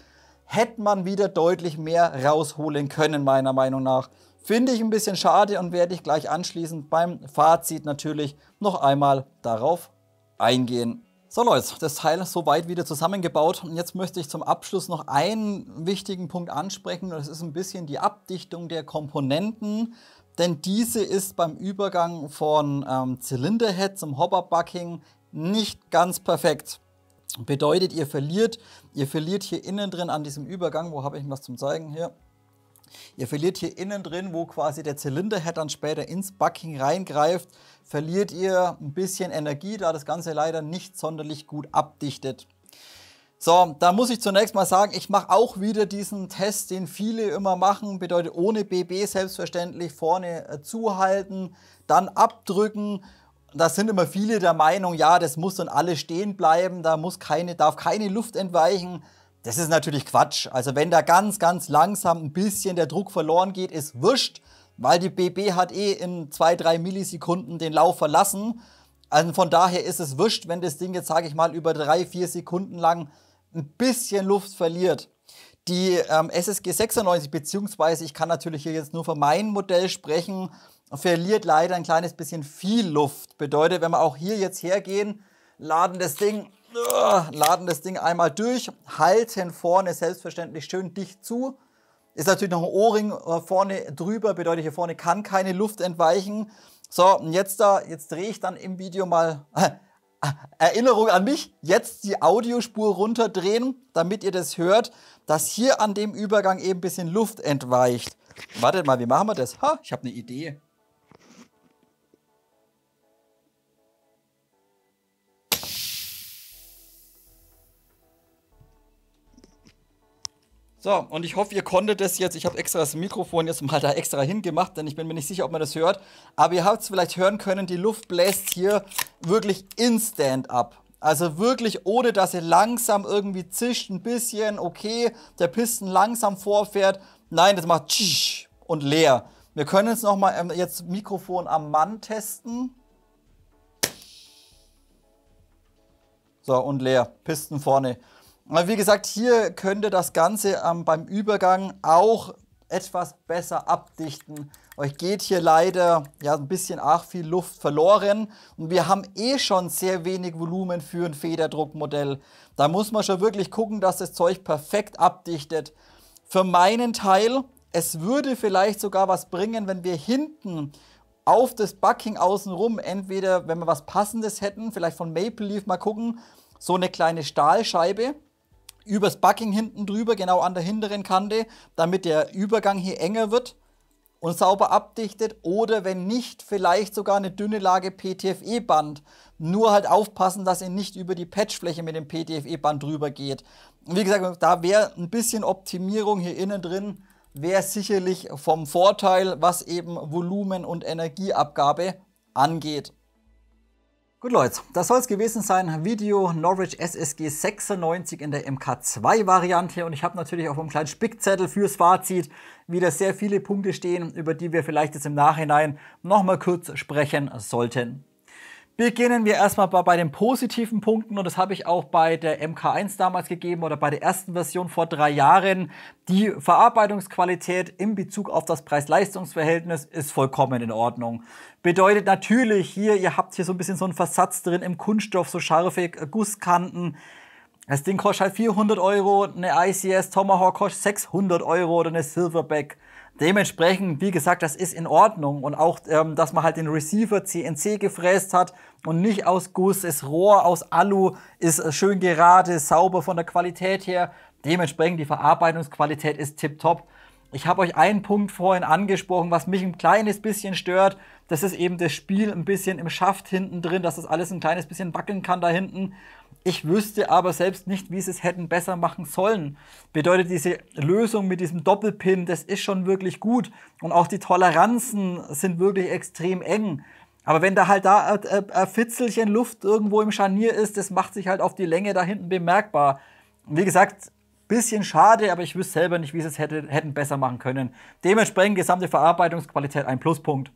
Speaker 1: hätte man wieder deutlich mehr rausholen können, meiner Meinung nach. Finde ich ein bisschen schade und werde ich gleich anschließend beim Fazit natürlich noch einmal darauf eingehen. So Leute, das Teil ist soweit wieder zusammengebaut und jetzt möchte ich zum Abschluss noch einen wichtigen Punkt ansprechen. Das ist ein bisschen die Abdichtung der Komponenten, denn diese ist beim Übergang von Zylinderhead zum Hopper-Bucking nicht ganz perfekt. Bedeutet, ihr verliert hier innen drin an diesem Übergang, wo habe ich was zum Zeigen hier? Ihr verliert hier innen drin, wo quasi der Zylinderhead dann später ins Bucking reingreift, verliert ihr ein bisschen Energie, da das Ganze leider nicht sonderlich gut abdichtet. So, da muss ich zunächst mal sagen, ich mache auch wieder diesen Test, den viele immer machen, bedeutet ohne BB selbstverständlich vorne zuhalten, dann abdrücken. Da sind immer viele der Meinung, ja, das muss dann alles stehen bleiben, da darf keine Luft entweichen. Das ist natürlich Quatsch. Also wenn da ganz, ganz langsam ein bisschen der Druck verloren geht, ist wurscht, weil die BB hat in 2-3 Millisekunden den Lauf verlassen. Also von daher ist es wurscht, wenn das Ding jetzt, sage ich mal, über 3-4 Sekunden lang ein bisschen Luft verliert. Die SSG 96, beziehungsweise ich kann natürlich hier jetzt nur von meinem Modell sprechen, verliert leider ein kleines bisschen viel Luft. Bedeutet, wenn wir auch hier jetzt hergehen, laden das Ding einmal durch, halten vorne selbstverständlich schön dicht zu. Ist natürlich noch ein O-Ring vorne drüber, bedeutet hier vorne kann keine Luft entweichen. So, und jetzt drehe ich dann im Video mal, Erinnerung an mich, jetzt die Audiospur runterdrehen, damit ihr das hört, dass hier an dem Übergang eben ein bisschen Luft entweicht. Wartet mal, wie machen wir das? Ich habe eine Idee. So, und ich hoffe, ihr konntet das jetzt, ich habe extra das Mikrofon jetzt mal da extra hingemacht, denn ich bin mir nicht sicher, ob man das hört. Aber ihr habt es vielleicht hören können, die Luft bläst hier wirklich instant ab. Also wirklich, ohne dass ihr langsam irgendwie zischt ein bisschen, okay, der Piston langsam vorfährt. Nein, das macht tschisch und leer. Wir können jetzt nochmal jetzt Mikrofon am Mann testen. So, und leer, Piston vorne. Wie gesagt, hier könnte das Ganze beim Übergang auch etwas besser abdichten. Euch geht hier leider ja ein bisschen arg viel Luft verloren und wir haben schon sehr wenig Volumen für ein Federdruckmodell. Da muss man schon wirklich gucken, dass das Zeug perfekt abdichtet. Für meinen Teil, es würde vielleicht sogar was bringen, wenn wir hinten auf das Bucking außenrum, entweder wenn wir was Passendes hätten, vielleicht von Maple Leaf mal gucken, so eine kleine Stahlscheibe übers Bucking hinten drüber, genau an der hinteren Kante, damit der Übergang hier enger wird und sauber abdichtet, oder wenn nicht, vielleicht sogar eine dünne Lage PTFE-Band. Nur halt aufpassen, dass ihr nicht über die Patchfläche mit dem PTFE-Band drüber geht. Wie gesagt, da wäre ein bisschen Optimierung hier innen drin, wäre sicherlich vom Vorteil, was eben Volumen und Energieabgabe angeht. Gut Leute, das soll es gewesen sein. Video Norwich SSG 96 in der MK2 Variante, und ich habe natürlich auf einem kleinen Spickzettel fürs Fazit wieder sehr viele Punkte stehen, über die wir vielleicht jetzt im Nachhinein nochmal kurz sprechen sollten. Beginnen wir erstmal bei den positiven Punkten, und das habe ich auch bei der MK1 damals gegeben oder bei der ersten Version vor 3 Jahren. Die Verarbeitungsqualität in Bezug auf das Preis-Leistungs-Verhältnis ist vollkommen in Ordnung. Bedeutet natürlich hier, ihr habt hier so ein bisschen so einen Versatz drin im Kunststoff, so scharfe Gusskanten. Das Ding kostet halt 400 Euro, eine ICS Tomahawk kostet 600 Euro oder eine Silverback. Dementsprechend, wie gesagt, das ist in Ordnung. Und auch, dass man halt den Receiver CNC gefräst hat und nicht aus Guss, das Rohr aus Alu ist schön gerade, sauber von der Qualität her. Dementsprechend die Verarbeitungsqualität ist tipptopp. Ich habe euch einen Punkt vorhin angesprochen, was mich ein kleines bisschen stört. Das ist eben das Spiel ein bisschen im Schaft hinten drin, dass das alles ein kleines bisschen wackeln kann da hinten. Ich wüsste aber selbst nicht, wie sie es hätten besser machen sollen. Bedeutet, diese Lösung mit diesem Doppelpin, das ist schon wirklich gut. Und auch die Toleranzen sind wirklich extrem eng. Aber wenn da halt ein Fitzelchen Luft irgendwo im Scharnier ist, das macht sich halt auf die Länge da hinten bemerkbar. Und wie gesagt, bisschen schade, aber ich wüsste selber nicht, wie sie es hätten besser machen können. Dementsprechend gesamte Verarbeitungsqualität ein Pluspunkt.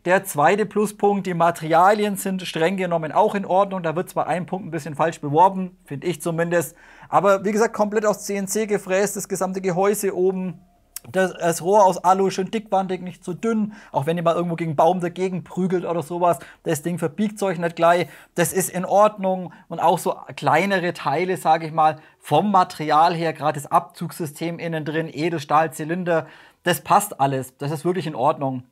Speaker 1: Der zweite Pluspunkt, die Materialien sind streng genommen auch in Ordnung. Da wird zwar ein Punkt ein bisschen falsch beworben, finde ich zumindest. Aber wie gesagt, komplett aus CNC gefräst, das gesamte Gehäuse oben. Das Rohr aus Alu, schön dickwandig, nicht zu dünn. Auch wenn ihr mal irgendwo gegen einen Baum dagegen prügelt oder sowas, das Ding verbiegt euch nicht gleich. Das ist in Ordnung. Und auch so kleinere Teile, sage ich mal, vom Material her, gerade das Abzugssystem innen drin, Edelstahlzylinder, das passt alles. Das ist wirklich in Ordnung.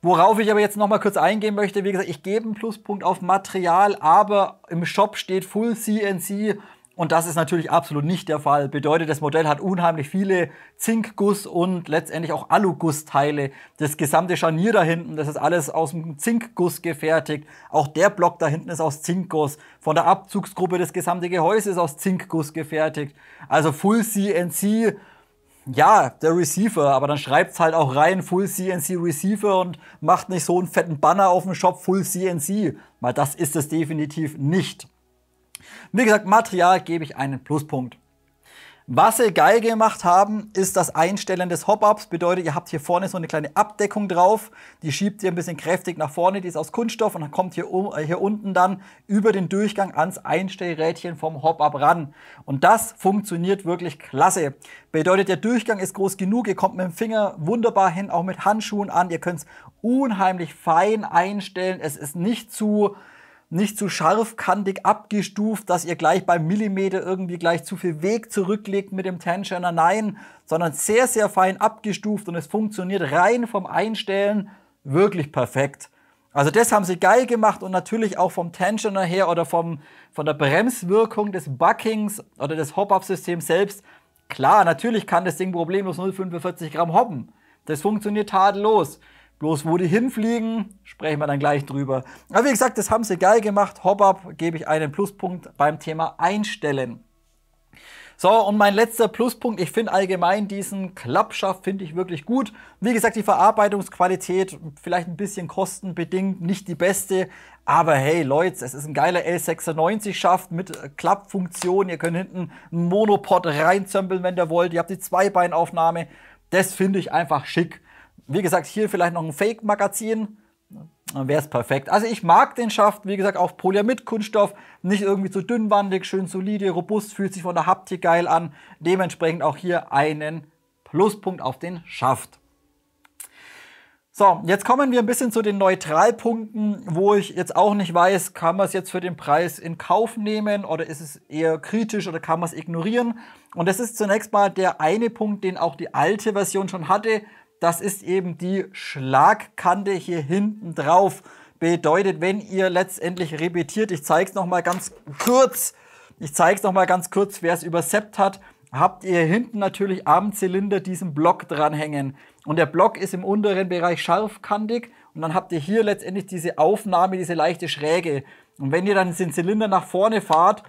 Speaker 1: Worauf ich aber jetzt noch mal kurz eingehen möchte, wie gesagt, ich gebe einen Pluspunkt auf Material, aber im Shop steht Full CNC und das ist natürlich absolut nicht der Fall. Bedeutet, das Modell hat unheimlich viele Zinkguss und letztendlich auch Alugussteile. Das gesamte Scharnier da hinten, das ist alles aus dem Zinkguss gefertigt. Auch der Block da hinten ist aus Zinkguss. Von der Abzugsgruppe das gesamte Gehäuse ist aus Zinkguss gefertigt. Also Full CNC. Ja, der Receiver, aber dann schreibt's halt auch rein Full CNC Receiver und macht nicht so einen fetten Banner auf dem Shop Full CNC, weil das ist es definitiv nicht. Wie gesagt, Material gebe ich einen Pluspunkt. Was sie geil gemacht haben, ist das Einstellen des Hop-Ups. Bedeutet, ihr habt hier vorne so eine kleine Abdeckung drauf. Die schiebt ihr ein bisschen kräftig nach vorne, die ist aus Kunststoff und dann kommt hier unten dann über den Durchgang ans Einstellrädchen vom Hop-Up ran. Und das funktioniert wirklich klasse. Bedeutet, der Durchgang ist groß genug, ihr kommt mit dem Finger wunderbar hin, auch mit Handschuhen an. Ihr könnt es unheimlich fein einstellen. Es ist nicht zu scharfkantig abgestuft, dass ihr gleich beim Millimeter irgendwie gleich zu viel Weg zurücklegt mit dem Tensioner. Nein, sondern sehr, sehr fein abgestuft und es funktioniert rein vom Einstellen wirklich perfekt. Also das haben sie geil gemacht und natürlich auch vom Tensioner her oder von der Bremswirkung des Buckings oder des Hop-Up-Systems selbst. Klar, natürlich kann das Ding problemlos 0,45 Gramm hoppen. Das funktioniert tadellos. Bloß wo die hinfliegen, sprechen wir dann gleich drüber. Aber wie gesagt, das haben sie geil gemacht. Hop-Up gebe ich einen Pluspunkt beim Thema Einstellen. So, und mein letzter Pluspunkt, ich finde allgemein diesen Klappschaft finde ich wirklich gut. Wie gesagt, die Verarbeitungsqualität vielleicht ein bisschen kostenbedingt nicht die beste. Aber hey Leute, es ist ein geiler L96-Schaft mit Klappfunktion. Ihr könnt hinten einen Monopod reinzömpeln, wenn ihr wollt. Ihr habt die Zweibeinaufnahme. Das finde ich einfach schick. Wie gesagt, hier vielleicht noch ein Fake-Magazin, dann wäre es perfekt. Also ich mag den Schaft, wie gesagt, auch Polyamid-Kunststoff, nicht irgendwie zu dünnwandig, schön solide, robust, fühlt sich von der Haptik geil an. Dementsprechend auch hier einen Pluspunkt auf den Schaft. So, jetzt kommen wir ein bisschen zu den Neutralpunkten, wo ich jetzt auch nicht weiß, kann man es jetzt für den Preis in Kauf nehmen oder ist es eher kritisch oder kann man es ignorieren? Und das ist zunächst mal der eine Punkt, den auch die alte Version schon hatte. Das ist eben die Schlagkante hier hinten drauf. Bedeutet, wenn ihr letztendlich repetiert, ich zeige es nochmal ganz kurz, Ich zeige es nochmal ganz kurz, wer es überseppt hat. Habt ihr hinten natürlich am Zylinder diesen Block dranhängen. Und der Block ist im unteren Bereich scharfkantig. Und dann habt ihr hier letztendlich diese Aufnahme, diese leichte Schräge. Und wenn ihr dann den Zylinder nach vorne fahrt,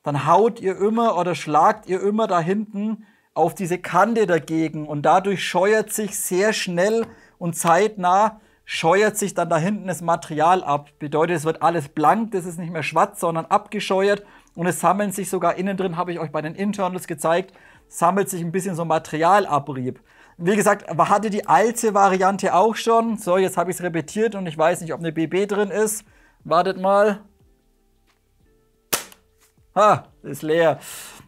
Speaker 1: dann haut ihr immer oder schlagt ihr immer da hinten auf diese Kante dagegen. Und dadurch scheuert sich sehr schnell und zeitnah scheuert sich dann da hinten das Material ab. Bedeutet, es wird alles blank, das ist nicht mehr schwarz, sondern abgescheuert. Und es sammeln sich sogar innen drin, habe ich euch bei den Internals gezeigt, sammelt sich ein bisschen so Materialabrieb. Wie gesagt, hatte die alte Variante auch schon. So, jetzt habe ich es repetiert und ich weiß nicht, ob eine BB drin ist. Wartet mal. Ha, ist leer.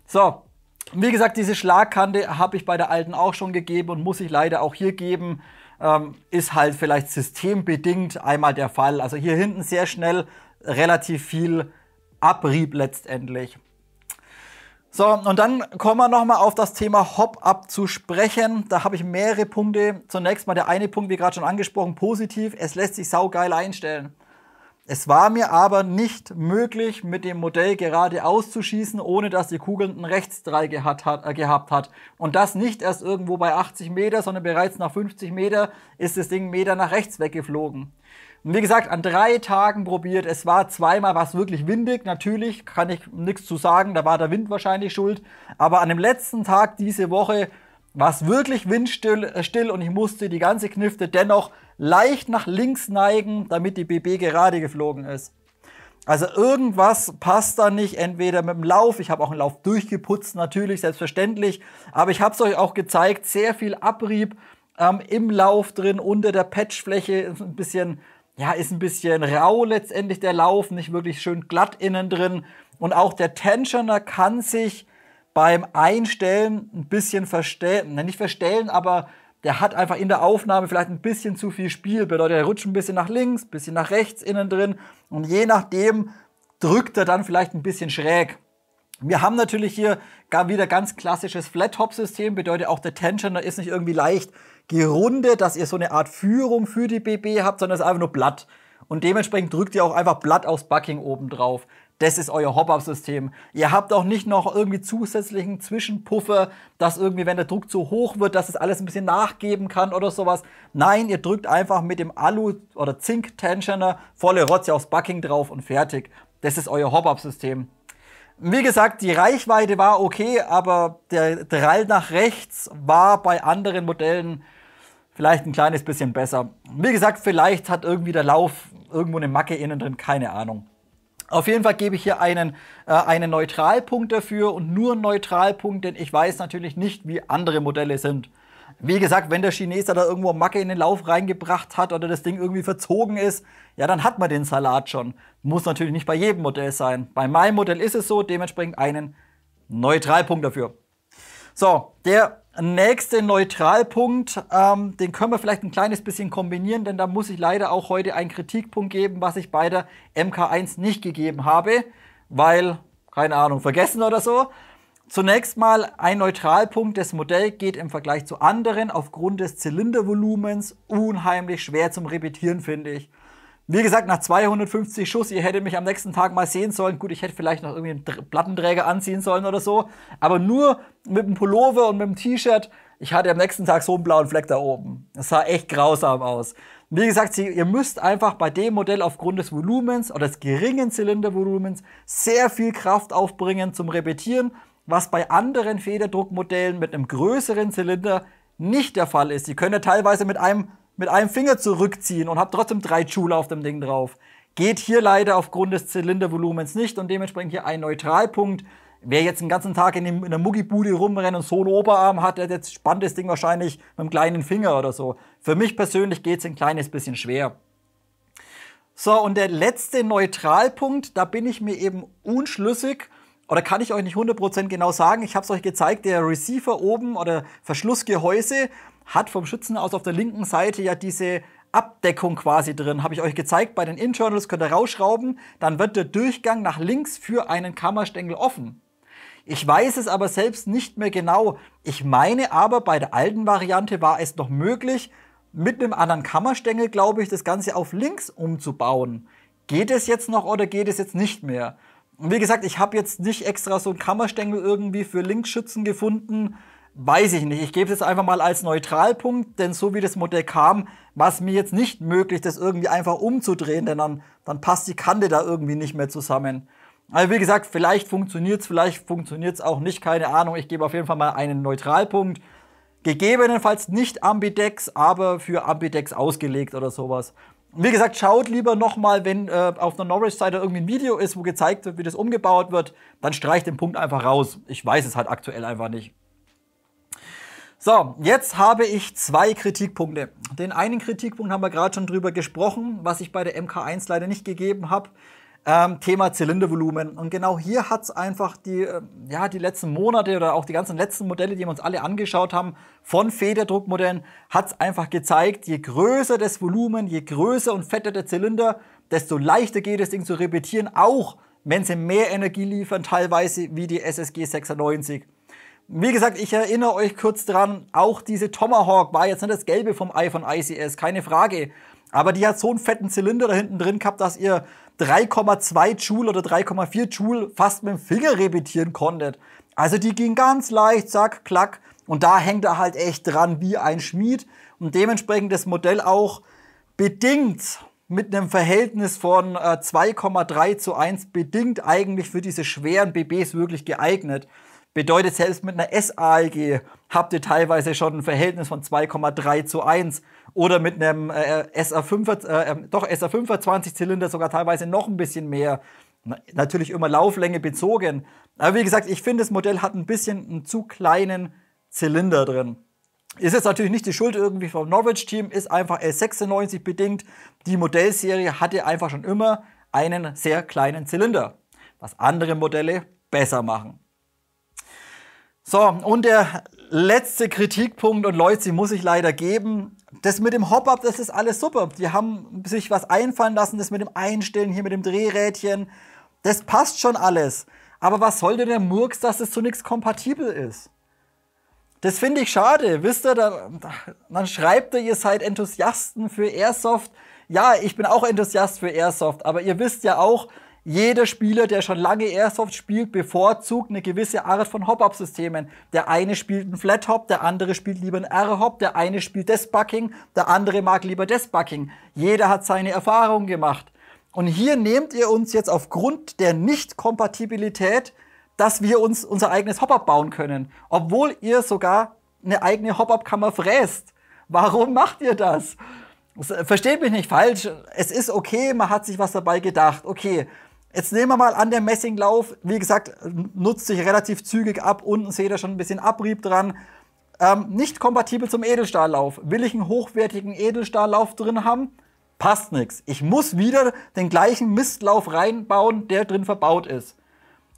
Speaker 1: So, wie gesagt, diese Schlagkante habe ich bei der alten auch schon gegeben und muss ich leider auch hier geben. Ist halt vielleicht systembedingt einmal der Fall. Also hier hinten sehr schnell relativ viel Abrieb letztendlich. So, und dann kommen wir nochmal auf das Thema Hop-Up zu sprechen. Da habe ich mehrere Punkte. Zunächst mal der eine Punkt, wie gerade schon angesprochen, positiv. Es lässt sich saugeil einstellen. Es war mir aber nicht möglich, mit dem Modell gerade auszuschießen, ohne dass die Kugel einen Rechtsdrall gehabt hat. Und das nicht erst irgendwo bei 80 Meter, sondern bereits nach 50 Meter ist das Ding 1 Meter nach rechts weggeflogen. Und wie gesagt, an 3 Tagen probiert. Es war zweimal was wirklich windig. Natürlich kann ich nichts zu sagen, da war der Wind wahrscheinlich schuld. Aber an dem letzten Tag diese Woche war es wirklich windstill und ich musste die ganze Knifte dennoch leicht nach links neigen, damit die BB gerade geflogen ist. Also irgendwas passt da nicht, entweder mit dem Lauf, ich habe auch einen Lauf durchgeputzt natürlich, selbstverständlich, aber ich habe es euch auch gezeigt, sehr viel Abrieb im Lauf drin, unter der Patchfläche, ist ein bisschen rau letztendlich der Lauf, nicht wirklich schön glatt innen drin und auch der Tensioner kann sich beim Einstellen ein bisschen verstellen, nicht verstellen, aber der hat einfach in der Aufnahme vielleicht ein bisschen zu viel Spiel. Bedeutet, er rutscht ein bisschen nach links, ein bisschen nach rechts innen drin und je nachdem drückt er dann vielleicht ein bisschen schräg. Wir haben natürlich hier wieder ganz klassisches Flat-Hop-System, bedeutet auch der Tensioner ist nicht irgendwie leicht gerundet, dass ihr so eine Art Führung für die BB habt, sondern es ist einfach nur Blatt. Und dementsprechend drückt ihr auch einfach Blatt aufs Bucking oben drauf. Das ist euer Hop-Up-System. Ihr habt auch nicht noch irgendwie zusätzlichen Zwischenpuffer, dass irgendwie, wenn der Druck zu hoch wird, dass es alles ein bisschen nachgeben kann oder sowas. Nein, ihr drückt einfach mit dem Alu- oder Zink-Tensioner volle Rotze aufs Bucking drauf und fertig. Das ist euer Hop-Up-System. Wie gesagt, die Reichweite war okay, aber der Drall nach rechts war bei anderen Modellen vielleicht ein kleines bisschen besser. Wie gesagt, vielleicht hat irgendwie der Lauf irgendwo eine Macke innen drin, keine Ahnung. Auf jeden Fall gebe ich hier einen Neutralpunkt dafür und nur einen Neutralpunkt, denn ich weiß natürlich nicht, wie andere Modelle sind. Wie gesagt, wenn der Chinese da irgendwo Macke in den Lauf reingebracht hat oder das Ding irgendwie verzogen ist, ja, dann hat man den Salat schon. Muss natürlich nicht bei jedem Modell sein. Bei meinem Modell ist es so, dementsprechend einen Neutralpunkt dafür. So, der nächste Neutralpunkt, den können wir vielleicht ein kleines bisschen kombinieren, denn da muss ich leider auch heute einen Kritikpunkt geben, was ich bei der MK1 nicht gegeben habe, weil, keine Ahnung, vergessen oder so. Zunächst mal ein Neutralpunkt. Das Modell geht im Vergleich zu anderen aufgrund des Zylindervolumens unheimlich schwer zum Repetieren, finde ich. Wie gesagt, nach 250 Schuss, ihr hättet mich am nächsten Tag mal sehen sollen. Gut, ich hätte vielleicht noch irgendwie einen Plattenträger anziehen sollen oder so. Aber nur mit dem Pullover und mit dem T-Shirt, ich hatte am nächsten Tag so einen blauen Fleck da oben. Das sah echt grausam aus. Wie gesagt, ihr müsst einfach bei dem Modell aufgrund des Volumens oder des geringen Zylindervolumens sehr viel Kraft aufbringen zum Repetieren, was bei anderen Federdruckmodellen mit einem größeren Zylinder nicht der Fall ist. Die können ja teilweise mit einem Finger zurückziehen und habt trotzdem 3 Joule auf dem Ding drauf. Geht hier leider aufgrund des Zylindervolumens nicht und dementsprechend hier ein Neutralpunkt. Wer jetzt den ganzen Tag in der Muggibude rumrennt und so einen Oberarm hat, der jetzt spannt das Ding wahrscheinlich mit einem kleinen Finger oder so. Für mich persönlich geht es ein kleines bisschen schwer. So, und der letzte Neutralpunkt, da bin ich mir eben unschlüssig. Oder kann ich euch nicht 100% genau sagen. Ich habe es euch gezeigt, der Receiver oben oder Verschlussgehäuse hat vom Schützen aus auf der linken Seite ja diese Abdeckung quasi drin. Habe ich euch gezeigt, bei den Internals könnt ihr rausschrauben, dann wird der Durchgang nach links für einen Kammerstängel offen. Ich weiß es aber selbst nicht mehr genau. Ich meine aber, bei der alten Variante war es noch möglich, mit einem anderen Kammerstängel, glaube ich, das Ganze auf links umzubauen. Geht es jetzt noch oder geht es jetzt nicht mehr? Und wie gesagt, ich habe jetzt nicht extra so einen Kammerstängel irgendwie für Linkschützen gefunden. Weiß ich nicht. Ich gebe es jetzt einfach mal als Neutralpunkt, denn so wie das Modell kam, war es mir jetzt nicht möglich, das irgendwie einfach umzudrehen, denn dann passt die Kante da irgendwie nicht mehr zusammen. Also wie gesagt, vielleicht funktioniert es auch nicht, keine Ahnung. Ich gebe auf jeden Fall mal einen Neutralpunkt. Gegebenenfalls nicht Ambidex, aber für Ambidex ausgelegt oder sowas. Wie gesagt, schaut lieber nochmal, wenn auf der Norwich-Seite irgendwie ein Video ist, wo gezeigt wird, wie das umgebaut wird, dann streicht den Punkt einfach raus. Ich weiß es halt aktuell einfach nicht. So, jetzt habe ich 2 Kritikpunkte. Den einen Kritikpunkt haben wir gerade schon drüber gesprochen, was ich bei der MK1 leider nicht gegeben habe. Thema Zylindervolumen. Und genau hier hat es einfach die letzten Monate oder auch die ganzen letzten Modelle, die wir uns alle angeschaut haben, von Federdruckmodellen, hat es einfach gezeigt, je größer das Volumen, je größer und fetter der Zylinder, desto leichter geht es, das Ding zu repetieren, auch wenn sie mehr Energie liefern, teilweise wie die SSG 96. Wie gesagt, ich erinnere euch kurz dran, auch diese Tomahawk war jetzt nicht das Gelbe vom Ei von ICS, keine Frage. Aber die hat so einen fetten Zylinder da hinten drin gehabt, dass ihr 3,2 Joule oder 3,4 Joule fast mit dem Finger repetieren konntet. Also die ging ganz leicht, zack, klack. Und da hängt er halt echt dran wie ein Schmied. Und dementsprechend das Modell auch bedingt mit einem Verhältnis von 2,3:1 bedingt eigentlich für diese schweren BBs wirklich geeignet. Bedeutet, selbst mit einer SALG habt ihr teilweise schon ein Verhältnis von 2,3:1 oder mit einem SA25-Zylinder sogar teilweise noch ein bisschen mehr. Natürlich immer Lauflänge bezogen. Aber wie gesagt, ich finde, das Modell hat ein bisschen einen zu kleinen Zylinder drin. Ist jetzt natürlich nicht die Schuld irgendwie vom Norwich-Team, ist einfach L96 bedingt. Die Modellserie hatte einfach schon immer einen sehr kleinen Zylinder, was andere Modelle besser machen. So, und der letzte Kritikpunkt, und Leute, die muss ich leider geben, das mit dem Hop-Up, das ist alles super. Die haben sich was einfallen lassen, das mit dem Einstellen, hier mit dem Drehrädchen, das passt schon alles. Aber was soll denn der Murks, dass es zu nichts kompatibel ist? Das finde ich schade, wisst ihr, dann schreibt ihr seid Enthusiasten für Airsoft. Ja, ich bin auch Enthusiast für Airsoft, aber ihr wisst ja auch, jeder Spieler, der schon lange Airsoft spielt, bevorzugt eine gewisse Art von Hop-Up-Systemen. Der eine spielt einen Flat-Hop, der andere spielt lieber einen R-Hop, der eine spielt Deathbucking, der andere mag lieber Deathbucking. Jeder hat seine Erfahrungen gemacht. Und hier nehmt ihr uns jetzt aufgrund der Nicht-Kompatibilität, dass wir uns unser eigenes Hop-Up bauen können, obwohl ihr sogar eine eigene Hop-Up-Kammer fräst. Warum macht ihr das? Versteht mich nicht falsch, es ist okay, man hat sich was dabei gedacht. Okay, jetzt nehmen wir mal an, der Messinglauf, wie gesagt, nutzt sich relativ zügig ab. Unten seht ihr schon ein bisschen Abrieb dran. Nicht kompatibel zum Edelstahllauf. Will ich einen hochwertigen Edelstahllauf drin haben? Passt nichts. Ich muss wieder den gleichen Mistlauf reinbauen, der drin verbaut ist.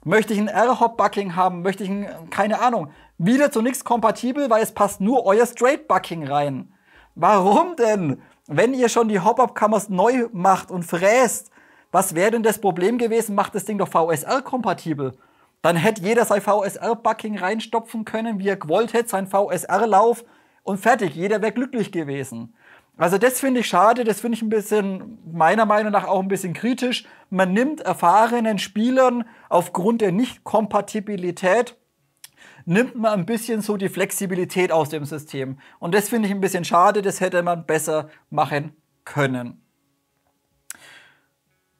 Speaker 1: Möchte ich ein R-Hop-Bucking haben? Möchte ich keine Ahnung. Wieder zu nichts kompatibel, weil es passt nur euer Straight-Bucking rein. Warum denn? Wenn ihr schon die Hop-Up-Kammers neu macht und fräst, was wäre denn das Problem gewesen? Macht das Ding doch VSR-kompatibel. Dann hätte jeder sein VSR-Bucking reinstopfen können, wie er gewollt hätte, sein VSR-Lauf und fertig. Jeder wäre glücklich gewesen. Also das finde ich schade, das finde ich ein bisschen, meiner Meinung nach auch ein bisschen kritisch. Man nimmt erfahrenen Spielern aufgrund der Nicht-Kompatibilität, nimmt man ein bisschen so die Flexibilität aus dem System. Und das finde ich ein bisschen schade, das hätte man besser machen können.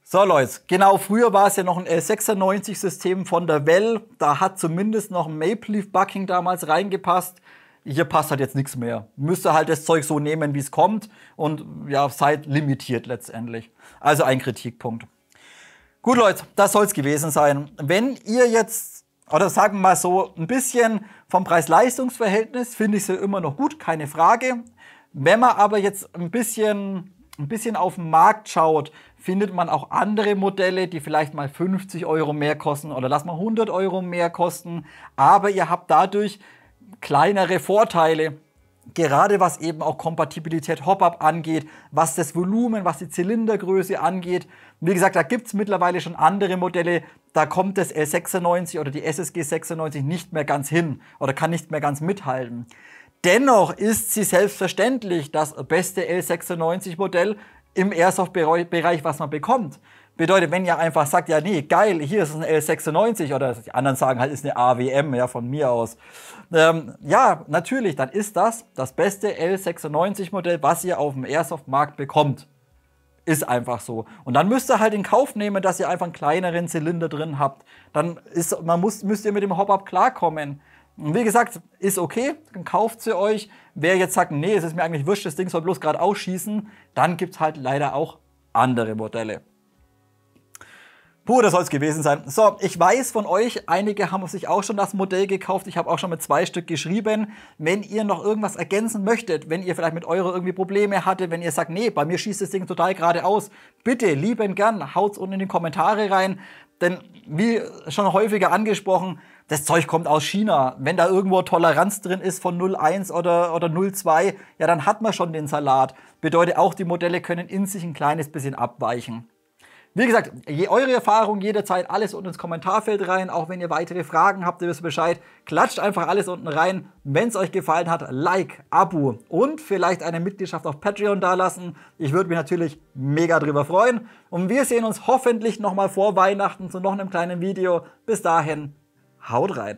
Speaker 1: So Leute, genau, früher war es ja noch ein L96-System von der Well. Da hat zumindest noch ein Maple Leaf Bucking damals reingepasst. Hier passt halt jetzt nichts mehr. Müsst ihr halt das Zeug so nehmen, wie es kommt. Und ja, seid limitiert letztendlich. Also ein Kritikpunkt. Gut Leute, das soll es gewesen sein. Wenn ihr jetzt, oder sagen wir mal so, ein bisschen vom Preis-Leistungs-Verhältnis, finde ich sie immer noch gut, keine Frage. Wenn man aber jetzt ein bisschen auf den Markt schaut, findet man auch andere Modelle, die vielleicht mal 50 € mehr kosten oder lass mal 100 € mehr kosten. Aber ihr habt dadurch kleinere Vorteile, gerade was eben auch Kompatibilität Hop-Up angeht, was das Volumen, was die Zylindergröße angeht. Wie gesagt, da gibt es mittlerweile schon andere Modelle, da kommt das L96 oder die SSG 96 nicht mehr ganz hin oder kann nicht mehr ganz mithalten. Dennoch ist sie selbstverständlich das beste L96-Modell im Airsoft-Bereich, was man bekommt. Bedeutet, wenn ihr einfach sagt, ja nee, geil, hier ist ein L96 oder die anderen sagen halt, ist eine AWM, ja, von mir aus. Ja, natürlich, dann ist das beste L96 Modell, was ihr auf dem Airsoft-Markt bekommt. Ist einfach so. Und dann müsst ihr halt in Kauf nehmen, dass ihr einfach einen kleineren Zylinder drin habt. Dann müsst ihr mit dem Hop-Up klarkommen. Und wie gesagt, ist okay, dann kauft sie euch. Wer jetzt sagt, nee, es ist mir eigentlich wurscht, das Ding soll bloß gerade ausschießen, dann gibt es halt leider auch andere Modelle. Puh, das soll es gewesen sein. So, ich weiß von euch, einige haben sich auch schon das Modell gekauft. Ich habe auch schon mit 2 Stück geschrieben. Wenn ihr noch irgendwas ergänzen möchtet, wenn ihr vielleicht mit eurer irgendwie Probleme hattet, wenn ihr sagt, nee, bei mir schießt das Ding total geradeaus, bitte, lieben gern, haut's unten in die Kommentare rein. Denn wie schon häufiger angesprochen, das Zeug kommt aus China. Wenn da irgendwo Toleranz drin ist von 0,1 oder 0,2, ja, dann hat man schon den Salat. Bedeutet auch, die Modelle können in sich ein kleines bisschen abweichen. Wie gesagt, eure Erfahrung jederzeit alles unten ins Kommentarfeld rein. Auch wenn ihr weitere Fragen habt, ihr wisst Bescheid. Klatscht einfach alles unten rein. Wenn es euch gefallen hat, Like, Abo und vielleicht eine Mitgliedschaft auf Patreon dalassen. Ich würde mich natürlich mega drüber freuen. Und wir sehen uns hoffentlich nochmal vor Weihnachten zu noch einem kleinen Video. Bis dahin, haut rein.